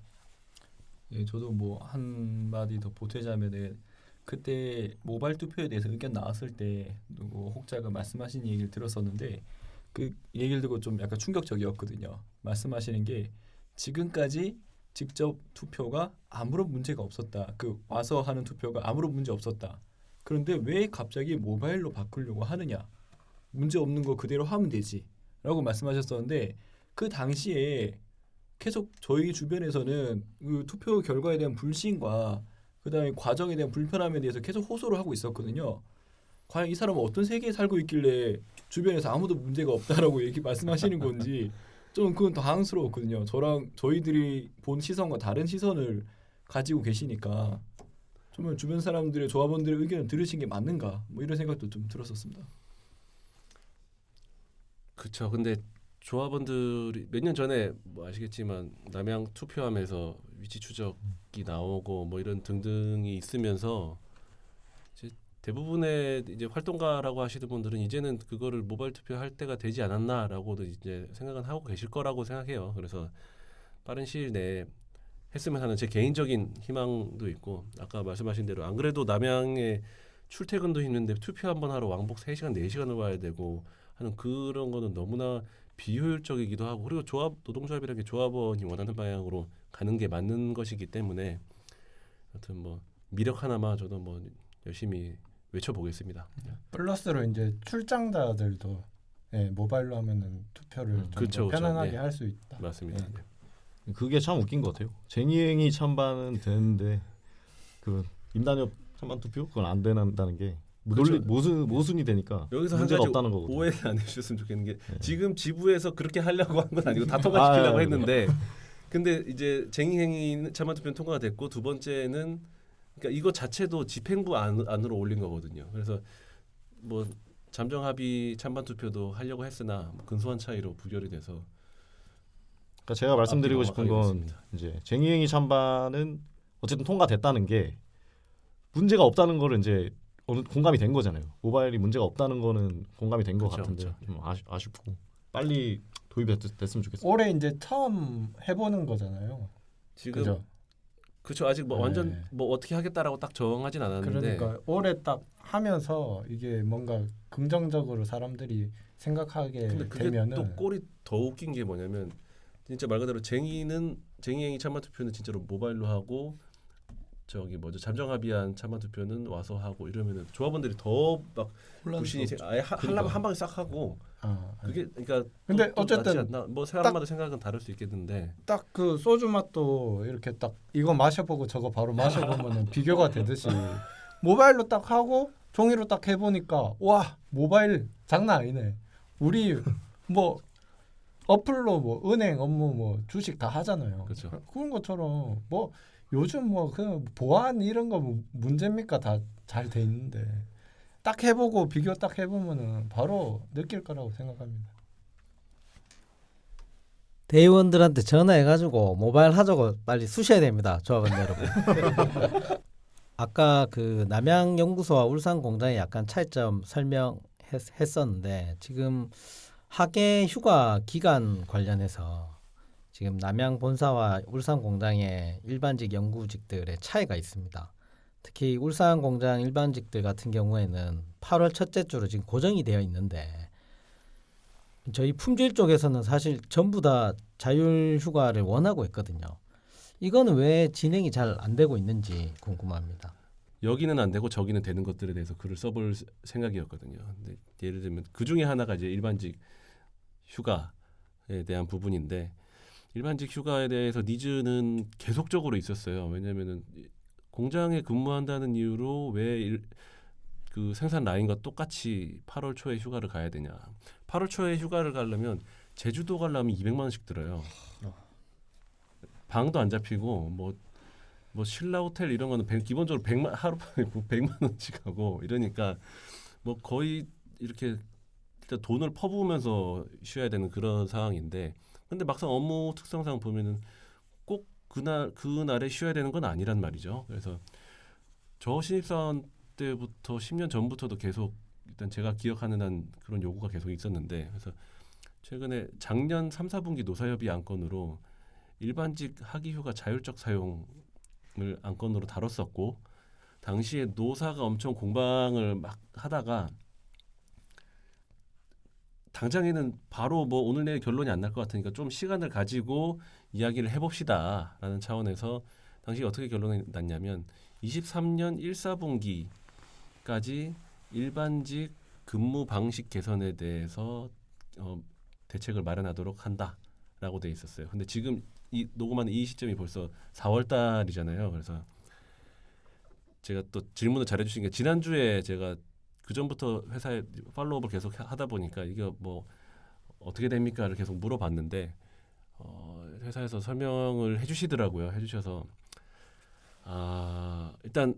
Speaker 5: 예, 저도 뭐 한마디 더 보태자면은 그때 모바일 투표에 대해서 의견 나왔을 때 누구 혹자가 말씀하신 얘기를 들었었는데 그 얘기를 듣고 좀 약간 충격적이었거든요. 말씀하시는 게 지금까지 직접 투표가 아무런 문제가 없었다. 그 와서 하는 투표가 아무런 문제 없었다. 그런데 왜 갑자기 모바일로 바꾸려고 하느냐? 문제 없는 거 그대로 하면 되지. 라고 말씀하셨었는데 그 당시에 계속 저희 주변에서는 그 투표 결과에 대한 불신과 그다음에 과정에 대한 불편함에 대해서 계속 호소를 하고 있었거든요. 과연 이 사람은 어떤 세계에 살고 있길래 주변에서 아무도 문제가 없다라고 이렇게 말씀하시는 건지 좀 그건 당황스러웠거든요. 저희들이 본 시선과 다른 시선을 가지고 계시니까 좀 주변 사람들의 조합원들의 의견을 들으신 게 맞는가 뭐 이런 생각도 좀 들었었습니다.
Speaker 2: 그렇죠. 근데 조합원들이 몇 년 전에 뭐 아시겠지만 남양 투표함에서 위치 추적이 나오고 뭐 이런 등등이 있으면서 이제 대부분의 이제 활동가라고 하시는 분들은 이제는 그거를 모바일 투표할 때가 되지 않았나라고도 이제 생각은 하고 계실 거라고 생각해요. 그래서 빠른 시일 내에 했으면 하는 제 개인적인 희망도 있고 아까 말씀하신 대로 안 그래도 남양에 출퇴근도 힘든데 투표 한번 하러 왕복 3시간 4시간을 와야 되고 하는 그런 거는 너무나 비효율적이기도 하고 그리고 노동조합이라는 게 조합원이 원하는 방향으로 가는 게 맞는 것이기 때문에 하여튼 뭐 미력 하나만 저도 뭐 열심히 외쳐보겠습니다.
Speaker 3: 플러스로 이제 출장자들도 예, 모바일로 하면은 투표를 좀
Speaker 2: 그쵸,
Speaker 3: 더
Speaker 2: 그쵸.
Speaker 3: 편안하게
Speaker 2: 예.
Speaker 3: 할 수 있다.
Speaker 2: 맞습니다.
Speaker 3: 네.
Speaker 4: 그게 참 웃긴 것 같아요. 쟁이행위 찬반은 되는데 그 임단협 찬반 투표 그건 안 된다는 게 논리 모순이 되니까
Speaker 2: 여기서 한
Speaker 4: 문제가
Speaker 2: 가지
Speaker 4: 없다는 거거든요.
Speaker 2: 오해를 안 해주셨으면 좋겠는 게
Speaker 4: 네.
Speaker 2: 지금 지부에서 그렇게 하려고 한 건 아니고 다 통과시키려고
Speaker 4: 아, 예,
Speaker 2: 했는데 근데 이제 쟁의행위 찬반 투표는 통과가 됐고 두 번째는 그러니까 이거 자체도 집행부 안으로 올린 거거든요. 그래서 뭐 잠정 합의 찬반 투표도 하려고 했으나 근소한 차이로 부결이 돼서
Speaker 4: 그러니까 제가 말씀드리고
Speaker 2: 앞뒤가
Speaker 4: 싶은 건
Speaker 2: 정확하게
Speaker 4: 이제 쟁의행위 찬반은 어쨌든 통과됐다는 게 문제가 없다는 거를 이제 어느 공감이 된 거잖아요. 모바일이 문제가 없다는 거는 공감이 된 것
Speaker 2: 그쵸,
Speaker 4: 같은데
Speaker 2: 그쵸.
Speaker 4: 좀 아쉽고 빨리 도입이 됐으면 좋겠어요.
Speaker 3: 올해 이제 처음 해보는 거잖아요.
Speaker 2: 지금
Speaker 3: 그죠?
Speaker 2: 그쵸 아직 뭐
Speaker 3: 네.
Speaker 2: 완전 뭐 어떻게 하겠다라고 딱 정하진 않았는데
Speaker 3: 그러니까 올해 딱 하면서 이게 뭔가 긍정적으로 사람들이 생각하게
Speaker 2: 근데 그게
Speaker 3: 되면은
Speaker 2: 또 꼴이 더 웃긴 게 뭐냐면 진짜 말 그대로 쟁의행위 찬반 투표는 진짜로 모바일로 하고 저기 뭐죠 잠정 합의한 찬반 투표는 와서 하고 이러면은 조합원들이 더 막 불신이 아예 하려면 한 방에 싹 하고 그게 그러니까
Speaker 3: 근데
Speaker 2: 또 낫지
Speaker 3: 어쨌든
Speaker 2: 않나? 뭐 사람마다 생각은 다를 수 있겠는데
Speaker 3: 딱 그 소주 맛도 이렇게 딱 이거 마셔보고 저거 바로 마셔보면은 비교가 되듯이 모바일로 딱 하고 종이로 딱 해보니까 와 모바일 장난 아니네. 우리 뭐 어플로 뭐 은행 업무 뭐 주식 다 하잖아요.
Speaker 2: 그렇죠.
Speaker 3: 그런 것처럼 뭐 요즘 뭐 그 보안 이런 거 뭐 문제입니까? 다 잘 돼 있는데 딱 해보고 비교 딱 해보면은 바로 느낄 거라고 생각합니다.
Speaker 6: 대의원들한테 전화해가지고 모바일 하자고 빨리 쑤셔야 됩니다, 조합원 여러분. 아까 그 남양연구소와 울산공장의 약간 차이점 설명했었는데 지금 학예 휴가 기간 관련해서 지금 남양 본사와 울산 공장의 일반직 연구직들의 차이가 있습니다. 특히 울산 공장 일반직들 같은 경우에는 8월 첫째 주로 지금 고정이 되어 있는데 저희 품질 쪽에서는 사실 전부 다 자율 휴가를 원하고 있거든요. 이거는 왜 진행이 잘 안 되고 있는지 궁금합니다.
Speaker 2: 여기는 안 되고 저기는 되는 것들에 대해서 글을 써볼 생각이었거든요. 근데 예를 들면 그 중에 하나가 이제 일반직 휴가에 대한 부분인데 일반직 휴가에 대해서 니즈는 계속적으로 있었어요. 왜냐하면은 공장에 근무한다는 이유로 왜 그 생산 라인과 똑같이 8월 초에 휴가를 가야 되냐? 8월 초에 휴가를 가려면 제주도 가려면 200만 원씩 들어요. 방도 안 잡히고 뭐 신라 호텔 이런 거는 기본적으로 100만 하룻밤에 100만 원씩 하고 이러니까 뭐 거의 이렇게 일단 돈을 퍼부으면서 쉬어야 되는 그런 상황인데 근데 막상 업무 특성상 보면은 꼭 그날에 쉬어야 되는 건 아니란 말이죠. 그래서 저 신입사원 때부터 10년 전부터도 계속 일단 제가 기억하는 한 그런 요구가 계속 있었는데 그래서 최근에 작년 3, 4분기 노사협의 안건으로 일반직 학위휴가 자율적 사용을 안건으로 다뤘었고 당시에 노사가 엄청 공방을 막 하다가 당장에는 바로 뭐 오늘 내일 결론이 안 날 것 같으니까 좀 시간을 가지고 이야기를 해봅시다라는 차원에서 당시 어떻게 결론이 났냐면 23년 1, 4분기까지 일반직 근무 방식 개선에 대해서 대책을 마련하도록 한다라고 돼 있었어요. 근데 지금 이 녹음하는 이 시점이 벌써 4월 달이잖아요. 그래서 제가 또 질문을 잘해주신 게 지난주에 제가 그 전부터 회사에 팔로우업을 계속 하다 보니까 이게 뭐 어떻게 됩니까를 계속 물어봤는데 회사에서 설명을 해주시더라고요. 해주셔서 일단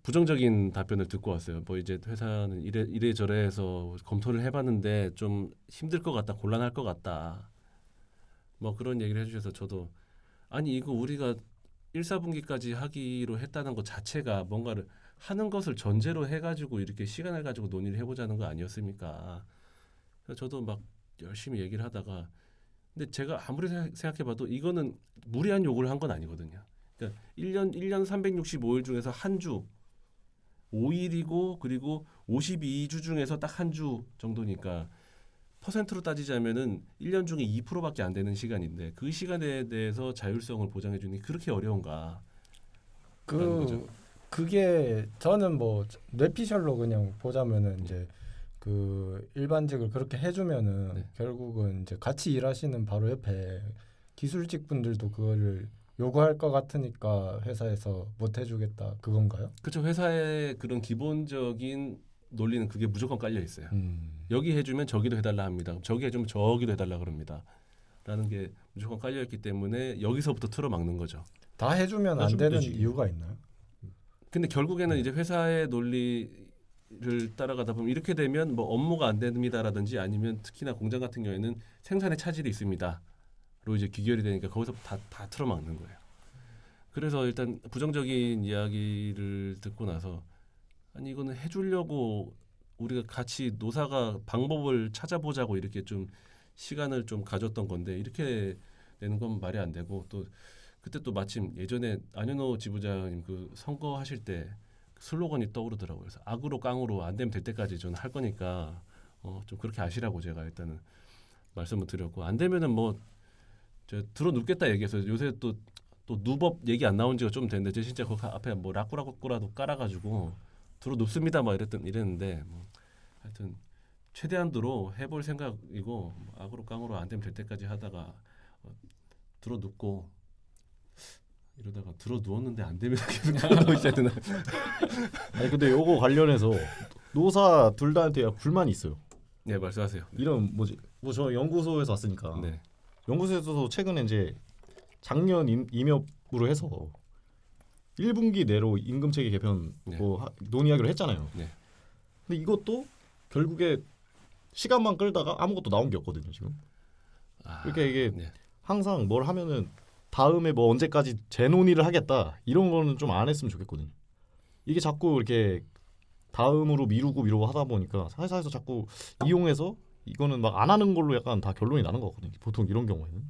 Speaker 2: 부정적인 답변을 듣고 왔어요. 뭐 이제 회사는 이래저래해서 검토를 해봤는데 좀 힘들 것 같다, 곤란할 것 같다. 뭐 그런 얘기를 해주셔서 저도 아니 이거 우리가 1, 4분기까지 하기로 했다는 것 자체가 뭔가를 하는 것을 전제로 해가지고 이렇게 시간을 가지고 논의를 해보자는 거 아니었습니까? 그래서 저도 막 열심히 얘기를 하다가 근데 제가 아무리 생각해봐도 이거는 무리한 요구를 한 건 아니거든요. 그러니까 1년 365일 중에서 한 주 5일이고 그리고 52주 중에서 딱 한 주 정도니까 퍼센트로 따지자면은 1년 중에 2%밖에 안 되는 시간인데 그 시간에 대해서 자율성을 보장해 주는 게 그렇게 어려운가? 라는 거죠.
Speaker 3: 그게 저는 뭐 뇌피셜로 그냥 보자면은 이제 그 일반직을 그렇게 해주면은
Speaker 2: 네.
Speaker 3: 결국은 이제 같이 일하시는 바로 옆에 기술직 분들도 그거를 요구할 것 같으니까 회사에서 못 해주겠다 그건가요?
Speaker 2: 그렇죠. 회사의 그런 기본적인 논리는 그게 무조건 깔려 있어요. 여기 해주면 저기도 해달라 합니다. 저기 해주면 저기도 해달라 그럽니다. 라는 게 무조건 깔려 있기 때문에 여기서부터 틀어막는 거죠.
Speaker 3: 다 해주면 안
Speaker 4: 해주면
Speaker 3: 되는
Speaker 4: 되지.
Speaker 3: 이유가 있나요?
Speaker 2: 근데 결국에는 이제 회사의 논리를 따라가다 보면 이렇게 되면 뭐 업무가 안 됩니다라든지 아니면 특히나 공장 같은 경우에는 생산에 차질이 있습니다. 로 이제 귀결이 되니까 거기서 다 틀어막는 거예요. 그래서 일단 부정적인 이야기를 듣고 나서 아니 이거는 해주려고 우리가 같이 노사가 방법을 찾아보자고 이렇게 좀 시간을 좀 가졌던 건데 이렇게 되는 건 말이 안 되고 또 그때 또 마침 예전에 안현호 지부장님 그 선거하실 때 슬로건이 떠오르더라고요. 그래서 악으로 깡으로 안 되면 될 때까지 저는 할 거니까 좀 그렇게 아시라고 제가 일단은 말씀을 드렸고 안 되면은 뭐 저 들어 눕겠다 얘기해서 요새 또 누법 얘기 안 나온 지가 좀 됐는데 저 진짜 그 앞에 뭐 라꾸라꾸라도 깔아가지고 들어 눕습니다 막 이랬는데 뭐 하여튼 최대한도로 해볼 생각이고 뭐 악으로 깡으로 안 되면 될 때까지 하다가 들어 눕고 이러다가 들어 누웠는데 안 되면 계속 들어 있어야 되나?
Speaker 4: 아니 근데 요거 관련해서 노사 둘 다한테 불만이 있어요.
Speaker 2: 네 말씀하세요.
Speaker 4: 이런 뭐지? 뭐 저 연구소에서 왔으니까.
Speaker 2: 네.
Speaker 4: 연구소에서도 최근에 이제 작년 임업으로 해서 1분기 내로 임금 체계 개편
Speaker 2: 네.
Speaker 4: 논의하기로 했잖아요.
Speaker 2: 네.
Speaker 4: 근데 이것도 결국에 시간만 끌다가 아무것도 나온 게 없거든요 지금. 그러니까 이게
Speaker 2: 네.
Speaker 4: 항상 뭘 하면은 다음에 뭐 언제까지 재논의를 하겠다 이런 거는 좀 안 했으면 좋겠거든요. 이게 자꾸 이렇게 다음으로 미루고 하다 보니까 회사에서 자꾸 이용해서 이거는 막 안 하는 걸로 약간 다 결론이 나는 거거든요. 보통 이런 경우에는.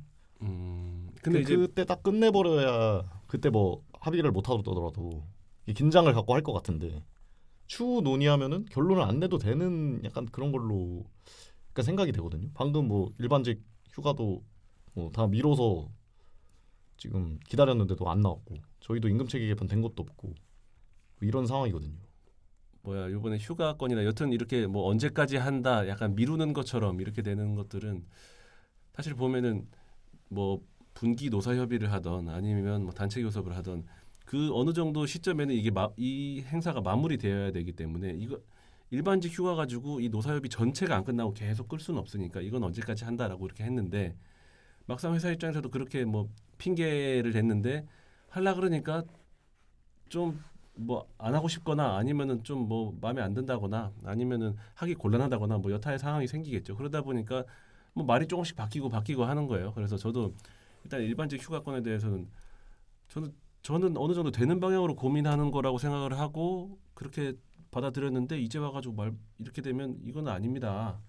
Speaker 2: 근데 이제
Speaker 4: 그때 딱 끝내버려야 그때 뭐 합의를 못 하더라도 긴장을 갖고 할 것 같은데 추후 논의하면은 결론을 안 내도 되는 약간 그런 걸로 약간 생각이 되거든요. 방금 뭐 일반직 휴가도 뭐 다 미뤄서 지금 기다렸는데도 안 나왔고 저희도 임금체계 개편 된 것도 없고 뭐 이런 상황이거든요.
Speaker 2: 뭐야 이번에 휴가권이나 여튼 이렇게 뭐 언제까지 한다 약간 미루는 것처럼 이렇게 되는 것들은 사실 보면은 뭐 분기 노사 협의를 하던 아니면 뭐 단체 교섭을 하던 그 어느 정도 시점에는 이게 이 행사가 마무리되어야 되기 때문에 이거 일반직 휴가 가지고 이 노사 협의 전체가 안 끝나고 계속 끌 수는 없으니까 이건 언제까지 한다라고 이렇게 했는데 막상 회사 입장에서도 그렇게 뭐 핑계를 댔는데 하려 그러니까 좀 뭐 안 하고 싶거나 아니면은 좀 뭐 마음에 안 든다거나 아니면은 하기 곤란하다거나 뭐 여타의 상황이 생기겠죠. 그러다 보니까 뭐 말이 조금씩 바뀌고 하는 거예요. 그래서 저도 일단 일반직 휴가권에 대해서는 저는 어느 정도 되는 방향으로 고민하는 거라고 생각을 하고 그렇게 받아들였는데 이제 와가지고 이렇게 되면 이건 아닙니다.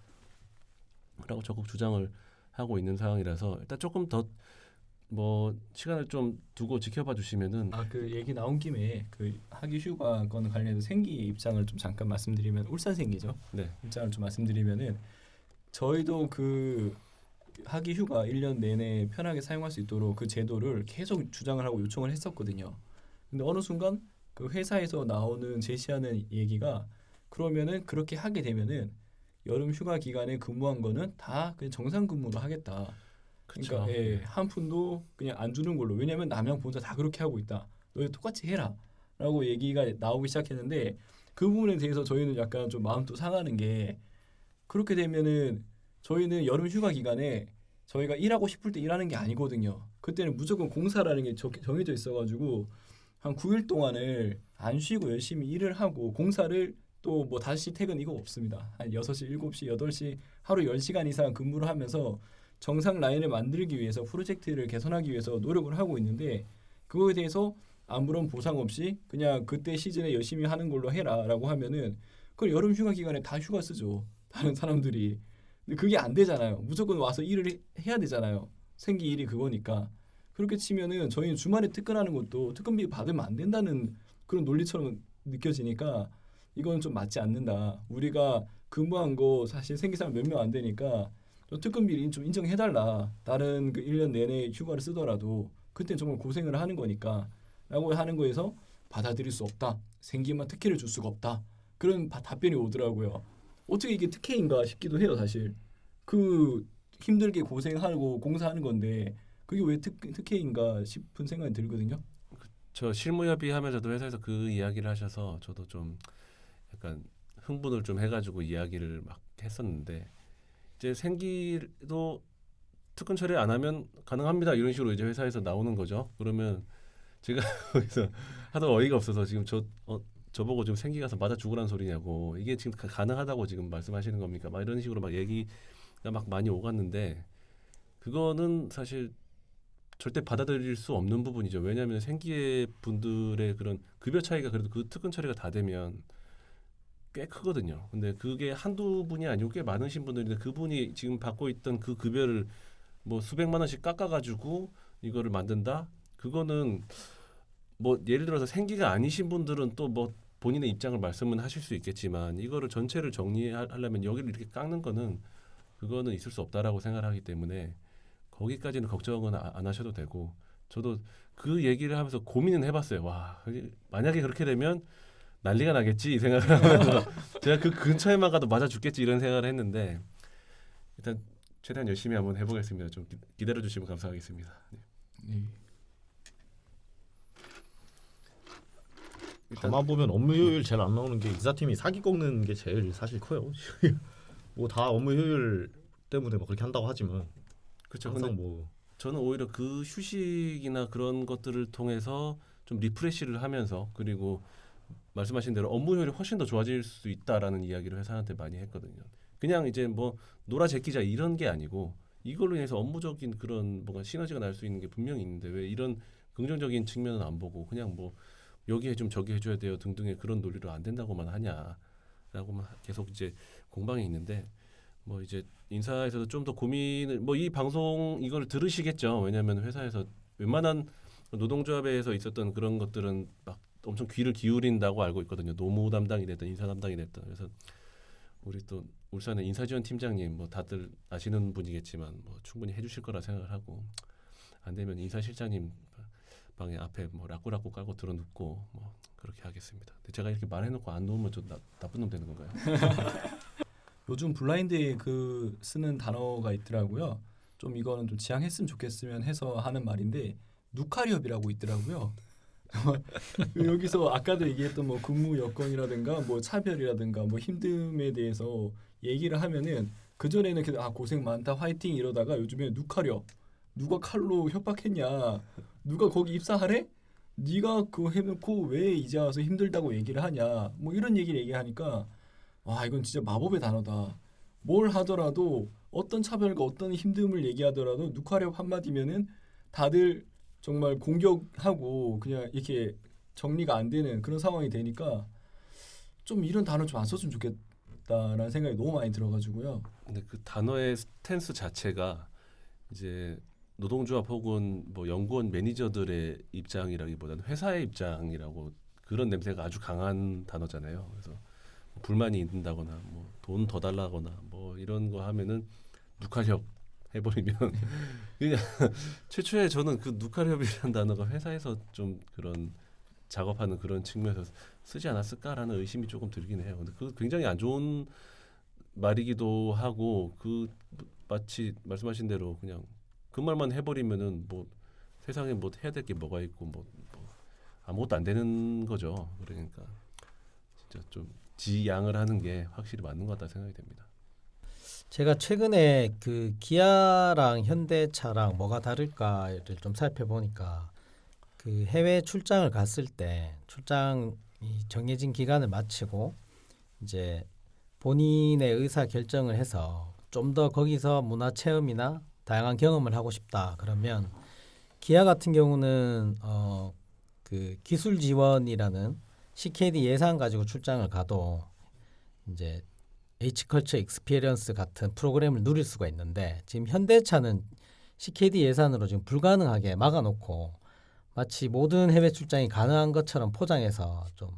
Speaker 2: 라고 적극 주장을 하고 있는 상황이라서 일단 조금 더 뭐 시간을 좀 두고 지켜봐 주시면은
Speaker 5: 그 얘기 나온 김에 그 학위 휴가권 관련해서 생기 입장을 좀 잠깐 말씀드리면 울산 생기죠.
Speaker 2: 네.
Speaker 5: 입장을 좀 말씀드리면은 저희도 그 학위 휴가 1년 내내 편하게 사용할 수 있도록 그 제도를 계속 주장을 하고 요청을 했었거든요. 근데 어느 순간 그 회사에서 나오는 제시하는 얘기가 그러면은 그렇게 하게 되면은 여름 휴가 기간에 근무한 거는 다 그냥 정상 근무로 하겠다. 그러니까
Speaker 2: 그쵸.
Speaker 5: 한 푼도 그냥 안 주는 걸로. 왜냐하면 남양 본사 다 그렇게 하고 있다. 너희 똑같이 해라라고 얘기가 나오기 시작했는데 그 부분에 대해서 저희는 약간 좀 마음도 상하는 게 그렇게 되면은 저희는 여름 휴가 기간에 저희가 일하고 싶을 때 일하는 게 아니거든요. 그때는 무조건 공사라는 게 정해져 있어가지고 한 9일 동안을 안 쉬고 열심히 일을 하고 공사를 또 뭐 다시 퇴근 이거 없습니다. 한 6시, 7시, 8시 하루 10시간 이상 근무를 하면서 정상 라인을 만들기 위해서 프로젝트를 개선하기 위해서 노력을 하고 있는데 그거에 대해서 아무런 보상 없이 그냥 그때 시즌에 열심히 하는 걸로 해라라고 하면은 그 여름 휴가 기간에 다 휴가 쓰죠. 다른 사람들이. 근데 그게 안 되잖아요. 무조건 와서 일을 해야 되잖아요. 생기 일이 그거니까. 그렇게 치면은 저희는 주말에 특근하는 것도 특근비 받으면 안 된다는 그런 논리처럼 느껴지니까 이건 좀 맞지 않는다. 우리가 근무한 거 사실 생기 사람 몇 명 안 되니까 특근비를 좀 인정해달라. 다른 그 1년 내내 휴가를 쓰더라도 그때 정말 고생을 하는 거니까 라고 하는 거에서 받아들일 수 없다. 생기만 특혜를 줄 수가 없다. 그런 답변이 오더라고요. 어떻게 이게 특혜인가 싶기도 해요 사실. 그 힘들게 고생하고 공사하는 건데 그게 왜 특혜인가 싶은 생각이 들거든요.
Speaker 2: 저 실무협의하면서도 회사에서 그 이야기를 하셔서 저도 좀 약간 흥분을 좀 해가지고 이야기를 막 했었는데 이제 생기도 특근 처리 안 하면 가능합니다 이런 식으로 이제 회사에서 나오는 거죠. 그러면 제가 거기서 하도 어이가 없어서 지금 저보고 좀 생기 가서 맞아 죽으라는 소리냐고 이게 지금 가능하다고 지금 말씀하시는 겁니까? 막 이런 식으로 막 얘기가 막 많이 오갔는데 그거는 사실 절대 받아들일 수 없는 부분이죠. 왜냐하면 생기의 분들의 그런 급여 차이가 그래도 그 특근 처리가 다 되면 꽤 크거든요. 근데 그게 한두 분이 아니고 꽤 많으신 분들인데 그분이 지금 받고 있던 그 급여를 뭐 수백만 원씩 깎아가지고 이거를 만든다? 그거는 뭐 예를 들어서 생기가 아니신 분들은 또 뭐 본인의 입장을 말씀은 하실 수 있겠지만 이거를 전체를 정리하려면 여기를 이렇게 깎는 거는 그거는 있을 수 없다라고 생각을 하기 때문에 거기까지는 걱정은 안 하셔도 되고 저도 그 얘기를 하면서 고민은 해봤어요. 와 만약에 그렇게 되면 난리가 나겠지 이 생각을 하면서 제가 그 근처에만 가도 맞아 죽겠지 이런 생각을 했는데 일단 최대한 열심히 한번 해보겠습니다. 좀 기다려 주시면 감사하겠습니다. 네.
Speaker 5: 네.
Speaker 4: 가만 보면 업무 효율 제일 안 나오는 게 이사팀이 사기 꺾는 게 제일 사실 커요. 뭐 다 업무 효율 때문에 뭐 그렇게 한다고 하지만
Speaker 2: 그렇죠.
Speaker 4: 항상
Speaker 2: 근데
Speaker 4: 뭐
Speaker 2: 저는 오히려 그 휴식이나 그런 것들을 통해서 좀 리프레시를 하면서 그리고 말씀하신 대로 업무 효율이 훨씬 더 좋아질 수 있다라는 이야기를 회사한테 많이 했거든요. 그냥 이제 뭐 놀아 제끼자 이런 게 아니고 이걸로 인해서 업무적인 그런 뭔가 시너지가 날 수 있는 게 분명히 있는데 왜 이런 긍정적인 측면은 안 보고 그냥 뭐 여기 해좀 저기 해줘야 돼요 등등의 그런 논리로 안 된다고만 하냐라고만 계속 이제 공방이 있는데 뭐 이제 인사에서도 좀 더 고민을 뭐 이 방송 이걸 들으시겠죠. 왜냐하면 회사에서 웬만한 노동조합에서 있었던 그런 것들은 막 엄청 귀를 기울인다고 알고 있거든요. 노무 담당이 됐든 인사 담당이 됐든 그래서 우리 또 울산의 인사지원 팀장님 뭐 다들 아시는 분이겠지만 뭐 충분히 해주실 거라 생각을 하고 안 되면 인사실장님 방에 앞에 뭐 라꾸라꾸 깔고 들어눕고 뭐 그렇게 하겠습니다. 근데 제가 이렇게 말해놓고 안 놓으면 좀 나쁜 놈 되는 건가요?
Speaker 5: 요즘 블라인드에 그 쓰는 단어가 있더라고요. 좀 이거는 좀 지양했으면 좋겠으면 해서 하는 말인데 누카리업이라고 있더라고요. 여기서 아까도 얘기했던 뭐 근무 여건이라든가 뭐 차별이라든가 뭐 힘듦에 대해서 얘기를 하면은 그 전에는 계속 아 고생 많다 화이팅 이러다가 요즘에 누카리업 누가 칼로 협박했냐 누가 거기 입사하래? 네가 그거 해놓고 왜 이제 와서 힘들다고 얘기를 하냐 뭐 이런 얘기를 얘기하니까 와 이건 진짜 마법의 단어다. 뭘 하더라도 어떤 차별과 어떤 힘듦을 얘기하더라도 누카리업 한마디면은 다들 정말 공격하고 그냥 이렇게 정리가 안 되는 그런 상황이 되니까 좀 이런 단어 좀 안 썼으면 좋겠다라는 생각이 너무 많이 들어가지고요.
Speaker 2: 근데 그 단어의 스탠스 자체가 이제 노동조합 혹은 뭐 연구원 매니저들의 입장이라기보다는 회사의 입장이라고 그런 냄새가 아주 강한 단어잖아요. 그래서 불만이 있는다거나 뭐 돈 더 달라거나 뭐 이런 거 하면은 누카협 해버리면 그냥 최초에 저는 그 누카협이라는 단어가 회사에서 좀 그런 작업하는 그런 측면에서 쓰지 않았을까라는 의심이 조금 들긴 해요. 근데 그 굉장히 안 좋은 말이기도 하고 그 마치 말씀하신 대로 그냥 그 말만 해버리면은 뭐 세상에 뭐 해야 될 게 뭐가 있고 뭐 아무것도 안 되는 거죠. 그러니까 진짜 좀 지양을 하는 게 확실히 맞는 것 같다 생각이 됩니다.
Speaker 6: 제가 최근에 그 기아랑 현대차랑 뭐가 다를까를 좀 살펴보니까 그 해외 출장을 갔을 때 출장이 정해진 기간을 마치고 이제 본인의 의사 결정을 해서 좀 더 거기서 문화 체험이나 다양한 경험을 하고 싶다 그러면 기아 같은 경우는 그 기술 지원이라는 CKD 예산 가지고 출장을 가도 이제 H컬처 익스피리언스 같은 프로그램을 누릴 수가 있는데 지금 현대차는 CKD 예산으로 지금 불가능하게 막아놓고 마치 모든 해외 출장이 가능한 것처럼 포장해서 좀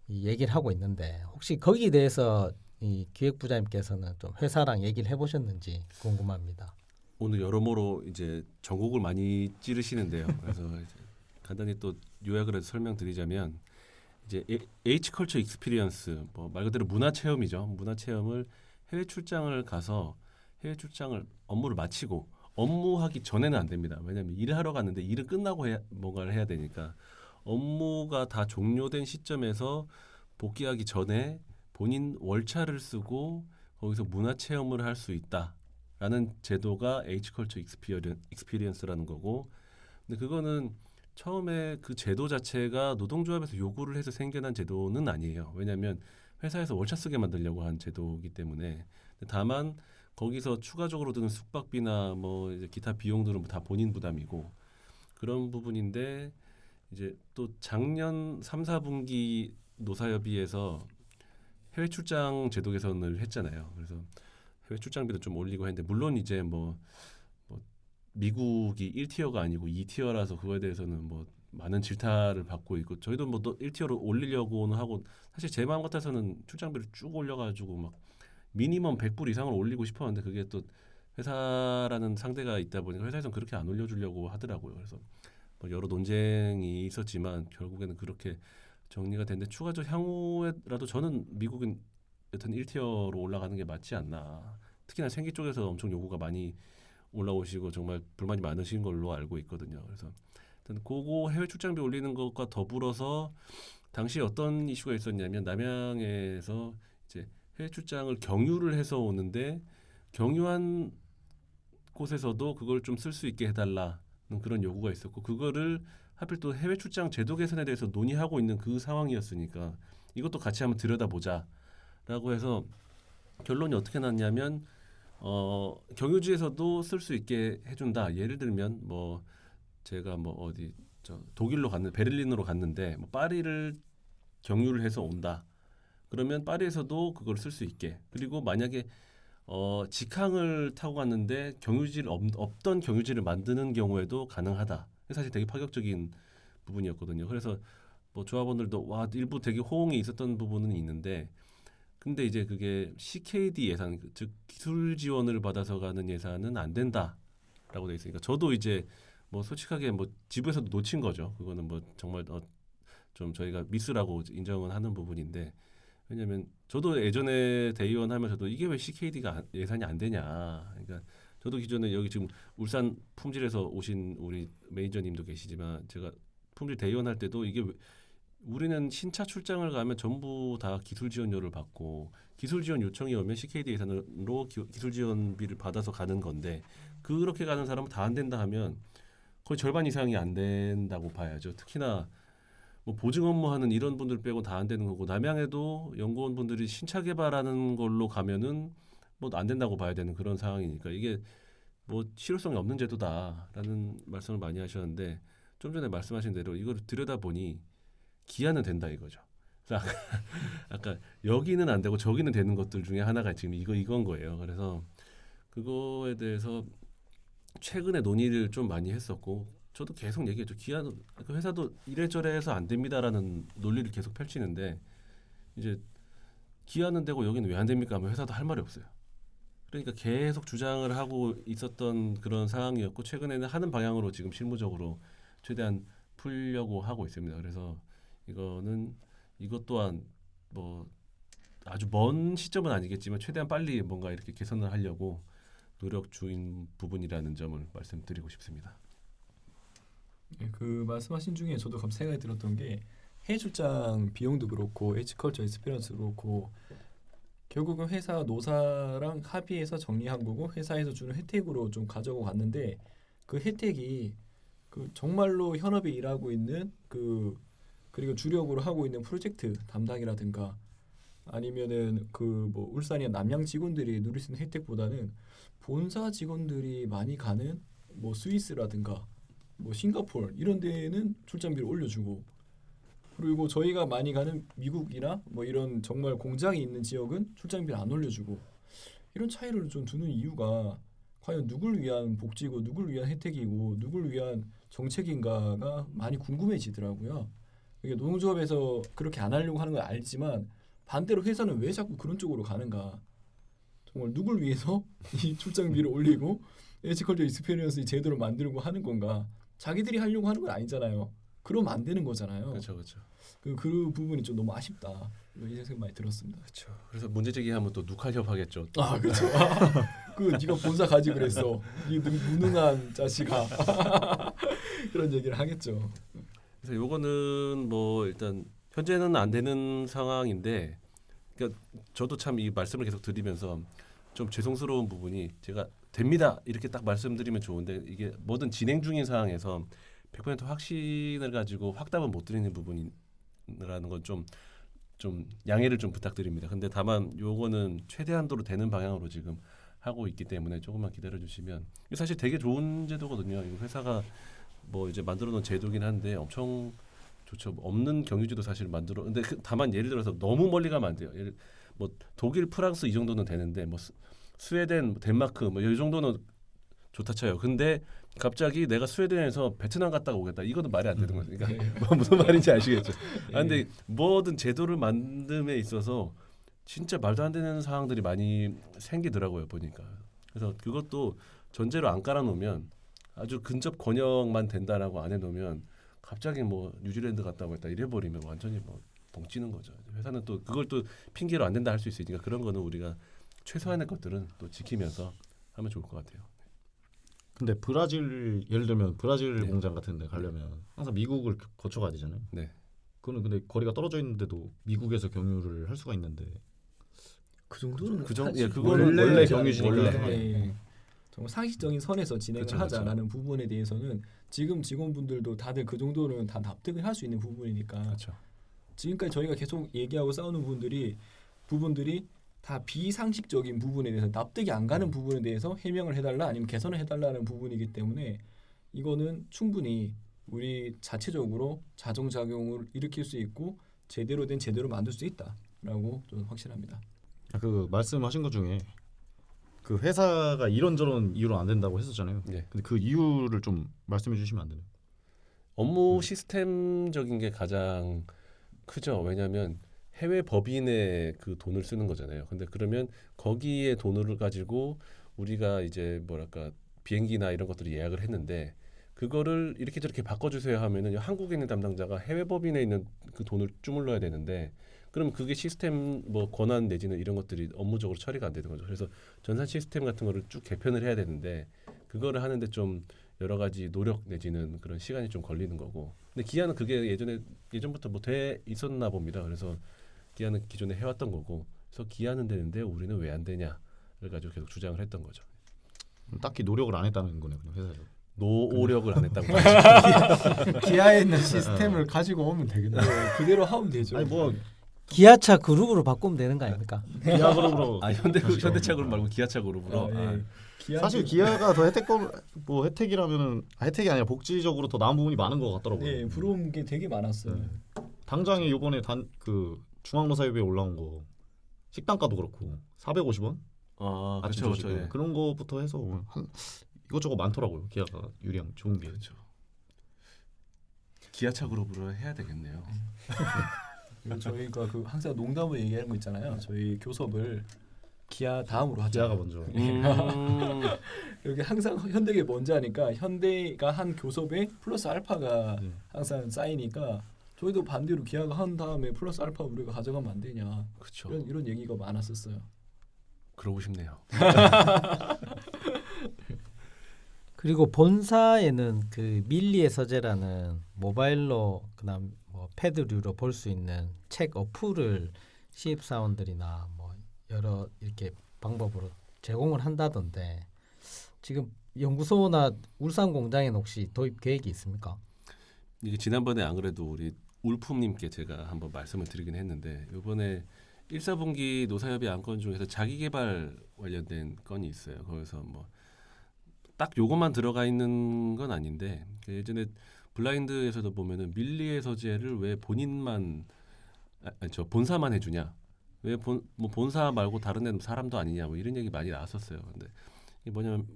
Speaker 6: 이 얘기를 하고 있는데 혹시 거기에 대해서 이 기획부장님께서는 좀 회사랑 얘기를 해보셨는지 궁금합니다.
Speaker 2: 오늘 여러모로 이제 전곡을 많이 찌르시는데요. 그래서 이제 간단히 또 요약을 해서 설명드리자면 이제 H 컬처 익스피리언스 뭐 말 그대로 문화 체험이죠. 문화 체험을 해외 출장을 가서 해외 출장을 업무를 마치고 업무하기 전에는 안 됩니다. 왜냐하면 일을 하러 갔는데 일은 끝나고 뭔가를 해야 되니까 업무가 다 종료된 시점에서 복귀하기 전에 본인 월차를 쓰고 거기서 문화 체험을 할 수 있다라는 제도가 H 컬처 익스피리언스라는 거고, 근데 그거는 처음에 그 제도 자체가 노동조합에서 요구를 해서 생겨난 제도는 아니에요. 왜냐하면 회사에서 월차 쓰게 만들려고 한 제도이기 때문에. 다만 거기서 추가적으로 드는 숙박비나 뭐 이제 기타 비용들은 다 본인 부담이고 그런 부분인데, 이제 또 작년 3, 4분기 노사협의에서 해외 출장 제도 개선을 했잖아요. 그래서 해외 출장비도 좀 올리고 했는데, 물론 이제 뭐 미국이 1티어가 아니고 2티어라서 그거에 대해서는 뭐 많은 질타를 받고 있고, 저희도 뭐 1티어로 올리려고는 하고, 사실 제 마음 같아서는 출장비를 쭉 올려가지고 막 미니멈 100불 이상을 올리고 싶었는데, 그게 또 회사라는 상대가 있다 보니까 회사에서는 그렇게 안 올려주려고 하더라고요. 그래서 뭐 여러 논쟁이 있었지만 결국에는 그렇게 정리가 됐는데, 추가적 향후에라도 저는 미국은 여튼 1티어로 올라가는 게 맞지 않나. 특히나 생기 쪽에서 엄청 요구가 많이 올라오시고 정말 불만이 많으신 걸로 알고 있거든요. 그래서 일단 그거 해외 출장비 올리는 것과 더불어서 당시에 어떤 이슈가 있었냐면, 남양에서 이제 해외 출장을 경유를 해서 오는데 경유한 곳에서도 그걸 좀 쓸 수 있게 해달라는 그런 요구가 있었고, 그거를 하필 또 해외 출장 제도 개선에 대해서 논의하고 있는 그 상황이었으니까 이것도 같이 한번 들여다보자라고 해서 결론이 어떻게 났냐면, 경유지에서도 쓸 수 있게 해준다. 예를 들면 뭐 제가 뭐 어디 독일로 갔는데, 베를린으로 갔는데 뭐 파리를 경유를 해서 온다. 그러면 파리에서도 그걸 쓸 수 있게. 그리고 만약에 직항을 타고 갔는데 경유지를 없던 경유지를 만드는 경우에도 가능하다. 사실 되게 파격적인 부분이었거든요. 그래서 뭐 조합원들도 와, 일부 되게 호응이 있었던 부분은 있는데, 근데 이제 그게 CKD 예산, 즉 기술 지원을 받아서 가는 예산은 안 된다라고 돼 있으니까, 저도 이제 뭐 솔직하게 뭐 지부에서도 놓친 거죠. 그거는 뭐 정말 좀 저희가 미스라고 인정은 하는 부분인데, 왜냐면 저도 예전에 대의원 하면서도 이게 왜 CKD가 예산이 안 되냐. 그러니까 저도 기존에 여기 지금 울산 품질에서 오신 우리 매니저님도 계시지만, 제가 품질 대의원 할 때도 이게 우리는 신차 출장을 가면 전부 다 기술 지원료를 받고, 기술 지원 요청이 오면 CKD 예산으로 기술 지원비를 받아서 가는 건데, 그렇게 가는 사람은 다 안 된다 하면 거의 절반 이상이 안 된다고 봐야죠. 특히나 뭐 보증 업무하는 이런 분들 빼고 다 안 되는 거고, 남양에도 연구원 분들이 신차 개발하는 걸로 가면은 뭐 안 된다고 봐야 되는 그런 상황이니까, 이게 뭐 실효성이 없는 제도다라는 말씀을 많이 하셨는데, 좀 전에 말씀하신 대로 이걸 들여다보니 기한은 된다 이거죠. 그래서 아까 여기는 안 되고 저기는 되는 것들 중에 하나가 지금 이건 거예요. 그래서 그거에 대해서 최근에 논의를 좀 많이 했었고, 저도 계속 얘기했죠. 기한, 그 회사도 이래저래 해서 안 됩니다라는 논리를 계속 펼치는데, 이제 기한은 되고 여기는 왜 안 됩니까 하면 회사도 할 말이 없어요. 그러니까 계속 주장을 하고 있었던 그런 상황이었고, 최근에는 하는 방향으로 지금 실무적으로 최대한 풀려고 하고 있습니다. 그래서 이것 또한 뭐 아주 먼 시점은 아니겠지만 최대한 빨리 뭔가 이렇게 개선을 하려고 노력 중인 부분이라는 점을 말씀드리고 싶습니다.
Speaker 5: 예, 그 말씀하신 중에 저도 갑자기 생각이 들었던 게, 해외 출장 비용도 그렇고 H컬처 익스피리언스도 그렇고 결국은 회사 노사랑 합의해서 정리한 거고, 회사에서 주는 혜택으로 좀 가져고 갔는데, 그 혜택이 그 정말로 현업에 일하고 있는 그리고 주력으로 하고 있는 프로젝트 담당이라든가 아니면은 그 뭐 울산이나 남양 직원들이 누릴 수 있는 혜택보다는 본사 직원들이 많이 가는 뭐 스위스라든가 뭐 싱가포르 이런 데는 출장비를 올려주고, 그리고 저희가 많이 가는 미국이나 뭐 이런 정말 공장이 있는 지역은 출장비를 안 올려주고, 이런 차이를 좀 두는 이유가 과연 누굴 위한 복지고 누굴 위한 혜택이고 누굴 위한 정책인가가 많이 궁금해지더라고요. 이게 노동조합에서 그렇게 안 하려고 하는 걸 알지만, 반대로 회사는 왜 자꾸 그런 쪽으로 가는가. 정말 누굴 위해서 이 출장비를 올리고 에이지컬처 익스피리언스 제도를 만들고 하는 건가. 자기들이 하려고 하는 건 아니잖아요. 그러면 안 되는 거잖아요.
Speaker 2: 그렇죠, 그렇죠.
Speaker 5: 그 부분이 좀 너무 아쉽다. 이 생각 많이 들었습니다.
Speaker 2: 그렇죠. 그래서 문제 제기하면 또 누칼협 하겠죠.
Speaker 5: 아 그렇죠. 그 네가 본사 가지 그랬어. 이 무능한 자식아. 그런 얘기를 하겠죠.
Speaker 2: 그래서 요거는 뭐 일단 현재는 안 되는 상황인데, 그러니까 저도 참 이 말씀을 계속 드리면서 좀 죄송스러운 부분이, 제가 됩니다 이렇게 딱 말씀드리면 좋은데 이게 뭐든 진행 중인 상황에서 100% 확신을 가지고 확답은 못 드리는 부분이라는 건 좀 양해를 좀 부탁드립니다. 근데 다만 요거는 최대한도로 되는 방향으로 지금 하고 있기 때문에 조금만 기다려 주시면, 이게 사실 되게 좋은 제도거든요. 이거 회사가 뭐 이제 만들어 놓은 제도긴 한데 엄청 좋죠. 없는 경유지도 사실 만들어. 근데 다만 예를 들어서 너무 멀리 가면 안 돼요. 뭐 독일, 프랑스 이 정도는 되는데 뭐 스웨덴, 덴마크 뭐 이 정도는 좋다 쳐요. 근데 갑자기 내가 스웨덴에서 베트남 갔다가 오겠다. 이거는 말이 안 되는 거죠. 그러니까 뭐 무슨 말인지 아시겠죠. 근데 뭐든 제도를 만듦에 있어서 진짜 말도 안 되는 상황들이 많이 생기더라고요, 보니까. 그래서 그것도 전제로 안 깔아놓으면, 아주 근접 권역만 된다라고 안 해놓으면 갑자기 뭐 뉴질랜드 갔다 오겠다 이래버리면 완전히 뭐 벙찌는 거죠. 회사는 또 그걸 또 핑계로 안 된다 할 수 있으니까 그런 거는 우리가 최소한의 것들은 또 지키면서 하면 좋을 것 같아요.
Speaker 4: 근데 브라질 예를 들면 브라질
Speaker 2: 네.
Speaker 4: 공장 같은 데 가려면 항상 미국을 거쳐가야 되잖아요.
Speaker 2: 네.
Speaker 4: 그거는 근데 거리가 떨어져 있는데도 미국에서 경유를 할 수가 있는데
Speaker 5: 그 정도는
Speaker 2: 예, 그거는 원래
Speaker 4: 경유지니까.
Speaker 5: 네. 정말 상식적인 선에서 진행을
Speaker 2: 그쵸, 그쵸.
Speaker 5: 하자라는 부분에 대해서는 지금 직원분들도 다들 그 정도는 다 납득을 할 수 있는 부분이니까.
Speaker 2: 그렇죠.
Speaker 5: 지금까지 저희가 계속 얘기하고 싸우는 부분들이 다 비상식적인 부분에 대해서 납득이 안 가는 부분에 대해서 해명을 해달라 아니면 개선을 해달라는 부분이기 때문에 이거는 충분히 우리 자체적으로 자정작용을 일으킬 수 있고 제대로 된 제도를 만들 수 있다라고 저는 확신합니다.
Speaker 4: 그 말씀하신 것 중에 그 회사가 이런저런 이유로 안 된다고 했었잖아요.
Speaker 2: 네.
Speaker 4: 근데 그 이유를 좀 말씀해 주시면 안 되나요?
Speaker 2: 업무 시스템적인 게 가장 크죠. 왜냐하면 해외 법인의 그 돈을 쓰는 거잖아요. 근데 그러면 거기에 돈을 가지고 우리가 이제 뭐랄까 비행기나 이런 것들을 예약을 했는데 그거를 이렇게 저렇게 바꿔주세요 하면은 한국에 있는 담당자가 해외 법인에 있는 그 돈을 주물러야 되는데, 그럼 그게 시스템 뭐 권한 내지는 이런 것들이 업무적으로 처리가 안 되는 거죠. 그래서 전산 시스템 같은 거를 쭉 개편을 해야 되는데 그거를 하는데 좀 여러 가지 노력 내지는 그런 시간이 좀 걸리는 거고. 근데 기아는 그게 예전부터 뭐 돼 있었나 봅니다. 그래서 기아는 기존에 해왔던 거고. 그래서 기아는 되는데 우리는 왜 안 되냐를 가지고 계속 주장을 했던 거죠.
Speaker 4: 딱히 노력을 안 했다는 거네요, 그냥 회사에서.
Speaker 2: 노력을 안 했다고 하죠.
Speaker 3: 기아에 있는 시스템을 가지고 오면 되겠네요.
Speaker 5: 그대로 하면 되죠.
Speaker 4: 아니 뭐
Speaker 6: 기아차 그룹으로 바꾸면 되는 거 아닙니까?
Speaker 4: 기아 그룹으로
Speaker 2: 아 현대차 그룹 말고 기아차 그룹으로.
Speaker 4: 사실 기아가 더 뭐 혜택이라면은 혜택이 아니라 복지적으로 더 나은 부분이 많은 것 같더라고요.
Speaker 5: 네, 부러운 게 되게 많았어요.
Speaker 4: 네. 당장에 이번에 그 중앙로사협의회 올라온 거 식단가도 그렇고 450원
Speaker 2: 아
Speaker 4: 아침
Speaker 2: 그렇죠,
Speaker 4: 조식
Speaker 2: 그렇죠. 예.
Speaker 4: 그런 거부터 해서 한 이것저것 많더라고요. 기아가 유리한 좋은 게.
Speaker 2: 그렇죠. 기아차 그룹으로 해야 되겠네요.
Speaker 5: 그리고 저희가 그 항상 농담으로 얘기하는 거 있잖아요. 저희 교섭을 기아 다음으로 하자.
Speaker 4: 기아가 먼저.
Speaker 5: 여기 항상 현대가 먼저 하니까 현대가 한 교섭에 플러스 알파가
Speaker 4: 네.
Speaker 5: 항상 쌓이니까 저희도 반대로 기아가 한 다음에 플러스 알파 우리가 가져가면 안 되냐.
Speaker 2: 그렇죠.
Speaker 5: 이런 얘기가 많았었어요.
Speaker 2: 그러고 싶네요.
Speaker 6: 그리고 본사에는 그 밀리의 서재라는 모바일로 그다음 뭐 패드류로 볼 수 있는 책 어플을 신입사원들이나 뭐 여러 이렇게 방법으로 제공을 한다던데 지금 연구소나 울산 공장에는 혹시 도입 계획이 있습니까?
Speaker 2: 이게 지난번에 안 그래도 우리 울품님께 제가 한번 말씀을 드리긴 했는데 이번에 1, 4분기 노사협의 안건 중에서 자기개발 관련된 건이 있어요. 거기서 뭐 딱 요것만 들어가 있는 건 아닌데 예전에 블라인드에서도 보면은 밀리의 서재를 왜 본인만 저 본사만 해주냐? 왜 뭐 본사 말고 다른 데는 사람도 아니냐? 뭐 이런 얘기 많이 나왔었어요. 근데 이게 뭐냐면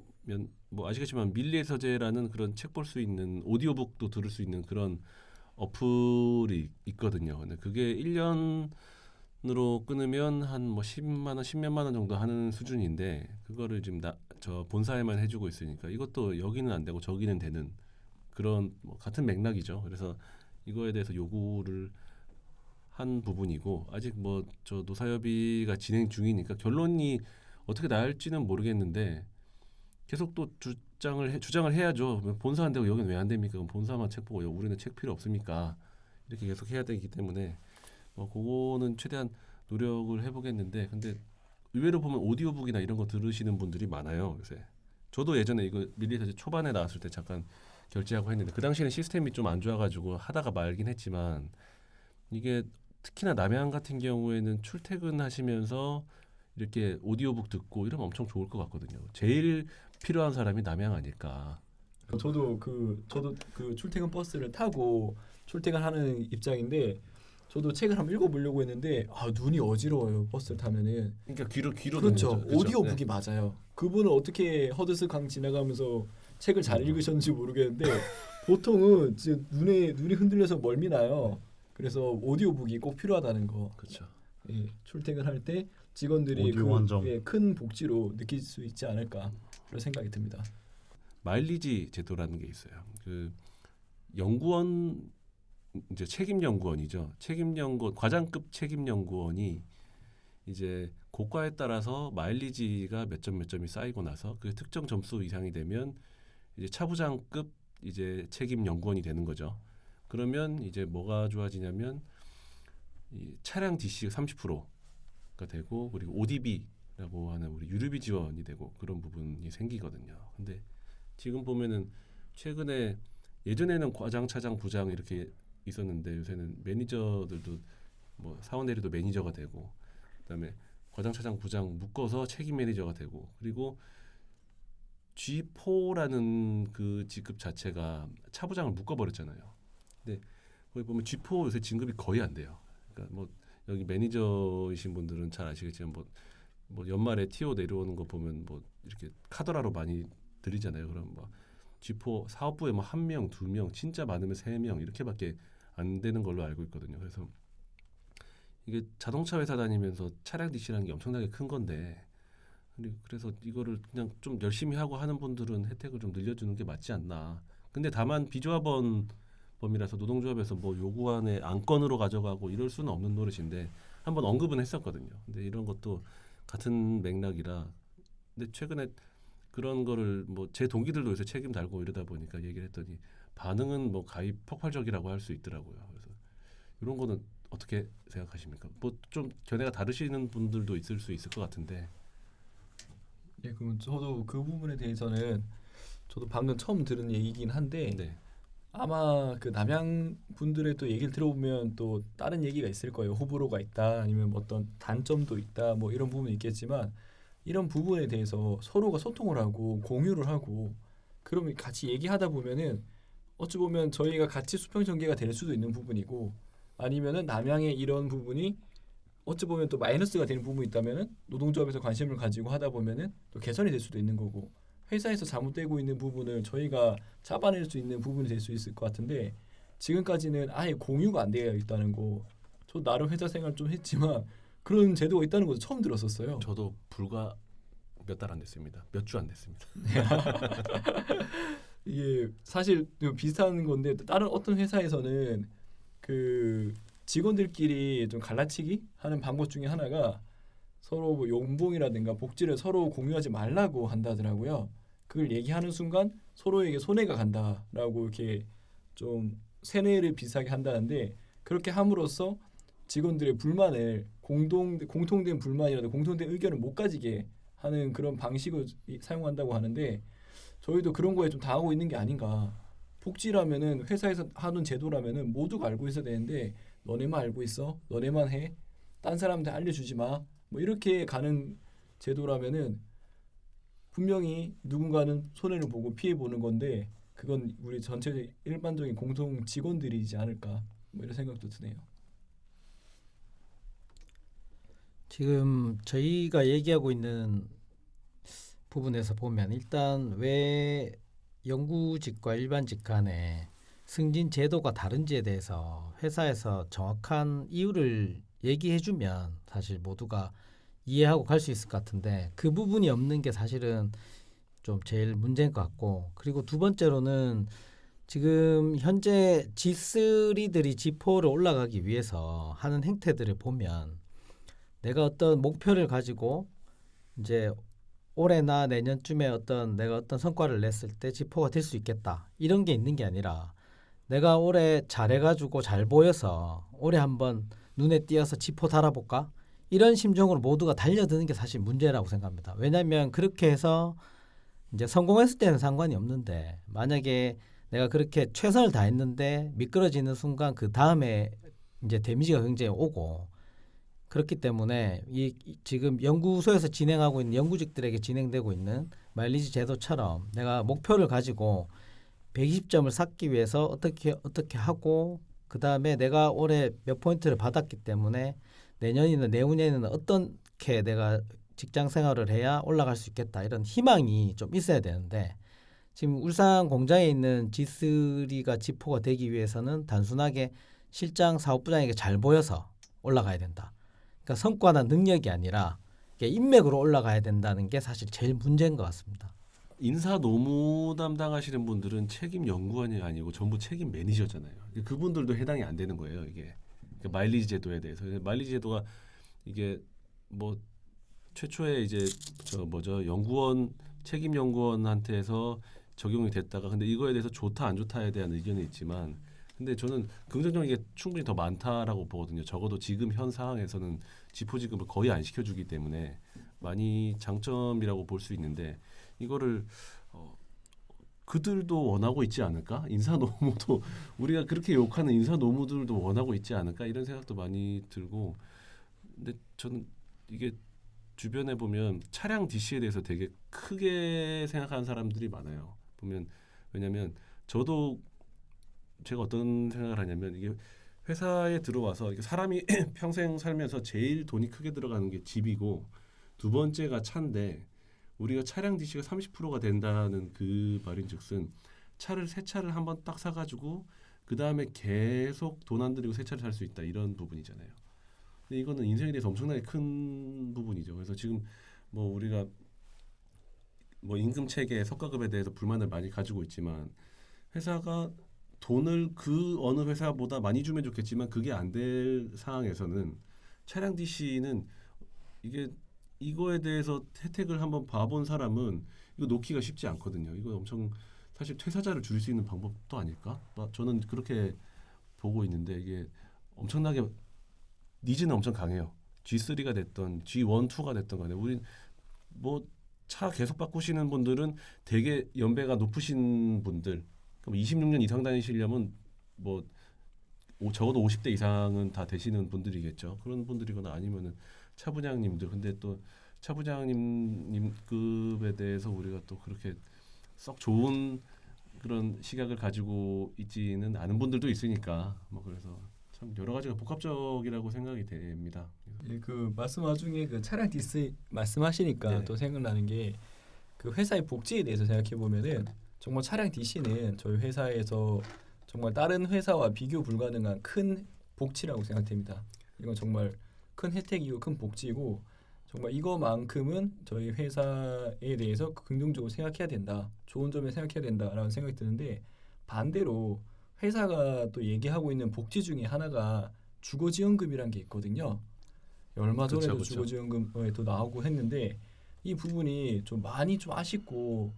Speaker 2: 뭐 아시겠지만 밀리의 서재라는 그런 책 볼 수 있는 오디오북도 들을 수 있는 그런 어플이 있거든요. 근데 그게 1년으로 끊으면 한 뭐 10만 원, 10몇만 원 정도 하는 수준인데 그거를 지금 저 본사에만 해주고 있으니까 이것도 여기는 안 되고 저기는 되는 그런 뭐 같은 맥락이죠. 그래서 이거에 대해서 요구를 한 부분이고 아직 뭐 저 노사협의가 진행 중이니까 결론이 어떻게 나올지는 모르겠는데 계속 또 주장을 해야죠. 본사 안 되고 여기는 왜 안 됩니까? 그럼 본사만 책 보고 우리는 책 필요 없습니까? 이렇게 계속 해야 되기 때문에 그거는 최대한 노력을 해보겠는데 근데 의외로 보면 오디오북이나 이런 거 들으시는 분들이 많아요. 요새 저도 예전에 이거 밀리터즈 초반에 나왔을 때 잠깐 결제하고 했는데 그 당시에는 시스템이 좀 안 좋아가지고 하다가 말긴 했지만 이게 특히나 남양 같은 경우에는 출퇴근하시면서 이렇게 오디오북 듣고 이러면 엄청 좋을 것 같거든요. 제일 필요한 사람이 남양 아닐까.
Speaker 5: 저도 그 출퇴근 버스를 타고 출퇴근하는 입장인데 저도 책을 한번 읽어보려고 했는데 눈이 어지러워요 버스를 타면은.
Speaker 2: 그러니까 귀로
Speaker 5: 그렇죠.
Speaker 2: 듣는 거죠.
Speaker 5: 오디오북이
Speaker 2: 네.
Speaker 5: 맞아요. 그분은 어떻게 허드스강 지나가면서 책을 잘 읽으셨는지 모르겠는데 보통은 지금 눈이 흔들려서 멀미 나요. 그래서 오디오북이 꼭 필요하다는 거.
Speaker 2: 그렇죠.
Speaker 5: 예, 출퇴근할 때 직원들이
Speaker 4: 오디오 한정.
Speaker 5: 큰 복지로 느낄 수 있지 않을까 그런 생각이 듭니다.
Speaker 2: 마일리지 제도라는 게 있어요. 그 연구원 이제 책임 연구원이죠. 과장급 책임 연구원이 이제 고과에 따라서 마일리지가 몇 점이 쌓이고 나서 그 특정 점수 이상이 되면 이제 차부장급 이제 책임 연구원이 되는 거죠. 그러면 이제 뭐가 좋아지냐면 이 차량 DC가 30%가 되고 그리고 ODB라고 하는 우리 유류비 지원이 되고 그런 부분이 생기거든요. 근데 지금 보면은 최근에 예전에는 과장, 차장, 부장 이렇게 있었는데 요새는 매니저들도 뭐 사원 내리도 매니저가 되고 그다음에 과장, 차장, 부장 묶어서 책임 매니저가 되고 그리고 G4라는 그 직급 자체가 차부장을 묶어버렸잖아요. 근데 거기 보면 G4 요새 진급이 거의 안 돼요. 그러니까 뭐 여기 매니저이신 분들은 잘 아시겠지만 뭐 연말에 TO 내려오는 거 보면 뭐 이렇게 카더라로 많이 드리잖아요. 그럼 뭐 G4 사업부에 뭐 1명, 2명, 진짜 많으면 3명 이렇게밖에 안 되는 걸로 알고 있거든요. 그래서 이게 자동차 회사 다니면서 차량 DC라는 게 엄청나게 큰 건데 그래서 이거를 그냥 좀 열심히 하고 하는 분들은 혜택을 좀 늘려주는 게 맞지 않나. 근데 다만 비조합원 범이라서 노동조합에서 뭐 요구안에 안건으로 가져가고 이럴 수는 없는 노릇인데 한번 언급은 했었거든요. 근데 이런 것도 같은 맥락이라 근데 최근에 그런 거를 뭐 제 동기들도 요새 책임 달고 이러다 보니까 얘기를 했더니 반응은 뭐 가히 폭발적이라고 할 수 있더라고요. 그래서 이런 거는 어떻게 생각하십니까? 뭐 좀 견해가 다르시는 분들도 있을 수 있을 것 같은데.
Speaker 5: 예, 그럼 저도 그 부분에 대해서는 저도 방금 처음 들은 얘기긴 한데
Speaker 2: 네.
Speaker 5: 아마 그 남양 분들의 또 얘기를 들어보면 또 다른 얘기가 있을 거예요. 호불호가 있다, 아니면 뭐 어떤 단점도 있다, 뭐 이런 부분이 있겠지만 이런 부분에 대해서 서로가 소통을 하고 공유를 하고 그러면 같이 얘기하다 보면은 어찌 보면 저희가 같이 수평전개가 될 수도 있는 부분이고 아니면은 남양의 이런 부분이 어찌 보면 또 마이너스가 되는 부분이 있다면은 노동조합에서 관심을 가지고 하다 보면은 또 개선이 될 수도 있는 거고 회사에서 잘못되고 있는 부분을 저희가 잡아낼 수 있는 부분이 될 수 있을 것 같은데 지금까지는 아예 공유가 안 되어 있다는 거. 저 나름 회사 생활 좀 했지만 그런 제도가 있다는 것도 처음 들었었어요.
Speaker 2: 저도 불과 몇 달 안 됐습니다. 몇 주 안 됐습니다.
Speaker 5: 이게 사실 비슷한 건데 다른 어떤 회사에서는 그 직원들끼리 좀 갈라치기 하는 방법 중에 하나가 서로 뭐 연봉이라든가 복지를 서로 공유하지 말라고 한다더라고요. 그걸 얘기하는 순간 서로에게 손해가 간다라고 이렇게 좀 세뇌를 비슷하게 한다는데 그렇게 함으로써 직원들의 불만을 공통된 불만이라도 공통된 의견을 못 가지게 하는 그런 방식을 사용한다고 하는데 저희도 그런 거에 좀 당하고 있는 게 아닌가. 복지라면은 회사에서 하는 제도라면은 모두가 알고 있어야 되는데 너네만 알고 있어, 너네만 해, 딴 사람한테 알려주지 마. 뭐 이렇게 가는 제도라면은 분명히 누군가는 손해를 보고 피해 보는 건데 그건 우리 전체 일반적인 공통 직원들이지 않을까. 뭐 이런 생각도 드네요.
Speaker 6: 지금 저희가 얘기하고 있는 부분에서 보면 일단 왜 연구직과 일반직 간에 승진 제도가 다른지에 대해서 회사에서 정확한 이유를 얘기해주면 사실 모두가 이해하고 갈 수 있을 것 같은데 그 부분이 없는 게 사실은 좀 제일 문제인 것 같고 그리고 두 번째로는 지금 현재 G3들이 G4로 올라가기 위해서 하는 행태들을 보면 내가 어떤 목표를 가지고 이제 올해나 내년쯤에 내가 어떤 성과를 냈을 때 G4가 될 수 있겠다 이런 게 있는 게 아니라 내가 올해 잘해가지고 잘 보여서 올해 한번 눈에 띄어서 G4 달아볼까 이런 심정으로 모두가 달려드는 게 사실 문제라고 생각합니다. 왜냐하면 그렇게 해서 이제 성공했을 때는 상관이 없는데 만약에 내가 그렇게 최선을 다했는데 미끄러지는 순간 그 다음에 이제 데미지가 굉장히 오고 그렇기 때문에 지금 연구소에서 진행하고 있는 연구직들에게 진행되고 있는 마일리지 제도처럼 내가 목표를 가지고 120점을 쌓기 위해서 어떻게 하고 그 다음에 내가 올해 몇 포인트를 받았기 때문에 내년이나 내후년에는 어떻게 내가 직장 생활을 해야 올라갈 수 있겠다 이런 희망이 좀 있어야 되는데 지금 울산 공장에 있는 G3가 G4가 되기 위해서는 단순하게 실장 사업부장에게 잘 보여서 올라가야 된다. 그러니까 성과나 능력이 아니라 인맥으로 올라가야 된다는 게 사실 제일 문제인 것 같습니다.
Speaker 2: 인사 노무 담당하시는 분들은 책임 연구원이 아니고 전부 책임 매니저잖아요. 그분들도 해당이 안 되는 거예요. 이게 그러니까 마일리지 제도에 대해서 마일리지 제도가 이게 뭐 최초에 이제 연구원 책임 연구원한테서 적용이 됐다가 근데 이거에 대해서 좋다 안 좋다에 대한 의견이 있지만 근데 저는 긍정적인 게 충분히 더 많다라고 보거든요. 적어도 지금 현 상황에서는 지포 지급을 거의 안 시켜주기 때문에 많이 장점이라고 볼 수 있는데 이거를 그들도 원하고 있지 않을까? 인사 노무도 우리가 그렇게 욕하는 인사 노무들도 원하고 있지 않을까? 이런 생각도 많이 들고 근데 저는 이게 주변에 보면 차량 DC에 대해서 되게 크게 생각하는 사람들이 많아요. 보면 왜냐하면 저도 제가 어떤 생각을 하냐면 이게 회사에 들어와서 이게 사람이 평생 살면서 제일 돈이 크게 들어가는 게 집이고 두 번째가 차인데 우리가 차량 DC가 30%가 된다는 그 말인즉슨 새 차를 한번 딱 사가지고 그 다음에 계속 돈 안 들이고 새 차를 살 수 있다 이런 부분이잖아요. 근데 이거는 인생에 대해서 엄청나게 큰 부분이죠. 그래서 지금 뭐 우리가 뭐 임금 체계, 성과급에 대해서 불만을 많이 가지고 있지만 회사가 돈을 그 어느 회사보다 많이 주면 좋겠지만 그게 안 될 상황에서는 차량 DC는 이거에 대해서 혜택을 한번 봐본 사람은 이거 놓기가 쉽지 않거든요. 이거 엄청 사실 퇴사자를 줄일 수 있는 방법도 아닐까? 저는 그렇게 보고 있는데 이게 엄청나게 니즈는 엄청 강해요. G3가 됐던 G1, 2가 됐던 간에 우린 뭐 차 계속 바꾸시는 분들은 되게 연배가 높으신 분들 그럼 26년 이상 다니시려면 뭐 적어도 50대 이상은 다 되시는 분들이겠죠. 그런 분들이거나 아니면은 차부장님들 근데 또 차부장님 급에 대해서 우리가 또 그렇게 썩 좋은 그런 시각을 가지고 있지는 않은 분들도 있으니까 뭐 그래서 참 여러 가지가 복합적이라고 생각이 됩니다.
Speaker 5: 예, 그 말씀 와중에 그 차량 디스 말씀하시니까
Speaker 2: 네.
Speaker 5: 또 생각나는 게 그 회사의 복지에 대해서 생각해 보면은 정말 차량 DC는 저희 회사에서 정말 다른 회사와 비교 불가능한 큰 복지라고 생각됩니다. 이건 정말 큰 혜택이고 큰 복지고 정말 이거만큼은 저희 회사에 대해서 긍정적으로 생각해야 된다. 좋은 점에 생각해야 된다라는 생각이 드는데 반대로 회사가 또 얘기하고 있는 복지 중에 하나가 주거지원금이란 게 있거든요. 얼마 전에도
Speaker 2: 그쵸.
Speaker 5: 주거지원금에 또 나오고 했는데 이 부분이 좀 많이 좀 아쉽고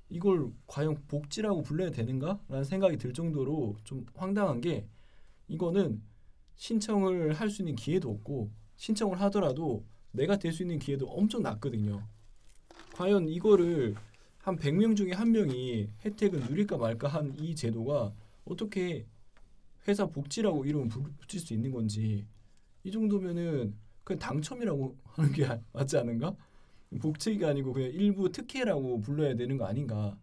Speaker 5: 이걸 과연 복지라고 불러야 되는가라는 생각이 들 정도로 좀 황당한 게 이거는 신청을 할 수 있는 기회도 없고 신청을 하더라도 내가 될 수 있는 기회도 엄청 낮거든요. 과연 이거를 한 100명 중에 한 명이 혜택을 누릴까 말까 한 이 제도가 어떻게 회사 복지라고 이름 붙일 수 있는 건지 이 정도면은 그냥 당첨이라고 하는 게 맞지 않은가? 복지가 아니고 그냥 일부 특혜라고 불러야 되는 거 아닌가?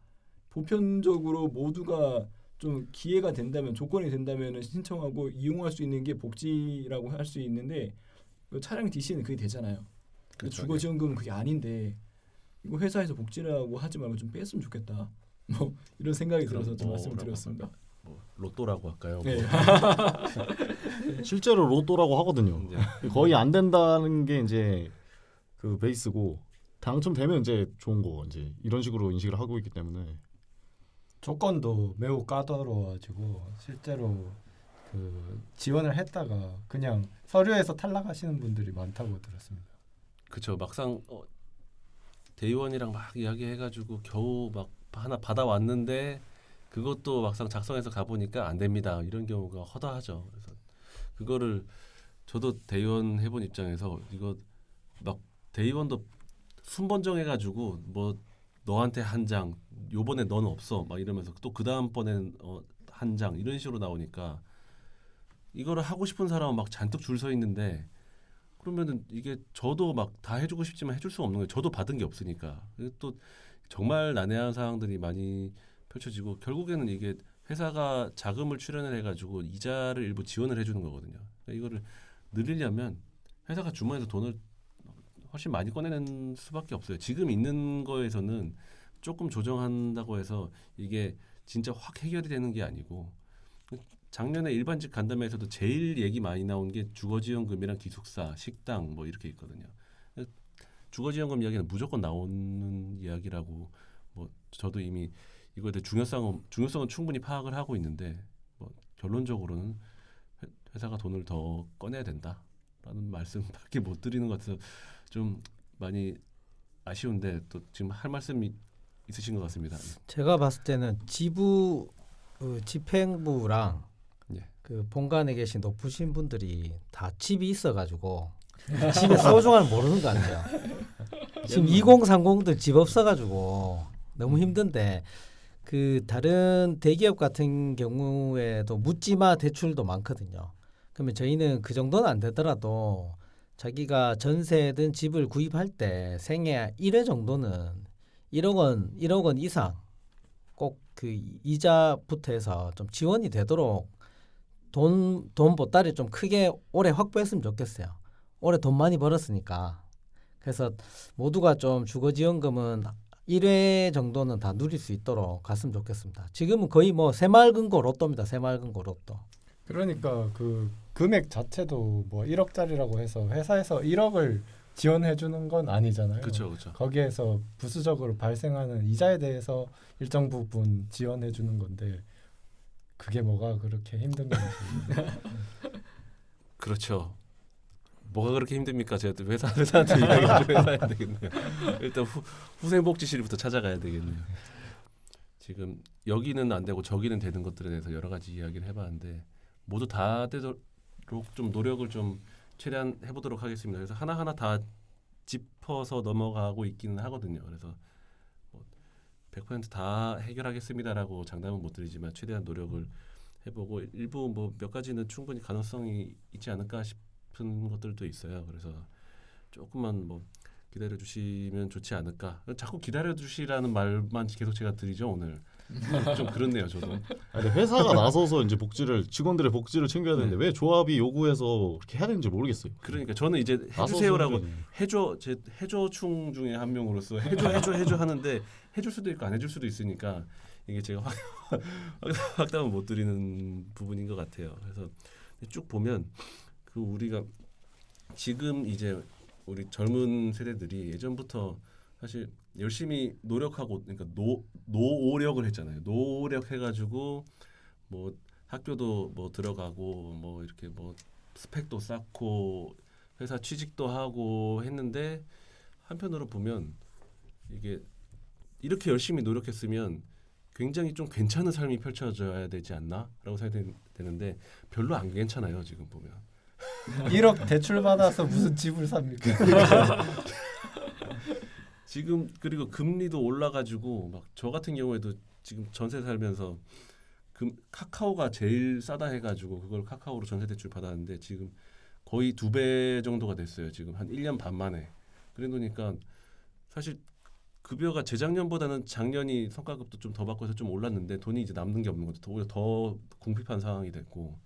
Speaker 5: 보편적으로 모두가 좀 기회가 된다면 조건이 된다면 신청하고 이용할 수 있는 게 복지라고 할 수 있는데 그 차량 DC는 그게 되잖아요.
Speaker 2: 그렇죠.
Speaker 5: 주거지원금은 그게 아닌데 이거 회사에서 복지라고 하지 말고 좀 뺐으면 좋겠다. 뭐 이런 생각이 들어서 좀 말씀을 드렸습니다.
Speaker 2: 뭐 로또라고 할까요?
Speaker 5: 네.
Speaker 4: 실제로 로또라고 하거든요.
Speaker 2: 네.
Speaker 4: 거의 안 된다는 게 이제 그 베이스고 당첨되면 이제 좋은 거 이제 이런 식으로 인식을 하고 있기 때문에
Speaker 3: 조건도 매우 까다로워가지고 실제로 그 지원을 했다가 그냥 서류에서 탈락하시는 분들이 많다고 들었습니다.
Speaker 2: 그쵸. 막상 대의원이랑 막 이야기해가지고 겨우 막 하나 받아왔는데 그것도 막상 작성해서 가보니까 안 됩니다. 이런 경우가 허다하죠. 그래서 그거를 저도 대의원 해본 입장에서 이거 막 대의원도 순번정해가지고 뭐 너한테 한 장, 요번에 넌 없어 막 이러면서 또 그 다음번엔 한 장 이런 식으로 나오니까 이거를 하고 싶은 사람은 막 잔뜩 줄 서 있는데 그러면은 이게 저도 막 다 해주고 싶지만 해줄 수가 없는 거예요. 저도 받은 게 없으니까. 그래서 또 정말 난해한 상황들이 많이 펼쳐지고 결국에는 이게 회사가 자금을 출연을 해가지고 이자를 일부 지원을 해주는 거거든요. 그러니까 이거를 늘리려면 회사가 주머니에서 돈을 훨씬 많이 꺼내는 수밖에 없어요. 지금 있는 거에서는 조금 조정한다고 해서 이게 진짜 확 해결이 되는 게 아니고 작년에 일반직 간담회에서도 제일 얘기 많이 나온 게 주거지원금이랑 기숙사, 식당 뭐 이렇게 있거든요. 주거지원금 이야기는 무조건 나오는 이야기라고 뭐 저도 이미 이거에 대해 중요성은 충분히 파악을 하고 있는데 뭐 결론적으로는 회사가 돈을 더 꺼내야 된다라는 말씀밖에 못 드리는 것 같아서 좀 많이 아쉬운데 또 지금 할 말씀이 있으신 것 같습니다.
Speaker 6: 제가 봤을 때는 지부 집행부랑
Speaker 2: 예.
Speaker 6: 그 본관에 계신 높으신 분들이 다 집이 있어가지고 집의 소중함을 모르는 거 아니에요. 지금 2030들 집 없어가지고 너무 힘든데 그 다른 대기업 같은 경우에도 묻지마 대출도 많거든요. 그러면 저희는 그 정도는 안 되더라도 자기가 전세든 집을 구입할 때 생애 1회 정도는 1억 원 이상 꼭 그 이자부터 해서 좀 지원이 되도록 돈 보따리 좀 크게 올해 확보했으면 좋겠어요. 올해 돈 많이 벌었으니까. 그래서 모두가 좀 주거지원금은 1회 정도는 다 누릴 수 있도록 갔으면 좋겠습니다. 지금은 거의 뭐 새마을금고 로또입니다. 새마을금고 로또.
Speaker 3: 그러니까 그 금액 자체도 뭐 1억짜리라고 해서 회사에서 1억을 지원해 주는 건 아니잖아요.
Speaker 2: 그렇죠, 그렇죠.
Speaker 3: 거기에서 부수적으로 발생하는 이자에 대해서 일정 부분 지원해 주는 건데 그게 뭐가 그렇게 힘든 건지.
Speaker 2: 그렇죠. 뭐가 그렇게 힘듭니까? 제가 또 회사한테 이야기 좀 해야 되겠네요. 일단 후생복지실부터 찾아가야 되겠네요. 지금 여기는 안 되고 저기는 되는 것들에 대해서 여러 가지 이야기를 해봤는데 모두 다 되도록 좀 노력을 좀 최대한 해보도록 하겠습니다. 그래서 하나하나 다 짚어서 넘어가고 있기는 하거든요. 그래서 100%다 해결하겠습니다라고 장담은 못 드리지만 최대한 노력을 해보고 일부 뭐 몇 가지는 충분히 가능성이 있지 않을까 싶은 것들도 있어요. 그래서 조금만 뭐 기다려 주시면 좋지 않을까. 자꾸 기다려 주시라는 말만 계속 제가 드리죠 오늘. 좀 그렇네요 저도.
Speaker 4: 근데 회사가 나서서 이제 직원들의 복지를 챙겨야 되는데 왜 조합이 요구해서 그렇게 해야 되는지 모르겠어요.
Speaker 2: 그러니까 저는 이제 해주세요라고 해줘충 중에 한 명으로서 해줘 하는데 해줄 수도 있고 안 해줄 수도 있으니까 이게 제가 확답은 못 드리는 부분인 것 같아요. 그래서 쭉 보면 그 우리가 지금 이제 우리 젊은 세대들이 예전부터 사실 열심히 노력하고 그러니까 노력을 했잖아요. 노력해가지고 뭐 학교도 뭐 들어가고 뭐 이렇게 뭐 스펙도 쌓고 회사 취직도 하고 했는데 한편으로 보면 이게 이렇게 열심히 노력했으면 굉장히 좀 괜찮은 삶이 펼쳐져야 되지 않나라고 생각이 되는데 별로 안 괜찮아요 지금 보면.
Speaker 3: 1억 대출 받아서 무슨 집을 삽니까?
Speaker 2: 지금 그리고 금리도 올라가지고 막 저 같은 경우에도 지금 전세 살면서 카카오가 제일 싸다 해가지고 그걸 카카오로 전세 대출 받았는데 지금 거의 2배 정도가 됐어요. 지금 한 1년 반 만에. 그래 놓으니까 사실 급여가 재작년보다는 작년이 성과급도 좀 더 받고 해서 좀 올랐는데 돈이 이제 남는 게 없는 거죠. 오히려 더 궁핍한 상황이 됐고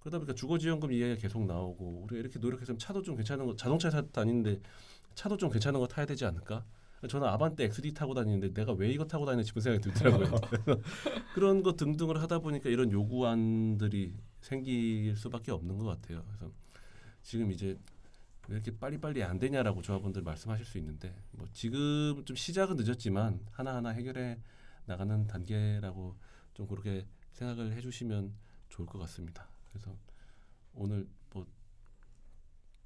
Speaker 2: 그러다 보니까 주거지원금 이야기가 계속 나오고 우리가 이렇게 노력해서 차도 좀 괜찮은 거 자동차 다니는데 차도 좀 괜찮은 거 타야 되지 않을까? 저는 아반떼 XD 타고 다니는데 내가 왜 이거 타고 다니는 싶은 생각이 들더라고요. 그런 거 등등을 하다 보니까 이런 요구안들이 생길 수밖에 없는 것 같아요. 그래서 지금 이제 왜 이렇게 빨리빨리 안 되냐라고 조합원들 말씀하실 수 있는데 뭐 지금 좀 시작은 늦었지만 하나하나 해결해 나가는 단계라고 좀 그렇게 생각을 해주시면 좋을 것 같습니다. 그래서 오늘 뭐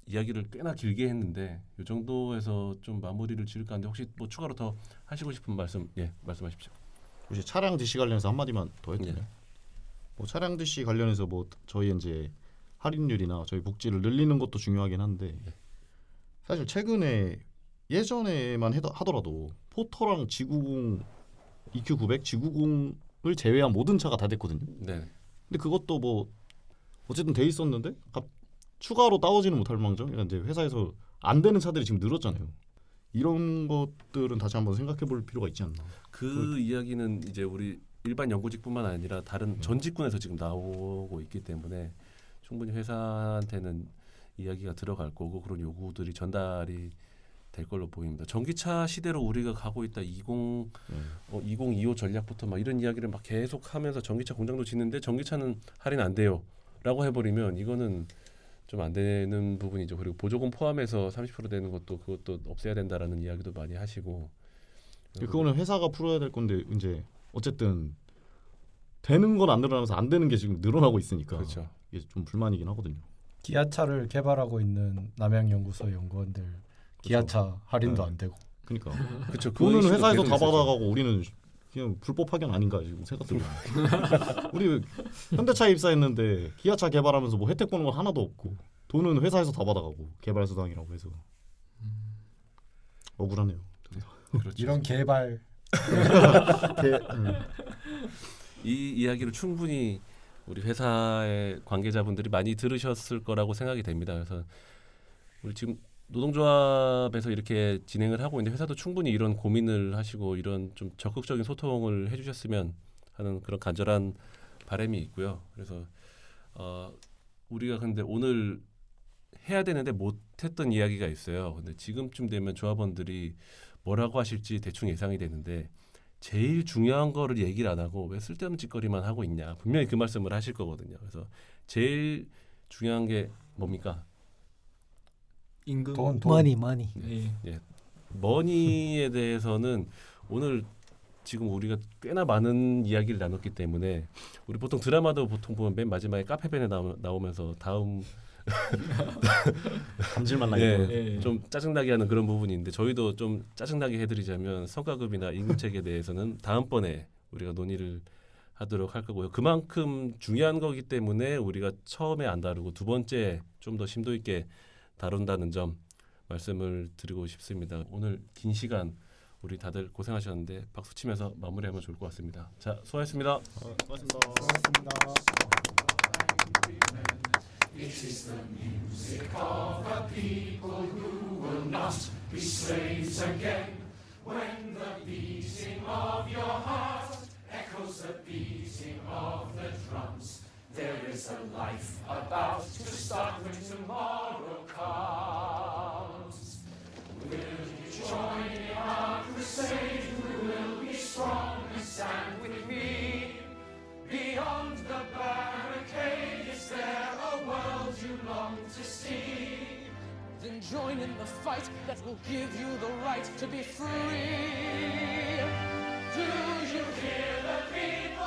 Speaker 2: 이야기를 꽤나 길게 했는데 이 정도에서 좀 마무리를 지을까 하는데 혹시 뭐 추가로 더 하시고 싶은 말씀 말씀하십시오.
Speaker 4: 혹시 차량 DC 관련해서 한마디만 더 해도 되나요? 뭐 차량 DC 관련해서 뭐 저희 이제 할인율이나 저희 복지를 늘리는 것도 중요하긴 한데 사실 최근에 예전에만 하더라도 포터랑 G90, EQ900, G90을 제외한 모든 차가 다 됐거든요.
Speaker 2: 네.
Speaker 4: 근데 그것도 뭐 어쨌든 돼 있었는데 추가로 따오지는 못할 망정. 그러니까 이제 회사에서 안 되는 차들이 지금 늘었잖아요. 이런 것들은 다시 한번 생각해볼 필요가 있지 않나.
Speaker 2: 그 이야기는 이제 우리 일반 연구직뿐만 아니라 다른 전 직군에서 지금 나오고 있기 때문에 충분히 회사한테는 이야기가 들어갈 거고 그런 요구들이 전달이 될 걸로 보입니다. 전기차 시대로 우리가 가고 있다. 2025 전략부터 막 이런 이야기를 막 계속하면서 전기차 공장도 짓는데 전기차는 할인 안 돼요라고 해버리면 이거는 좀 안 되는 부분이죠. 그리고 보조금 포함해서 30% 되는 것도 그것도 없애야 된다라는 이야기도 많이 하시고.
Speaker 4: 그거는 회사가 풀어야 될 건데 이제 어쨌든 되는 건 안 늘어나면서 안 되는 게 지금 늘어나고 있으니까
Speaker 2: 그렇죠.
Speaker 4: 이게 좀 불만이긴 하거든요.
Speaker 3: 기아차를 개발하고 있는 남양연구소 연구원들 기아차 할인도
Speaker 4: 네.
Speaker 3: 안 되고.
Speaker 4: 그러니까
Speaker 2: 그렇죠.
Speaker 4: 돈은 회사에서 다 받아가고 우리는 그냥 불법 파견 아닌가 지금 생각 들어요. 우리 현대차 입사했는데 기아차 개발하면서 뭐 혜택 보는 건 하나도 없고 돈은 회사에서 다 받아가고 개발 수당이라고 해서 억울하네요.
Speaker 2: 그렇죠.
Speaker 3: 이런 개발
Speaker 2: 이 이야기를 충분히 우리 회사의 관계자분들이 많이 들으셨을 거라고 생각이 됩니다. 그래서 우리 지금 노동조합에서 이렇게 진행을 하고 있는데 회사도 충분히 이런 고민을 하시고 이런 좀 적극적인 소통을 해주셨으면 하는 그런 간절한 바람이 있고요. 그래서 우리가 근데 오늘 해야 되는데 못했던 이야기가 있어요. 근데 지금쯤 되면 조합원들이 뭐라고 하실지 대충 예상이 되는데 제일 중요한 거를 얘기를 안 하고 왜 쓸데없는 짓거리만 하고 있냐. 분명히 그 말씀을 하실 거거든요. 그래서 제일 중요한 게 뭡니까?
Speaker 5: 임금.
Speaker 3: 돈.
Speaker 6: 머니.
Speaker 5: 예.
Speaker 2: 머니에 대해서는 오늘 지금 우리가 꽤나 많은 이야기를 나눴기 때문에 우리 보통 드라마도 보통 보면 맨 마지막에 카페벤에 나오면서 다음
Speaker 4: 감질만 나게.
Speaker 5: 예.
Speaker 2: 좀 짜증나게 하는 그런 부분이 있는데 저희도 좀 짜증나게 해드리자면 성과급이나 임금체계에 대해서는 다음번에 우리가 논의를 하도록 할 거고요. 그만큼 중요한 거기 때문에 우리가 처음에 안 다루고 두 번째 좀 더 심도 있게 다룬다는 점 말씀을 드리고 싶습니다. 오늘 긴 시간 우리 다들 고생하셨는데 박수 치면서 마무리하면 좋을 것 같습니다. 자, 수고하셨습니다.
Speaker 4: 고맙습니다.
Speaker 7: Beyond the barricade, is there a world you long to see? Then join in the fight that will give you the right to be free. Do you hear the people?